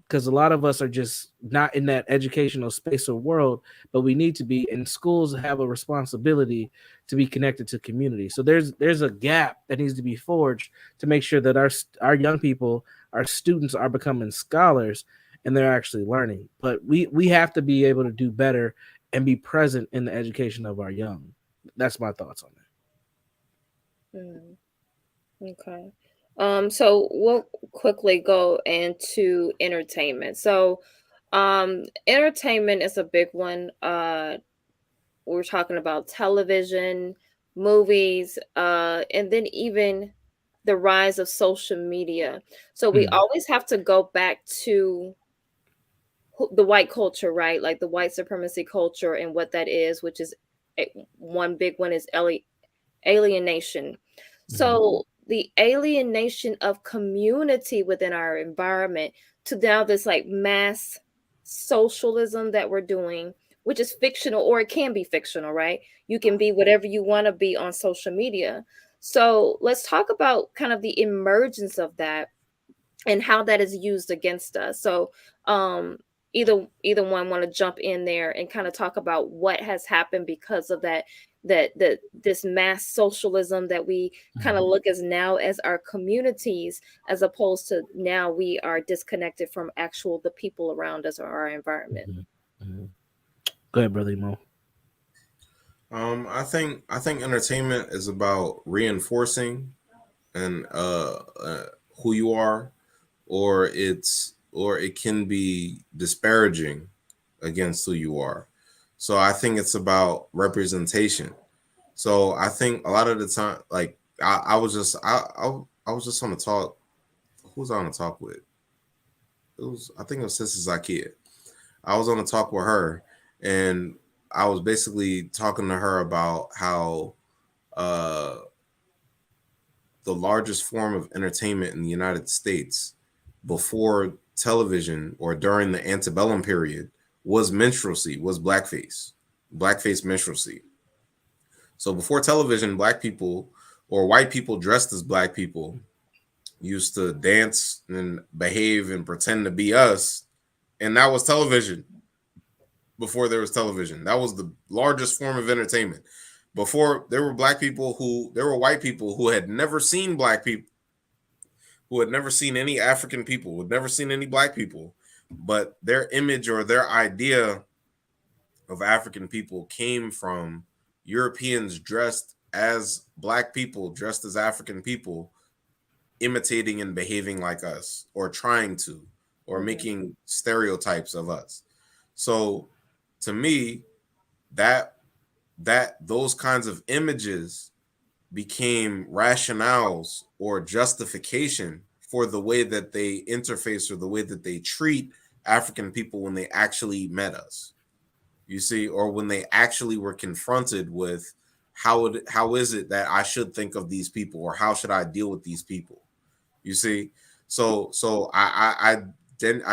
because a lot of us are just not in that educational space or world, but we need to be. And schools have a responsibility to be connected to community. So there's a gap that needs to be forged to make sure that our young people, our students, are becoming scholars and they're actually learning. But we have to be able to do better and be present in the education of our young. That's my thoughts on that. Mm, okay. So we'll quickly go into entertainment. So, entertainment is a big one. We're talking about television, movies, and then even the rise of social media. So we Mm, always have to go back to the white culture, right? Like the white supremacy culture and what that is, which is one big one is alienation. mhm. So the alienation of community within our environment to now this like mass socialism that we're doing, which is fictional or it can be fictional, right? You can be whatever you want to be on social media. So let's talk about kind of the emergence of that and how that is used against us. So either one want to jump in there and kind of talk about what has happened because of that that this mass socialism that we kind of Mhm. look as now as our communities, as opposed to now we are disconnected from actual the people around us or our environment. Mhm. Mhm. Go ahead, brother Mo. I think entertainment is about reinforcing and who you are, or it can be disparaging against who you are. So I think it's about representation. So I think a lot of the time, like I was just on a talk. Who was I on a talk with? It was, I think it was Sister Zakia. I was on a talk with her, and I was basically talking to her about how uh, the largest form of entertainment in the United States before television or during the antebellum period was minstrelsy, was blackface minstrelsy. So before television, black people or white people dressed as black people used to dance and behave and pretend to be us, and that was television. Before there was television, that was the largest form of entertainment. Before, there were white people who had never seen black people, who had never seen any African people, who had never seen any black people, but their image or their idea of African people came from Europeans dressed as black people, dressed as African people, imitating and behaving like us, or trying to, or Hmm. making stereotypes of us. So to me, that those kinds of images became rationales or justification for the way that they interface or the way that they treat African people when they actually met us. You see, or when they actually were confronted with how is it that I should think of these people, or how should I deal with these people? You see, so I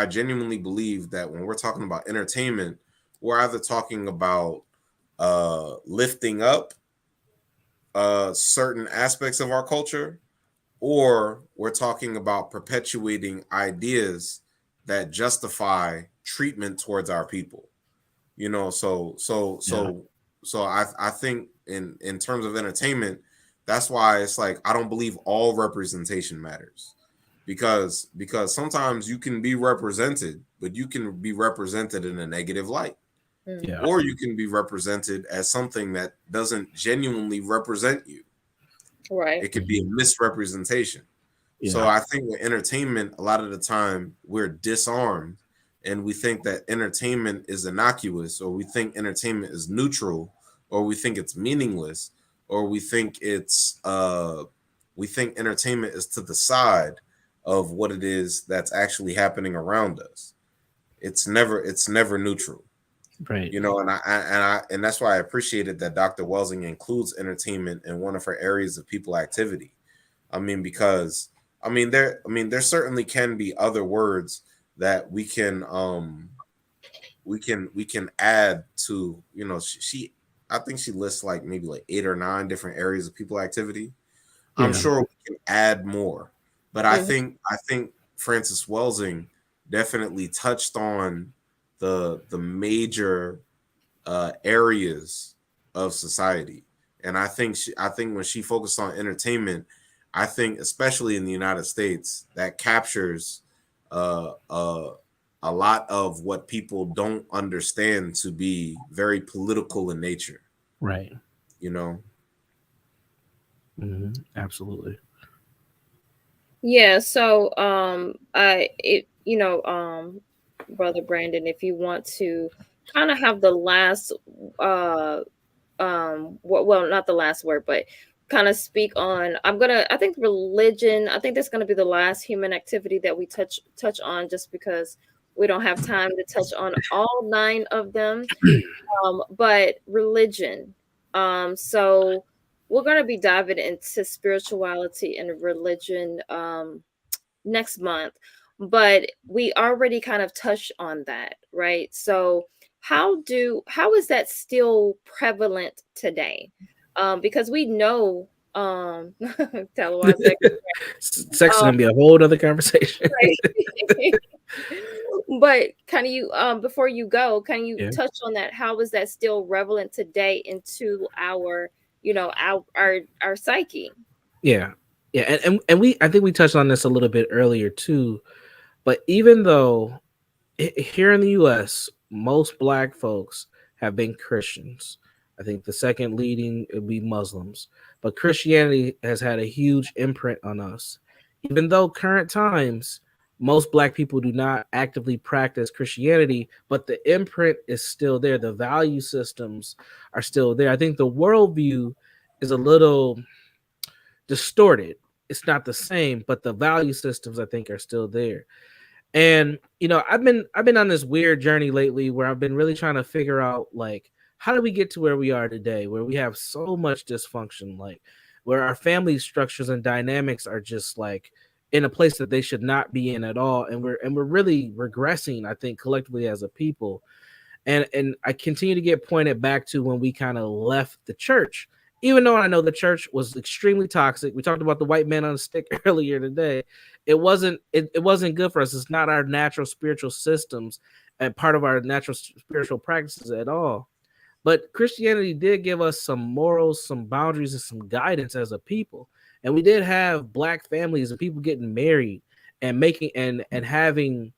genuinely believe that when we're talking about entertainment, we're either talking about lifting up certain aspects of our culture, or we're talking about perpetuating ideas that justify treatment towards our people. You know, Yeah. so I think in terms of entertainment, that's why it's like I don't believe all representation matters, because sometimes you can be represented, but you can be represented in a negative light, Hmm. Yeah. or you can be represented as something that doesn't genuinely represent you. Right. It could be Mhm. a misrepresentation. So Yeah. I think with entertainment, a lot of the time we're disarmed, and we think that entertainment is innocuous, or we think entertainment is neutral, or we think it's meaningless, or we think entertainment is to the side of what it is that's actually happening around us. It's never neutral. Right. And that's why I appreciated that Dr. Welsing includes entertainment in one of her areas of people activity. I mean, because there certainly can be other words that we can add to, she I think she lists like maybe like 8 or 9 different areas of people activity. I'm Yeah. sure we can add more, but I Hmm. think I think Frances Welsing definitely touched on the major areas of society. And I think when she focused on entertainment, I think especially in the United States, that captures uh, uh, a lot of what people don't understand to be very political in nature. Right. You know, Absolutely. Yeah, so I it you know brother Brandon, if you want to kind of have the last uh well, not the last word, but kind of speak on, I think religion, I think that's going to be the last human activity that we touch on, just because we don't have time to touch on all 9 of them. But religion. So we're going to be diving into spirituality and religion next month, but we already kind of touched on that, right? So how is that still prevalent today? Because we know tell why Sex is um gonna be a whole other conversation. right. But can you before you go, can you Yeah. touch on that? How is that still relevant today into our, our psyche? Yeah. Yeah. And we, I think we touched on this a little bit earlier too. But even though here in the US, most black folks have been Christians. I think the second leading would be Muslims. But Christianity has had a huge imprint on us. Even though current times, most black people do not actively practice Christianity, but the imprint is still there. The value systems are still there. I think the worldview is a little distorted. It's not the same, but the value systems I think are still there. And I've been on this weird journey lately where I've been really trying to figure out, like, how do we get to where we are today, where we have so much dysfunction, like where our family structures and dynamics are just like in a place that they should not be in at all, and we're really regressing, I think, collectively as a people. And I continue to get pointed back to when we kind of left the church. Even though I know the church was extremely toxic. We talked about the white man on a stick earlier today. It wasn't good for us. It's not our natural spiritual systems and part of our natural spiritual practices at all. But Christianity did give us some morals, some boundaries, and some guidance as a people. And we did have black families and people getting married and making and having,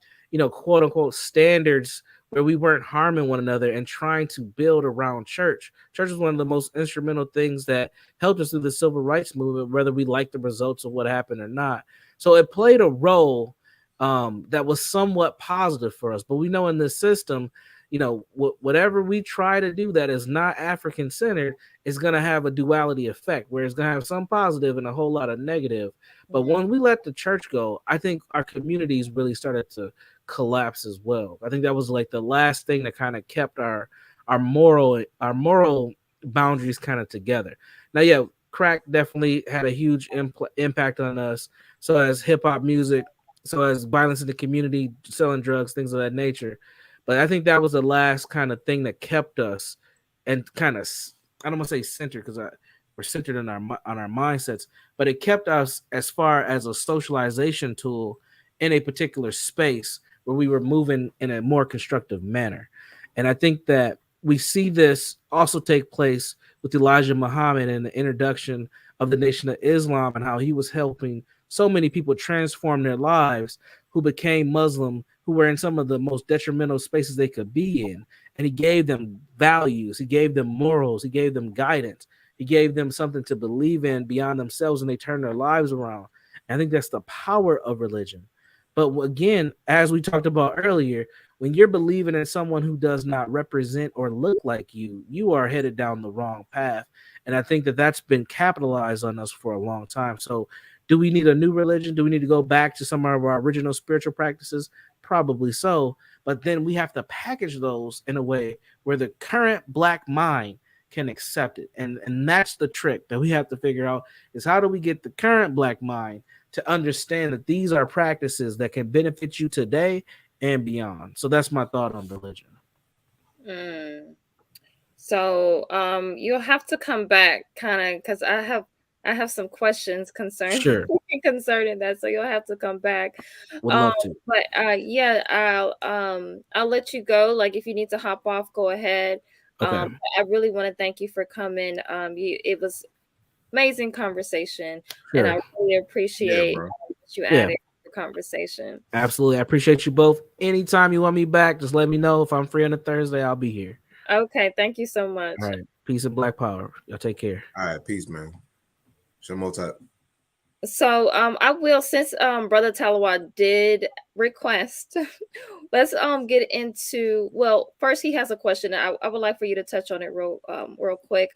quote unquote standards where we weren't harming one another and trying to build around church. Church is one of the most instrumental things that helped us through the civil rights movement, whether we like the results of what happened or not. So it played a role that was somewhat positive for us. But we know in this system, whatever we try to do that is not African centered is going to have a duality effect where it's going to have some positive and a whole lot of negative. But Mhm. when we let the church go, I think our communities really started to collapse as well. I think that was like the last thing that kind of kept our moral boundaries kind of together. Now, yeah, crack definitely had a huge impact on us. So as hip hop music, so as violence in the community, selling drugs, things of that nature. But I think that was the last kind of thing that kept us and kind of, I don't want to say centered because we're centered on our mindsets, but it kept us as far as a socialization tool in a particular space where we were moving in a more constructive manner. And I think that we see this also take place with Elijah Muhammad and the introduction of the Nation of Islam and how he was helping so many people transform their lives who became Muslim, who were in some of the most detrimental spaces they could be in. And he gave them values, he gave them morals, he gave them guidance, he gave them something to believe in beyond themselves, and they turned their lives around. And I think that's the power of religion. But again, as we talked about earlier, when you're believing in someone who does not represent or look like you are headed down the wrong path. And I think that that's been capitalized on us for a long time. So, do we need a new religion? Do we need to go back to some of our original spiritual practices? Probably so. But then we have to package those in a way where the current black mind can accept it. And that's the trick that we have to figure out is how do we get the current black mind to understand that these are practices that can benefit you today and beyond. So that's my thought on religion. Mm. So, you'll have to come back kind of because I have some questions concerning Sure. concerning that. So you'll have to come back. Would Um, love to. but yeah, I'll let you go. Like if you need to hop off, go ahead. Okay. I really want to thank you for coming. It was amazing conversation, and I Sure. really Yeah, appreciate bro. that you Yeah. added to the conversation. Absolutely. I appreciate you both. Anytime you want me back, just let me know. If I'm free on a Thursday, I'll be here. Okay, thank you so All much. right. Peace and black power. Y'all take care. All right, peace, man. Shemotep. So I will since Brother Talawa did request let's get into well first he has a question. I would like for you to touch on it real quick.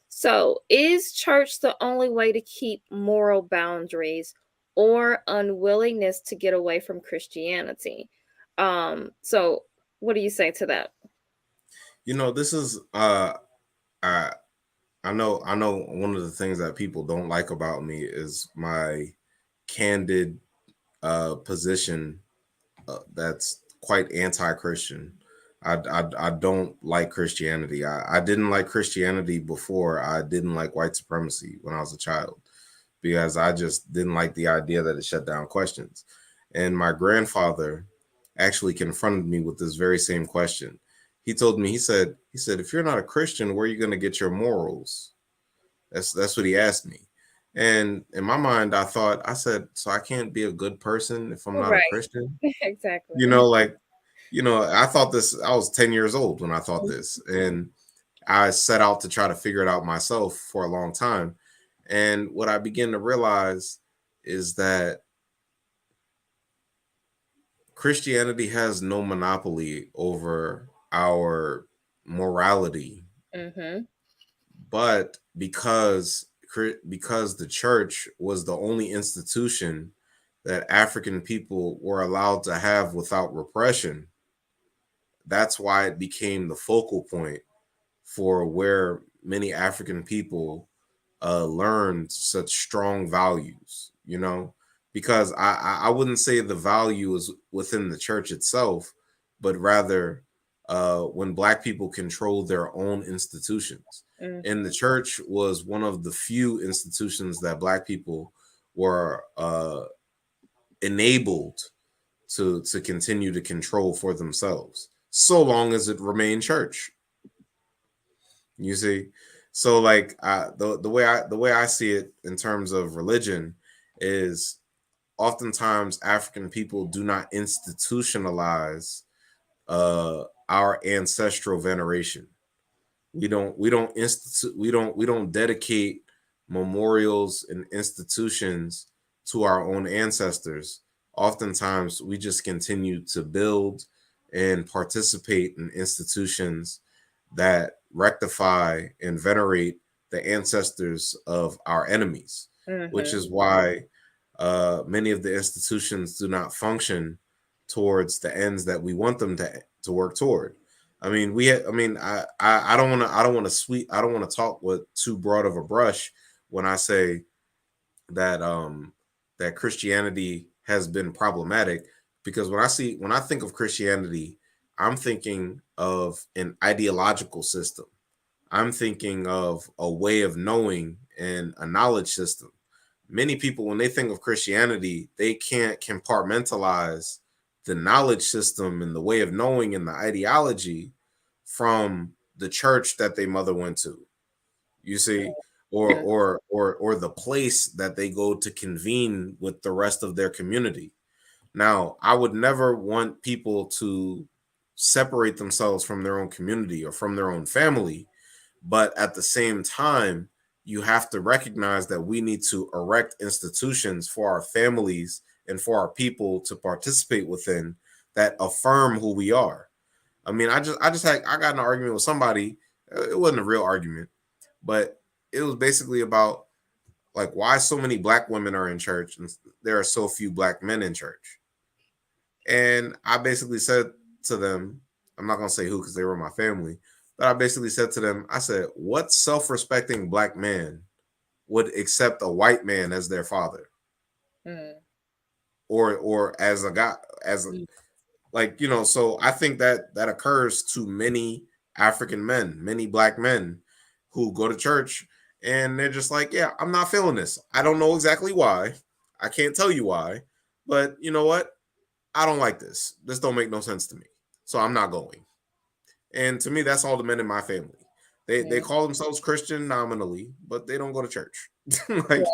So is church the only way to keep moral boundaries or unwillingness to get away from Christianity? So what do you say to that? This is I I know one of the things that people don't like about me is my candid position that's quite anti-Christian. I don't like Christianity. I didn't like Christianity before I didn't like white supremacy when I was a child because I just didn't like the idea that it shut down questions. And my grandfather actually confronted me with this very same question. He told me, he said, if you're not a Christian, where are you going to get your morals? That's what he asked me. And in my mind, I said, so I can't be a good person if I'm not a Right. Christian? You Exactly. know, like, I thought this, I was 10 years old when I thought this. And I set out to try to figure it out myself for a long time. And what I began to realize is that Christianity has no monopoly over our morality, Mm-hmm. but because the church was the only institution that African people were allowed to have without repression, that's why it became the focal point for where many African people learned such strong values, because I wouldn't say the value is within the church itself, but rather when Black people control their own institutions. And Mm-hmm. the church was one of the few institutions that Black people were enabled to continue to control for themselves, so long as it remained church. You see, so like the way I see it in terms of religion is oftentimes African people do not institutionalize our ancestral veneration. We don't dedicate memorials and institutions to our own ancestors. Oftentimes we just continue to build and participate in institutions that rectify and venerate the ancestors of our enemies, which Mm-hmm. is why many of the institutions do not function towards the ends that we want them to work toward. I mean, I don't want to, I don't want to talk with too broad of a brush when I say that that Christianity has been problematic, because when I think of Christianity, I'm thinking of an ideological system. I'm thinking of a way of knowing and a knowledge system. Many people, when they think of Christianity, they can't compartmentalize the knowledge system and the way of knowing and the ideology from the church that their mother went to. You see, or the place that they go to convene with the rest of their community. Now, I would never want people to separate themselves from their own community or from their own family, but at the same time, you have to recognize that we need to erect institutions for our families and for our people to participate within, that affirm who we are. I mean, I got in an argument with somebody. It wasn't a real argument, but it was basically about like why so many Black women are in church and there are so few Black men in church. And I basically said to them, I'm not gonna say who because they were my family, but I basically said to them, I said, what self-respecting Black man would accept a white man as their father, or as a guy, as a, Mm-hmm. like, so I think that that occurs to many African men, many Black men who go to church and they're just like, yeah, I'm not feeling this. I don't know exactly why. I can't tell you why, but you know what? I don't like this. This don't make no sense to me. So I'm not going. And to me, that's all the men in my family. They call themselves Christian nominally, but they don't go to church. like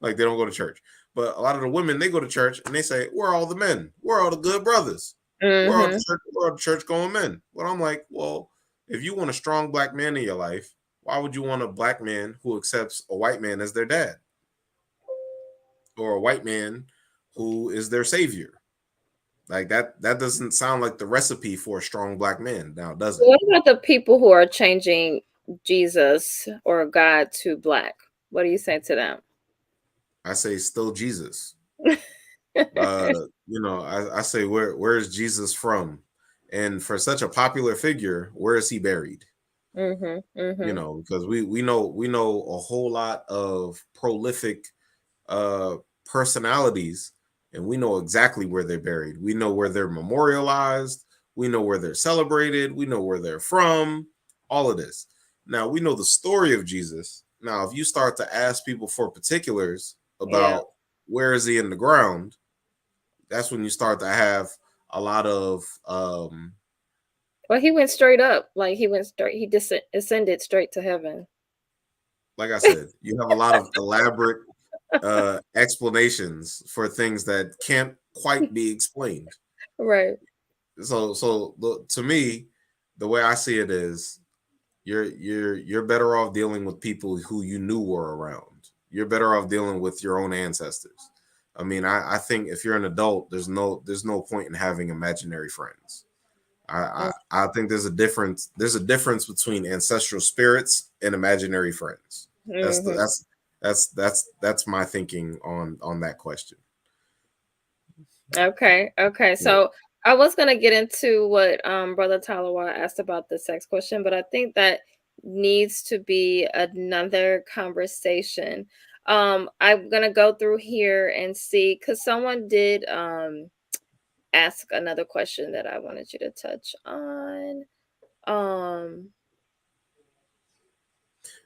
like they don't go to church. But a lot of the women, they go to church and they say, we're all the men. We're all the good brothers. Mm-hmm. We're all the church going men. But I'm like, well, if you want a strong Black man in your life, why would you want a Black man who accepts a white man as their dad? Or a white man who is their savior? Like that doesn't sound like the recipe for a strong Black man, now does it? What about the people who are changing Jesus or God to black? What do you say to them? I say still Jesus. I say where is Jesus from? And for such a popular figure, where is he buried? Mhm. Mhm. Because we know a whole lot of prolific uh personalities, and we know exactly where they're buried. We know where they're memorialized, we know where they're celebrated, we know where they're from, all of this. Now we know the story of Jesus. Now if you start to ask people for particulars Yeah. about where is he in the ground, that's when you start to have a lot of Well, he went straight up. Like he went straight. He ascended straight to heaven. like I said, you have a lot of elaborate explanations for things that can't quite be explained. Right. To me, the way I see it is you're better off dealing with people who you knew were around. You're better off dealing with your own ancestors. I mean, I think if you're an adult, there's no point in having imaginary friends. I think there's a difference. There's a difference between ancestral spirits and imaginary friends. That's the Mm-hmm. that's my thinking on that question. Okay. Okay. Yeah. So I was gonna get into what Brother Talawa asked about the sex question, but I think that needs to be another conversation. I'm gonna go through here and see because someone did ask another question that I wanted you to touch on. Um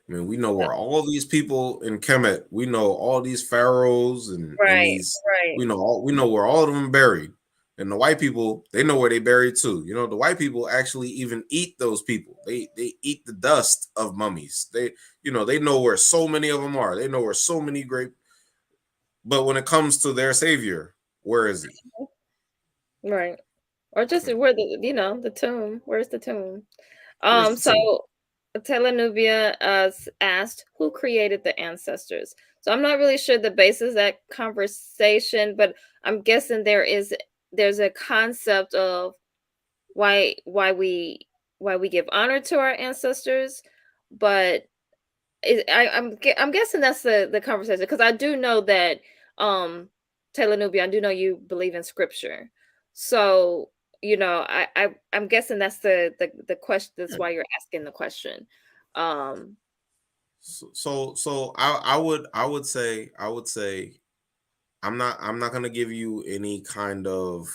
I mean, we know where all these people in Kemet, we know all these pharaohs and right, these, right. we know where all of them buried. And the white people, they know where they buried too. You know, the white people actually even eat those people. They eat the dust of mummies. They know where so many of them are. They know where so many great. But when it comes to their savior, where is he? Right. Or just where the tomb. Where's the tomb? Where's the So tomb? Telenubia asked who created the ancestors. So I'm not really sure the basis of that conversation, but I'm guessing there's a concept of why why we why we give honor to our ancestors, but I'm guessing that's the conversation because I do know that um Telenubia, I do know you believe in scripture, so I'm guessing that's the question. That's why you're asking the question. Um, I would say I'm not gonna give you any kind of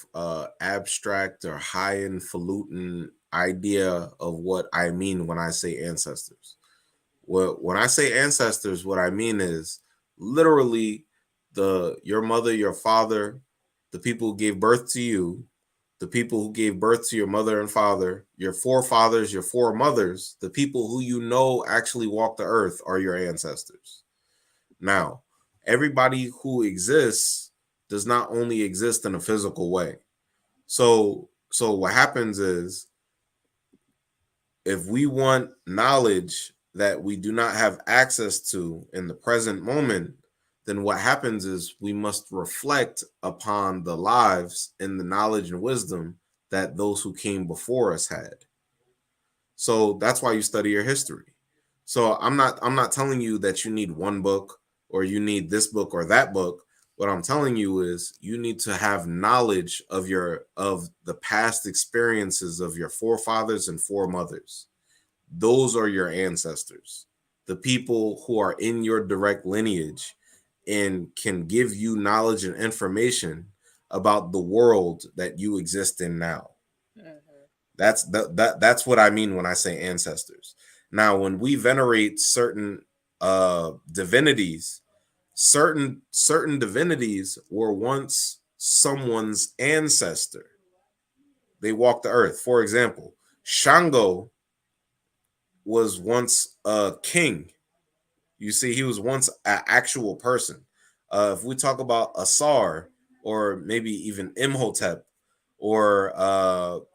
abstract or highfalutin idea of what I mean when I say ancestors. When I say ancestors, what I mean is literally the your mother, your father, the people who gave birth to you, the people who gave birth to your mother and father, your forefathers, your foremothers, the people who you know actually walked the earth are your ancestors. Now, everybody who exists does not only exist in a physical way. So what happens is if we want knowledge that we do not have access to in the present moment, then what happens is we must reflect upon the lives and the knowledge and wisdom that those who came before us had. So that's why you study your history. So I'm not telling you that you need one book or you need this book or that book. What I'm telling you is you need to have knowledge of the past experiences of your forefathers and foremothers. Those are your ancestors, the people who are in your direct lineage and can give you knowledge and information about the world that you exist in now. mhm, That's what I mean when I say ancestors. Now, when we venerate certain divinities, certain divinities were once someone's ancestor. They walked the earth. For example, Shango was once a king. You see, he was once an actual person. If we talk about Asar or maybe even Imhotep or I'm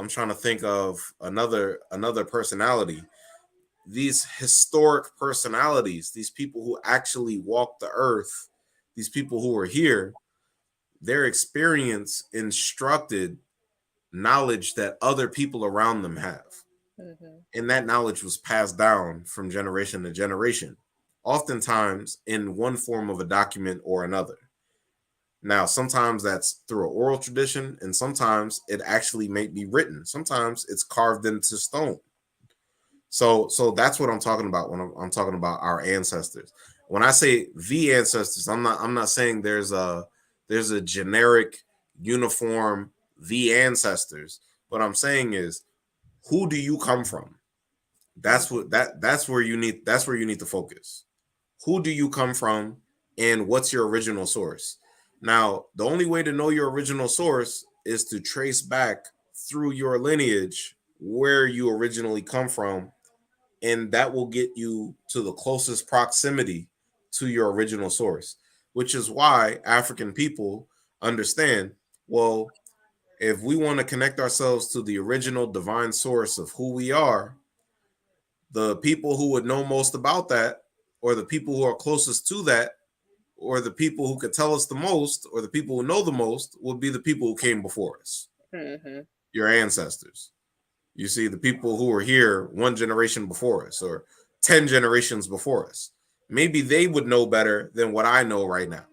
trying to think of another personality. These historic personalities, these people who actually walked the earth, these people who were here, their experience instructed knowledge that other people around them have. mhm, And that knowledge was passed down from generation to generation, oftentimes in one form of a document or another. Now, sometimes that's through an oral tradition, and sometimes it actually may be written. Sometimes it's carved into stone. So that's what I'm talking about when I'm talking about our ancestors. When I say the ancestors, I'm not saying there's a generic uniform the ancestors. What I'm saying is who do you come from? mhm, That's where you need to focus. Who do you come from and what's your original source? Now, the only way to know your original source is to trace back through your lineage where you originally come from, and that will get you to the closest proximity to your original source, which is why African people understand, well, if we want to connect ourselves to the original divine source of who we are, the people who would know most about that, or the people who are closest to that, or the people who could tell us the most, or the people who know the most, would be the people who came before us, Mm-hmm. your ancestors. You see, the people who were here one generation before us, or 10 generations before us. Maybe they would know better than what I know right now.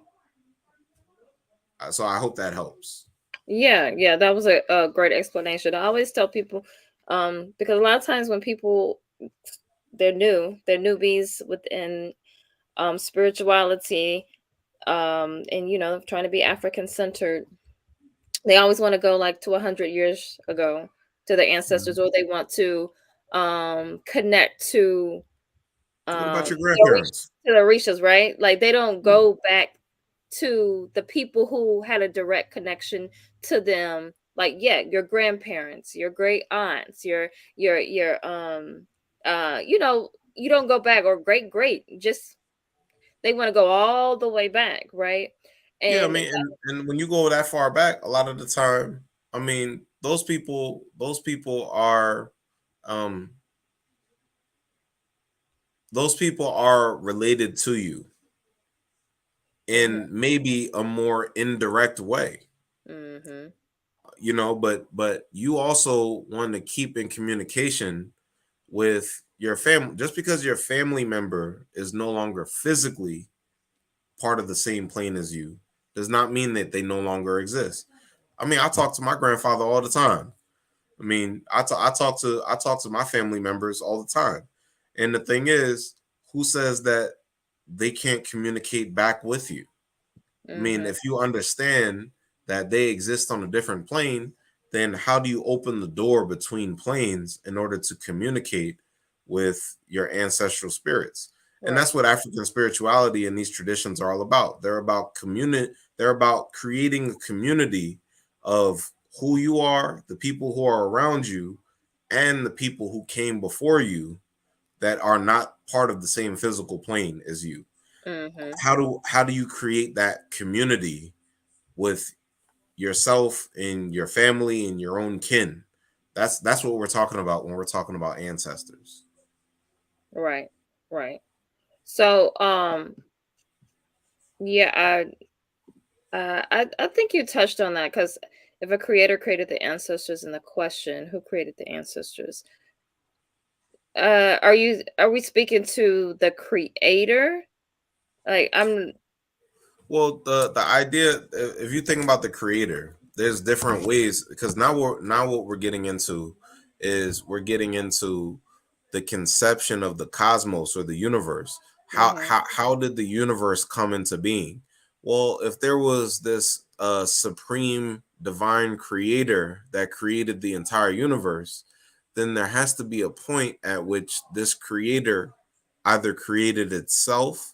So I hope that helps. Yeah, yeah, that was a great explanation. I always tell people, because a lot of times when people they're newbies within spirituality, and trying to be African centered, they always want to go like to 100 years ago to their Mhm. ancestors, or they want to connect to What about your the grandparents? Orishas, right? Like they don't Yeah, go back to the people who had a direct connection to them. Like, yeah, your grandparents, your great aunts, your you don't go back, or great, just they want to go all the way back, right? yeah. I And mean, and when you go that far back, a lot of the time, I mean, um, those people are related to you mhm, in maybe a more indirect way, mhm, but you also want to keep in communication with your family. Just because your family member is no longer physically part of the same plane as you does not mean that they no longer exist. I mean, I talk to my grandfather all the time. I mean, I talk to my family members all the time. And the thing is, who says that they can't communicate back with you? I mean, mhm. if you understand that they exist on a different plane, then how do you open the door between planes in order to communicate with your ancestral spirits? And Right. that's what African spirituality and these traditions are all about. They're about creating a community of who you are, the people who are around you, and the people who came before you that are not part of the same physical plane as you. Mhm. How do you create that community with yourself and your family and your own kin? That's what we're talking about when we're talking about ancestors. Right. Right. So, yeah, I think you touched on that, because if a creator created the ancestors, and the question, who created the ancestors? Are we speaking to the creator? Like, I'm. Well, the idea, if you think about the creator, there's different ways, because now what we're getting into is we're getting into the conception of the cosmos or the universe. How Mhm. how how did the universe come into being? Well, if there was this supreme divine creator that created the entire universe, then there has to be a point at which this creator either created itself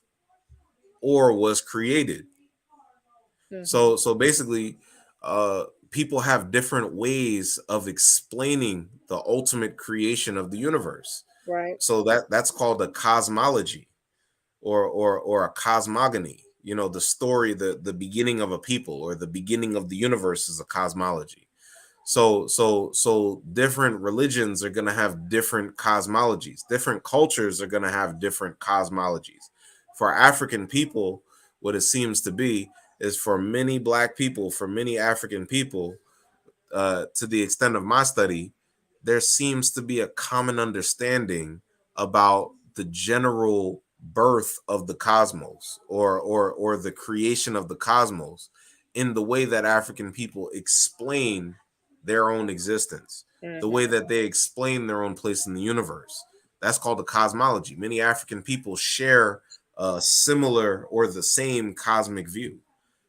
or was created. Mhm. So basically, people have different ways of explaining the ultimate creation of the universe. Right. So that's called a cosmology, or a cosmogony. The story, the beginning of a people, or the beginning of the universe, is a cosmology. So different religions are going to have different cosmologies. Different cultures are going to have different cosmologies. For African people, what it seems to be is, for many black people, for many African people, to the extent of my study, there seems to be a common understanding about the general birth of the cosmos, or the creation of the cosmos, in the way that African people explain their own existence, the way Mhm. that they explain their own place in the universe. That's called a cosmology. Many African people share a similar or the same cosmic view,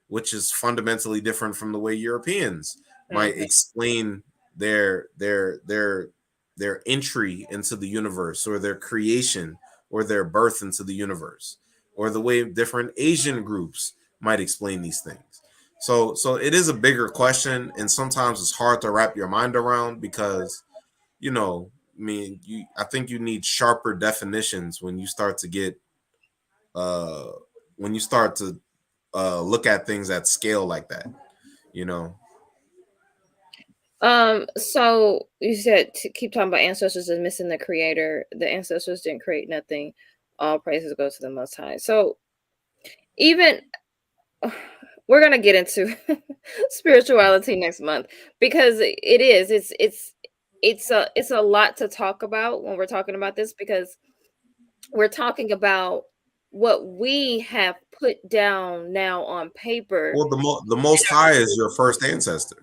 which is fundamentally different from the way Europeans might Mhm. explain their their their their entry into the universe, or their creation, or their birth into the universe, or the way different Asian groups might explain these things. So it is a bigger question, and sometimes it's hard to wrap your mind around because, you know, I mean, I think you need sharper definitions when you start to get uh when you start to look at things at scale like that, you know. So you said to keep talking about ancestors and missing the creator. The ancestors didn't create nothing. All praises go to the Most High. So even we're gonna get into spirituality next month because it is. It's a lot to talk about when we're talking about this because we're talking about what we have put down now on paper. Well, the most high is your first ancestor.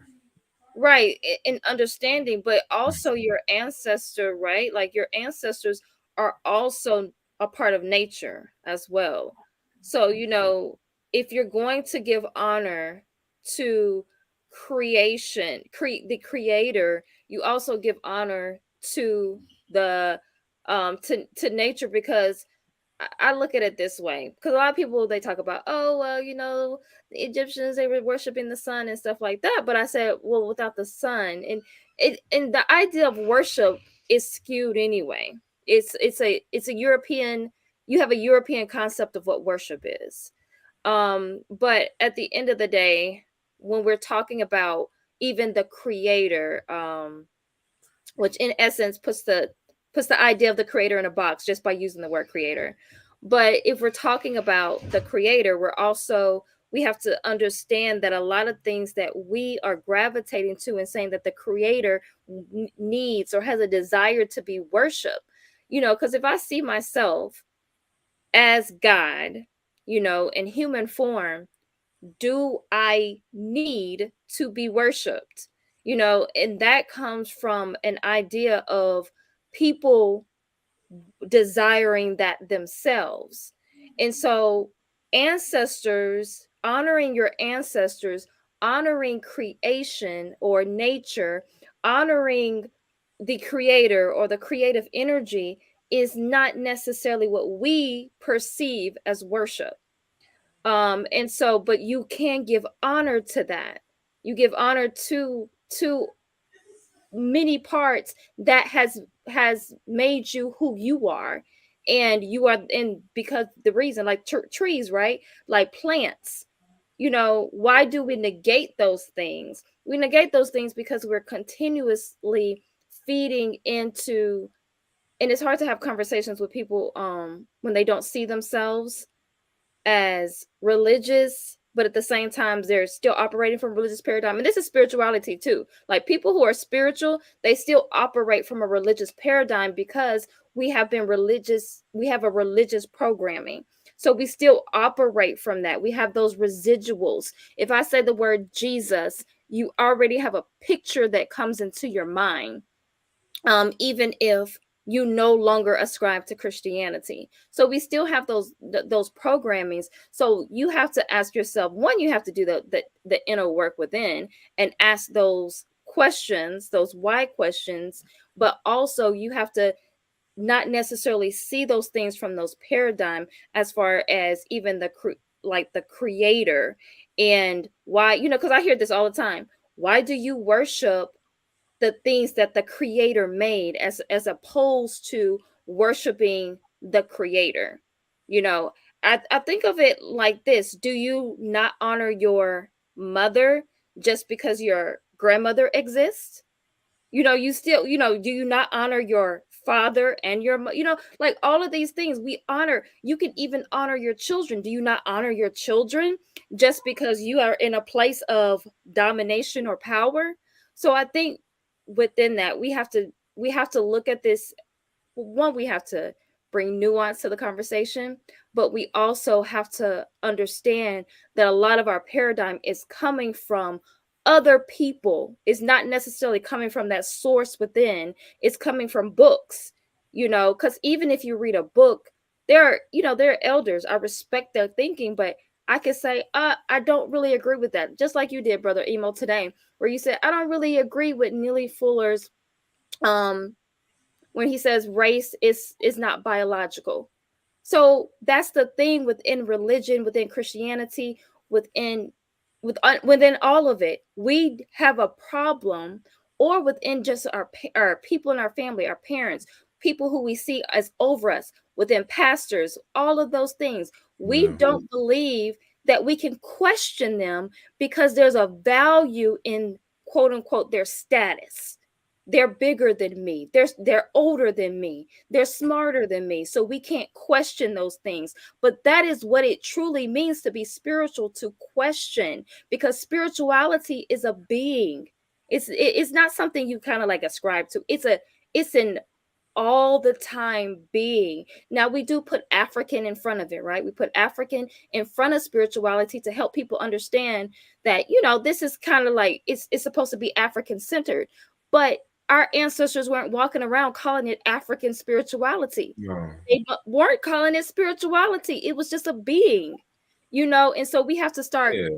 Right, in understanding, but also your ancestor, right? Like your ancestors are also a part of nature as well. So, if you're going to give honor to the creator, you also give honor to the to nature because I look at it this way because a lot of people they talk about, oh well, the Egyptians they were worshiping the sun and stuff like that. But I said, well, without the sun, and the idea of worship is skewed anyway. It's a European. You have a European concept of what worship is. But at the end of the day, when we're talking about even the creator, which in essence puts the idea of the creator in a box just by using the word creator. But if we're talking about the creator, we have to understand that a lot of things that we are gravitating to and saying that the creator needs or has a desire to be worshiped, because if I see myself as God, in human form, do I need to be worshiped? And that comes from an idea of people desiring that themselves. And so, honoring your ancestors, honoring creation or nature, honoring the creator or the creative energy is not necessarily what we perceive as worship. And so but you can give honor to that. You give honor to many parts that has made you who you are. And because the reason, like trees, right? Like plants, why do we negate those things? We negate those things because we're continuously feeding into, and it's hard to have conversations with people when they don't see themselves as religious, but at the same time, they're still operating from religious paradigm. And this is spirituality too. Like people who are spiritual, they still operate from a religious paradigm because we have been religious. We have a religious programming. So we still operate from that. We have those residuals. If I say the word Jesus, you already have a picture that comes into your mind, even if you no longer ascribe to Christianity. So we still have those programmings. So you have to ask yourself, one, you have to do the inner work within and ask those questions, those why questions, but also you have to not necessarily see those things from those paradigm as far as even like the creator. And why, because I hear this all the time. Why do you worship the things that the creator made as opposed to worshiping the creator? you know I think of it like this: do you not honor your mother just because your grandmother exists? You still, do you not honor your father and like all of these things we honor? You can even honor your children. Do you not honor your children just because you are in a place of domination or power? So I think within that we have to look at this. One, we have to bring nuance to the conversation, but we also have to understand that a lot of our paradigm is coming from other people. It's not necessarily coming from that source within. It's coming from books, because even if you read a book, there are elders. I respect their thinking, but I could say, I don't really agree with that. Just like you did, Brother Emo, today, where you said, I don't really agree with Neely Fuller's um when he says race is not biological. So that's the thing within religion, within Christianity, within within all of it, we have a problem, or within just our people in our family, our parents, people who we see as over us, within pastors, all of those things. We Yeah. don't believe that we can question them because there's a value in quote unquote their status. They're bigger than me. They're older than me. They're smarter than me. So we can't question those things. But that is what it truly means to be spiritual, to question, because spirituality is a being. It's not something you kind of like ascribe to. It's an all the time being. Now we do put African in front of it, right? We put African in front of spirituality to help people understand that, this is kind of like it's supposed to be African centered. But our ancestors weren't walking around calling it African spirituality. No. They weren't calling it spirituality. It was just a being, and so we have to start Yeah.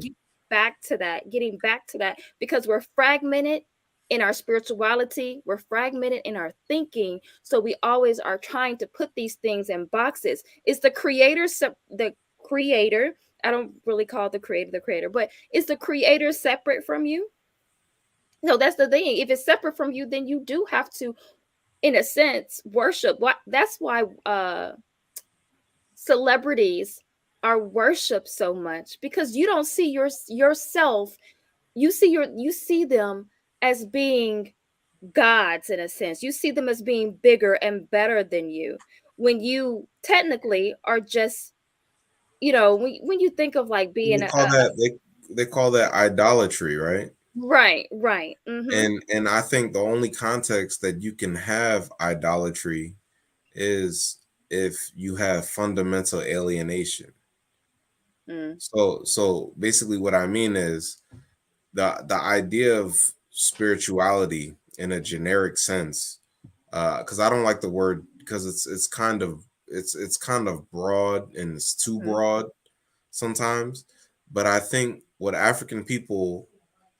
getting back to that, because we're fragmented in our spirituality, we're fragmented in our thinking. So we always are trying to put these things in boxes. Is the creator, I don't really call the creator, but is the creator separate from you? No, that's the thing. If it's separate from you, then you do have to, in a sense, worship. What That's why celebrities are worshipped so much, because you don't see yourself. You see them as being gods, in a sense. You see them as being bigger and better than you, when you technically are just, when you think of like being They call that they call that idolatry, right? right. Mm-hmm. And I think the only context that you can have idolatry is if you have fundamental alienation. Mm, So basically what I mean is the idea of spirituality in a generic sense, because I don't like the word, because it's kind of broad, and it's too mm, broad sometimes. But I think what African people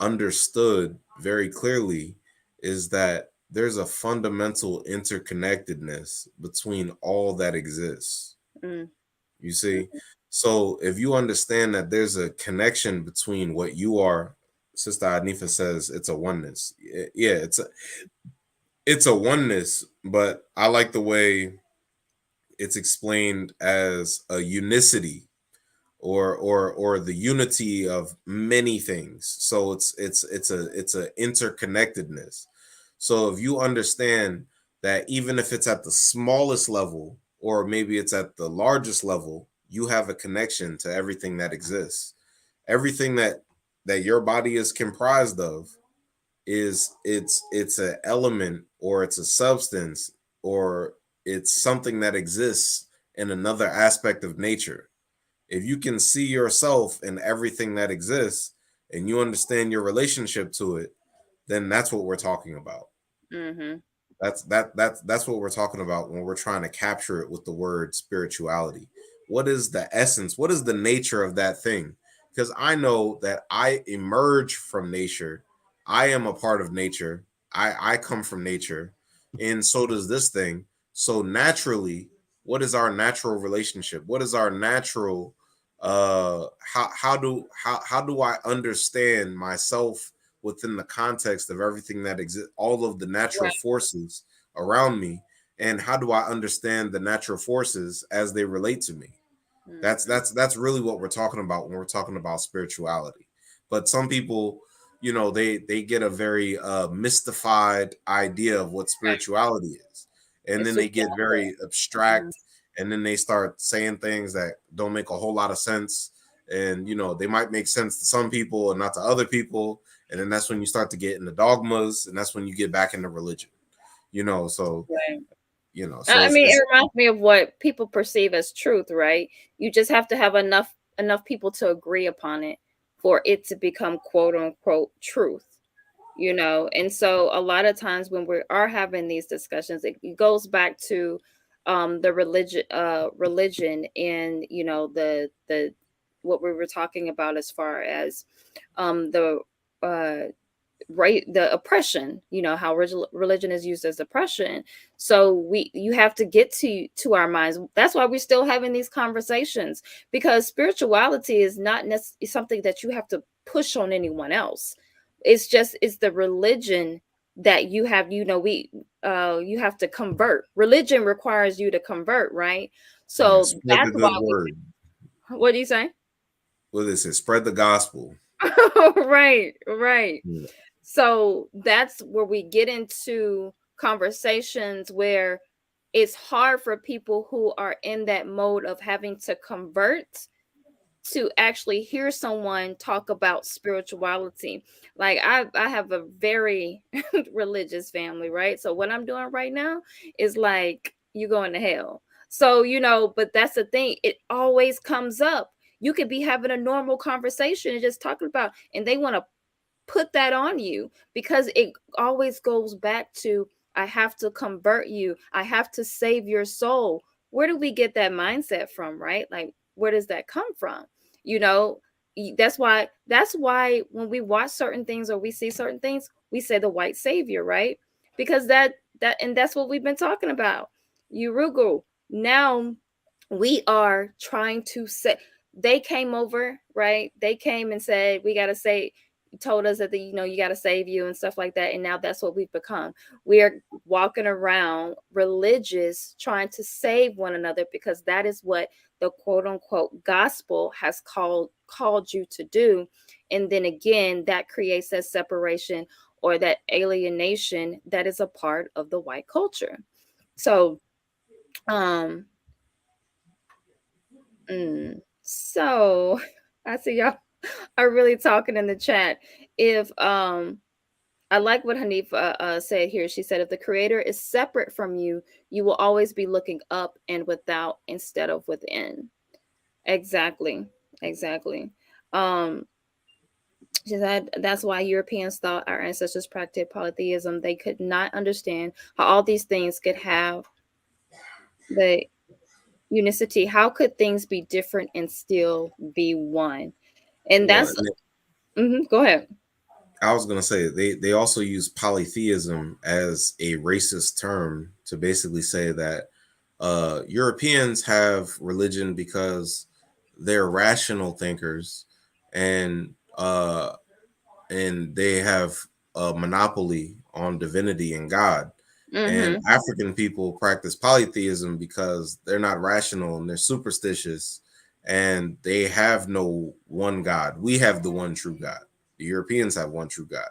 understood very clearly is that there's a fundamental interconnectedness between all that exists. mm, You see? So if you understand that there's a connection between what you are, Sister Anifa says it's a oneness. Yeah, it's a oneness, but I like the way it's explained as a unicity, or the unity of many things. So it's a interconnectedness. So if you understand that, even if it's at the smallest level, or maybe it's at the largest level, you have a connection to everything that exists. Everything that your body is comprised of it's an element, or it's a substance, or it's something that exists in another aspect of nature. If you can see yourself in everything that exists, and you understand your relationship to it, then that's what we're talking about. mm-hmm. That's what we're talking about when we're trying to capture it with the word spirituality. What is the essence? What is the nature of that thing? Because I know that I emerge from nature. I am a part of nature. I come from nature, and so does this thing. So naturally, what is our natural relationship? What is our natural how do I understand myself within the context of everything that exists, all of the natural Right. forces around me, and how do I understand the natural forces as they relate to me? Mm-hmm. That's really what we're talking about when we're talking about spirituality. But some people, they get a very mystified idea of what Right. spirituality is, and It's then they super get awkward. very abstract, and then they start saying things that don't make a whole lot of sense. And they might make sense to some people and not to other people, and then that's when you start to get into dogmas, and that's when you get back into religion. So Right. so I mean, it it's reminds me of what people perceive as truth, right? You just have to have enough people to agree upon it for it to become quote unquote truth, And so a lot of times when we are having these discussions, it goes back to the religion, and the what we were talking about as far as the uh right, the oppression, how religion is used as oppression. So you have to get to our minds. That's why we're still having these conversations, because spirituality is not necessarily something that you have to push on anyone else. It's the religion that you have, you have to convert. Religion requires you to convert, right? Yeah, So spread the that's why good word. what do you say? What is it? Spread the gospel. Right, right. Yeah. So that's where we get into conversations where it's hard for people who are in that mode of having to convert to actually hear someone talk about spirituality. Like I have a very religious family, right? So what I'm doing right now is like you going to hell. So, but that's the thing. It always comes up. You could be having a normal conversation and just talking about, and they want to put that on you because it always goes back to I have to convert you. I have to save your soul. Where do we get that mindset from, right? Like where does that come from? You know, that's why when we watch certain things or we see certain things, we say the white savior, right? Because that's what we've been talking about. Urugu. Now we are trying to say they came over, right? They came and said, we got to say, told us that you got to save you and stuff like that. And now that's what we've become. We are walking around religious, trying to save one another because that is what the quote unquote gospel has called you to do. And then again, that creates that separation or that alienation that is a part of the white culture. So, um, so I see y'all are really talking in the chat. If I like what Hanifa said here. She said, if the creator is separate from you, you will always be looking up and without instead of within. Exactly. Exactly. Um, she said that's why Europeans thought our ancestors practiced polytheism. They could not understand how all these things could have the unicity. How could things be different and still be one? And Well, that's go ahead. I was gonna say they also use polytheism as a racist term to basically say that Europeans have religion because they're rational thinkers, and they have a monopoly on divinity and God. And Mm-hmm. African people practice polytheism because they're not rational and they're superstitious and they have no one God. We have the one true God. The Europeans have one true God,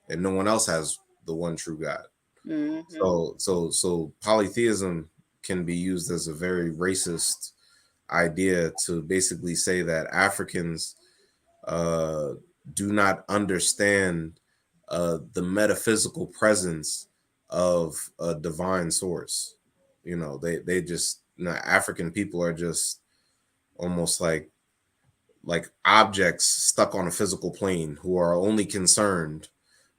and no one else has the one true God. Mm-hmm. So polytheism can be used as a very racist idea to basically say that Africans uh, do not understand the metaphysical presence of a divine source. They just African people are just almost like objects stuck on a physical plane who are only concerned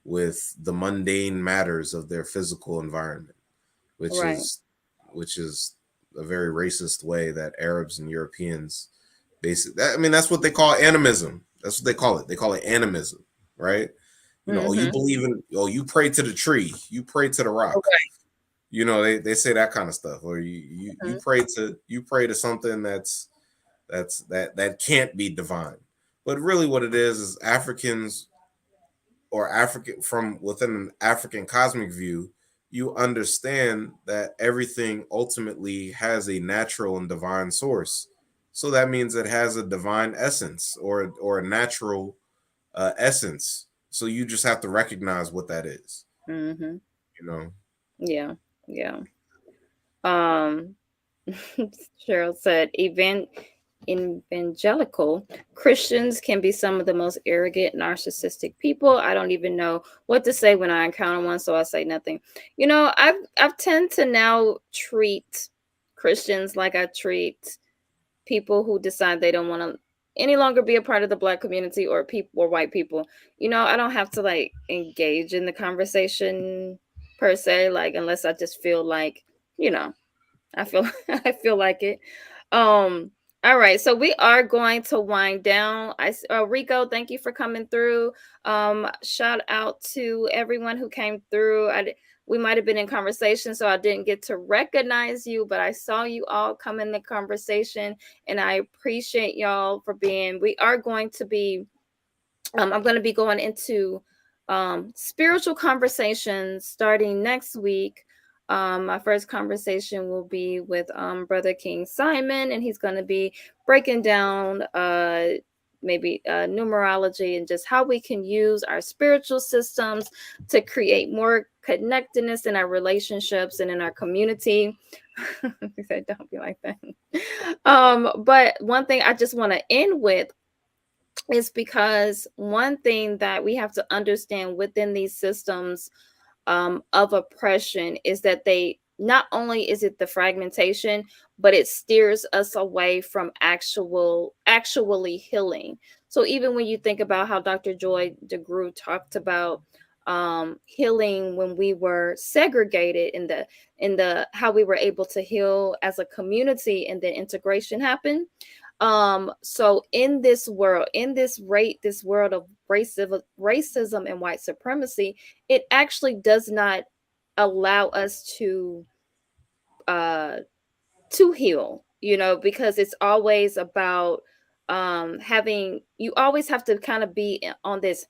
with the mundane matters of their physical environment, which Right. is which is a very racist way that Arabs and Europeans basically. I mean, that's what they call animism. That's what they call it. They call it animism, right? You Mm-hmm. believe in, you pray to the tree, you pray to the rock. Okay. They say that kind of stuff, or you pray to something that can't be divine. But really, what it is Africans or African from within an African cosmic view, you understand that everything ultimately has a natural and divine source. So that means it has a divine essence or a natural essence. So you just have to recognize what that is. Mm-hmm. You know. Yeah. Yeah. Um, Cheryl said, evangelical Christians can be some of the most arrogant, narcissistic people. I don't even know what to say when I encounter one, so I say nothing. I've tend to now treat Christians like I treat people who decide they don't want to any longer be a part of the black community or people or white people. I don't have to like engage in the conversation per se, like unless I just feel like, you know, I feel I feel like it. Um all right, so we are going to wind down. Rico, thank you for coming through. Shout out to everyone who came through. We might have been in conversation, so I didn't get to recognize you, but I saw you all come in the conversation, and I appreciate y'all for being. We are going to be I'm going to be going into spiritual conversations starting next week. My first conversation will be with Brother King Simon, and he's going to be breaking down maybe numerology and just how we can use our spiritual systems to create more connectedness in our relationships and in our community. He said, "Don't be like that." But one thing I just want to end with is because one thing that we have to understand within these systems of oppression is that they not only is it the fragmentation, but it steers us away from actually healing. So even when you think about how Dr. Joy DeGruy talked about healing when we were segregated in the how we were able to heal as a community and then integration happened. So in this world, in this world of racism and white supremacy, it actually does not allow us uh to heal, because it's always about having you always have to kind of be on this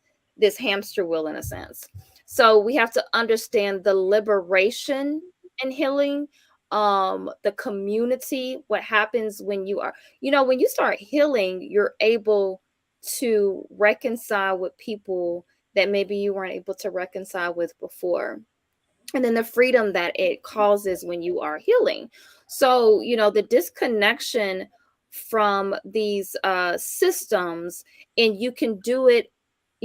hamster wheel in a sense. So we have to understand the liberation and healing, the community, what happens when you are, when you start healing, you're able to reconcile with people that maybe you weren't able to reconcile with before, and then the freedom that it causes when you are healing. So the disconnection from these systems, and you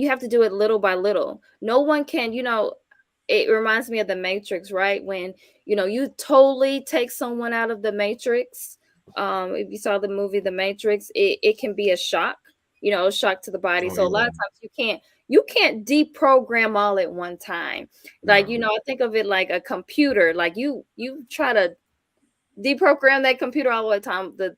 have to do it little by little. No one can, it reminds me of the Matrix, right? When you totally take someone out of the Matrix. If you saw the movie The Matrix, it can be a shock, a shock to the body. Oh So a lot yeah, of times you can't deprogram all at one time. Like, no, I think of it like a computer. Like you try to deprogram that computer all the time, the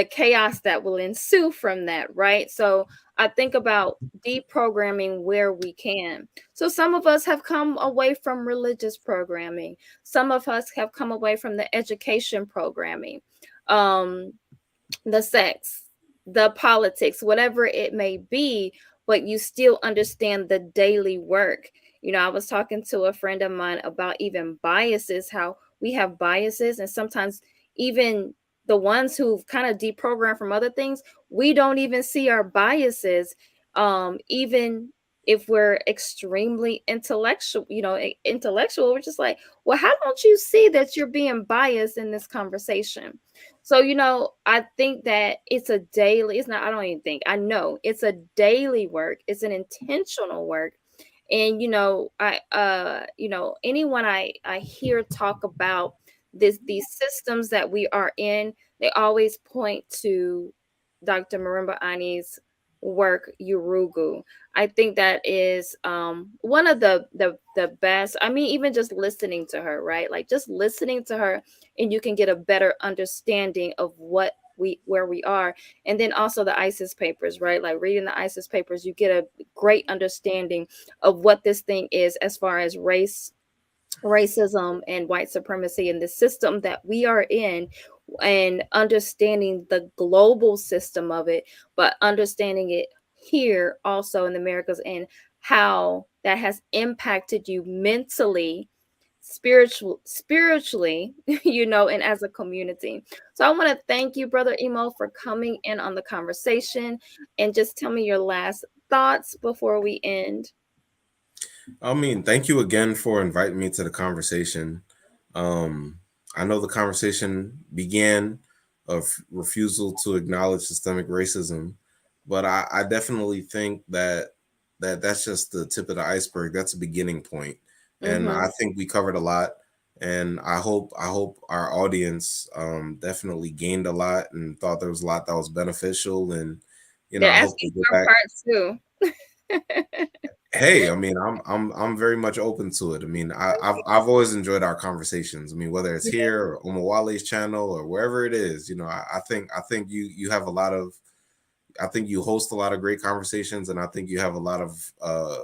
chaos that will ensue from that, right? So I think about deprogramming where we can. So some of us have come away from religious programming. Some of us have come away from the education programming. Um, the sex, the politics, whatever it may be, but you still understand the daily work. I was talking to a friend of mine about even biases, how we have biases, and sometimes even the ones who've kind of deprogrammed from other things, we don't even see our biases, even if we're extremely intellectual, intellectual, we're just like, well, how don't you see that you're being biased in this conversation? So, I think that it's not, I don't even think, I know it's a daily work, it's an intentional work. And, anyone I hear talk about these systems that we are in, they always point to Dr. Marimba Ani's work, Urugu. I think that is one of the best. I mean, even just listening to her, right? Like just listening to her, and you can get a better understanding of where we are. And then also the ISIS papers, right? Like reading the ISIS papers, you get a great understanding of what this thing is as far as racism and white supremacy and the system that we are in, and understanding the global system of it, but understanding it here also in the Americas, and how that has impacted you mentally, spiritually, and as a community. So I want to thank you, Brother Emo, for coming in on the conversation, and just tell me your last thoughts before we end. I mean, thank you again for inviting me to the conversation. Um, I know the conversation began of refusal to acknowledge systemic racism, but I definitely think that's just the tip of the iceberg. That's a beginning point, and Mm-hmm. I think we covered a lot. And I hope our audience definitely gained a lot and thought there was a lot that was beneficial. And They're I hope asking they go for back. part 2. Hey, I mean, I'm very much open to it. I mean, I've always enjoyed our conversations. I mean, whether it's here or on Wale's channel or wherever it is, I think you have a lot of, I think you host a lot of great conversations, and I think you have a lot of uh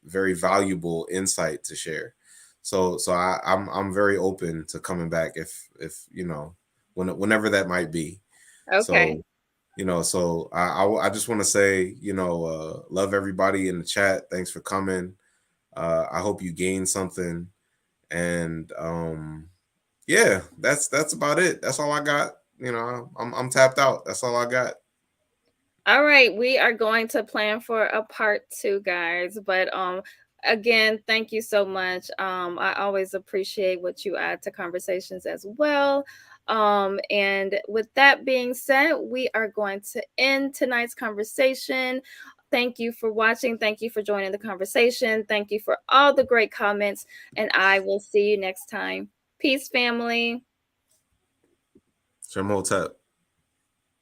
very valuable insight to share. So I'm very open to coming back if whenever that might be. Okay. So So I just want to say, love everybody in the chat. Thanks for coming. I hope you gained something. And yeah, that's about it. That's all I got. I'm tapped out. That's all I got. All right, we are going to plan for a part 2, guys. But again, thank you so much. I always appreciate what you add to conversations as well. And with that being said, we are going to end tonight's conversation. Thank you for watching. Thank you for joining the conversation. Thank you for all the great comments. And I will see you next time. Peace, family. Sherm Hotep.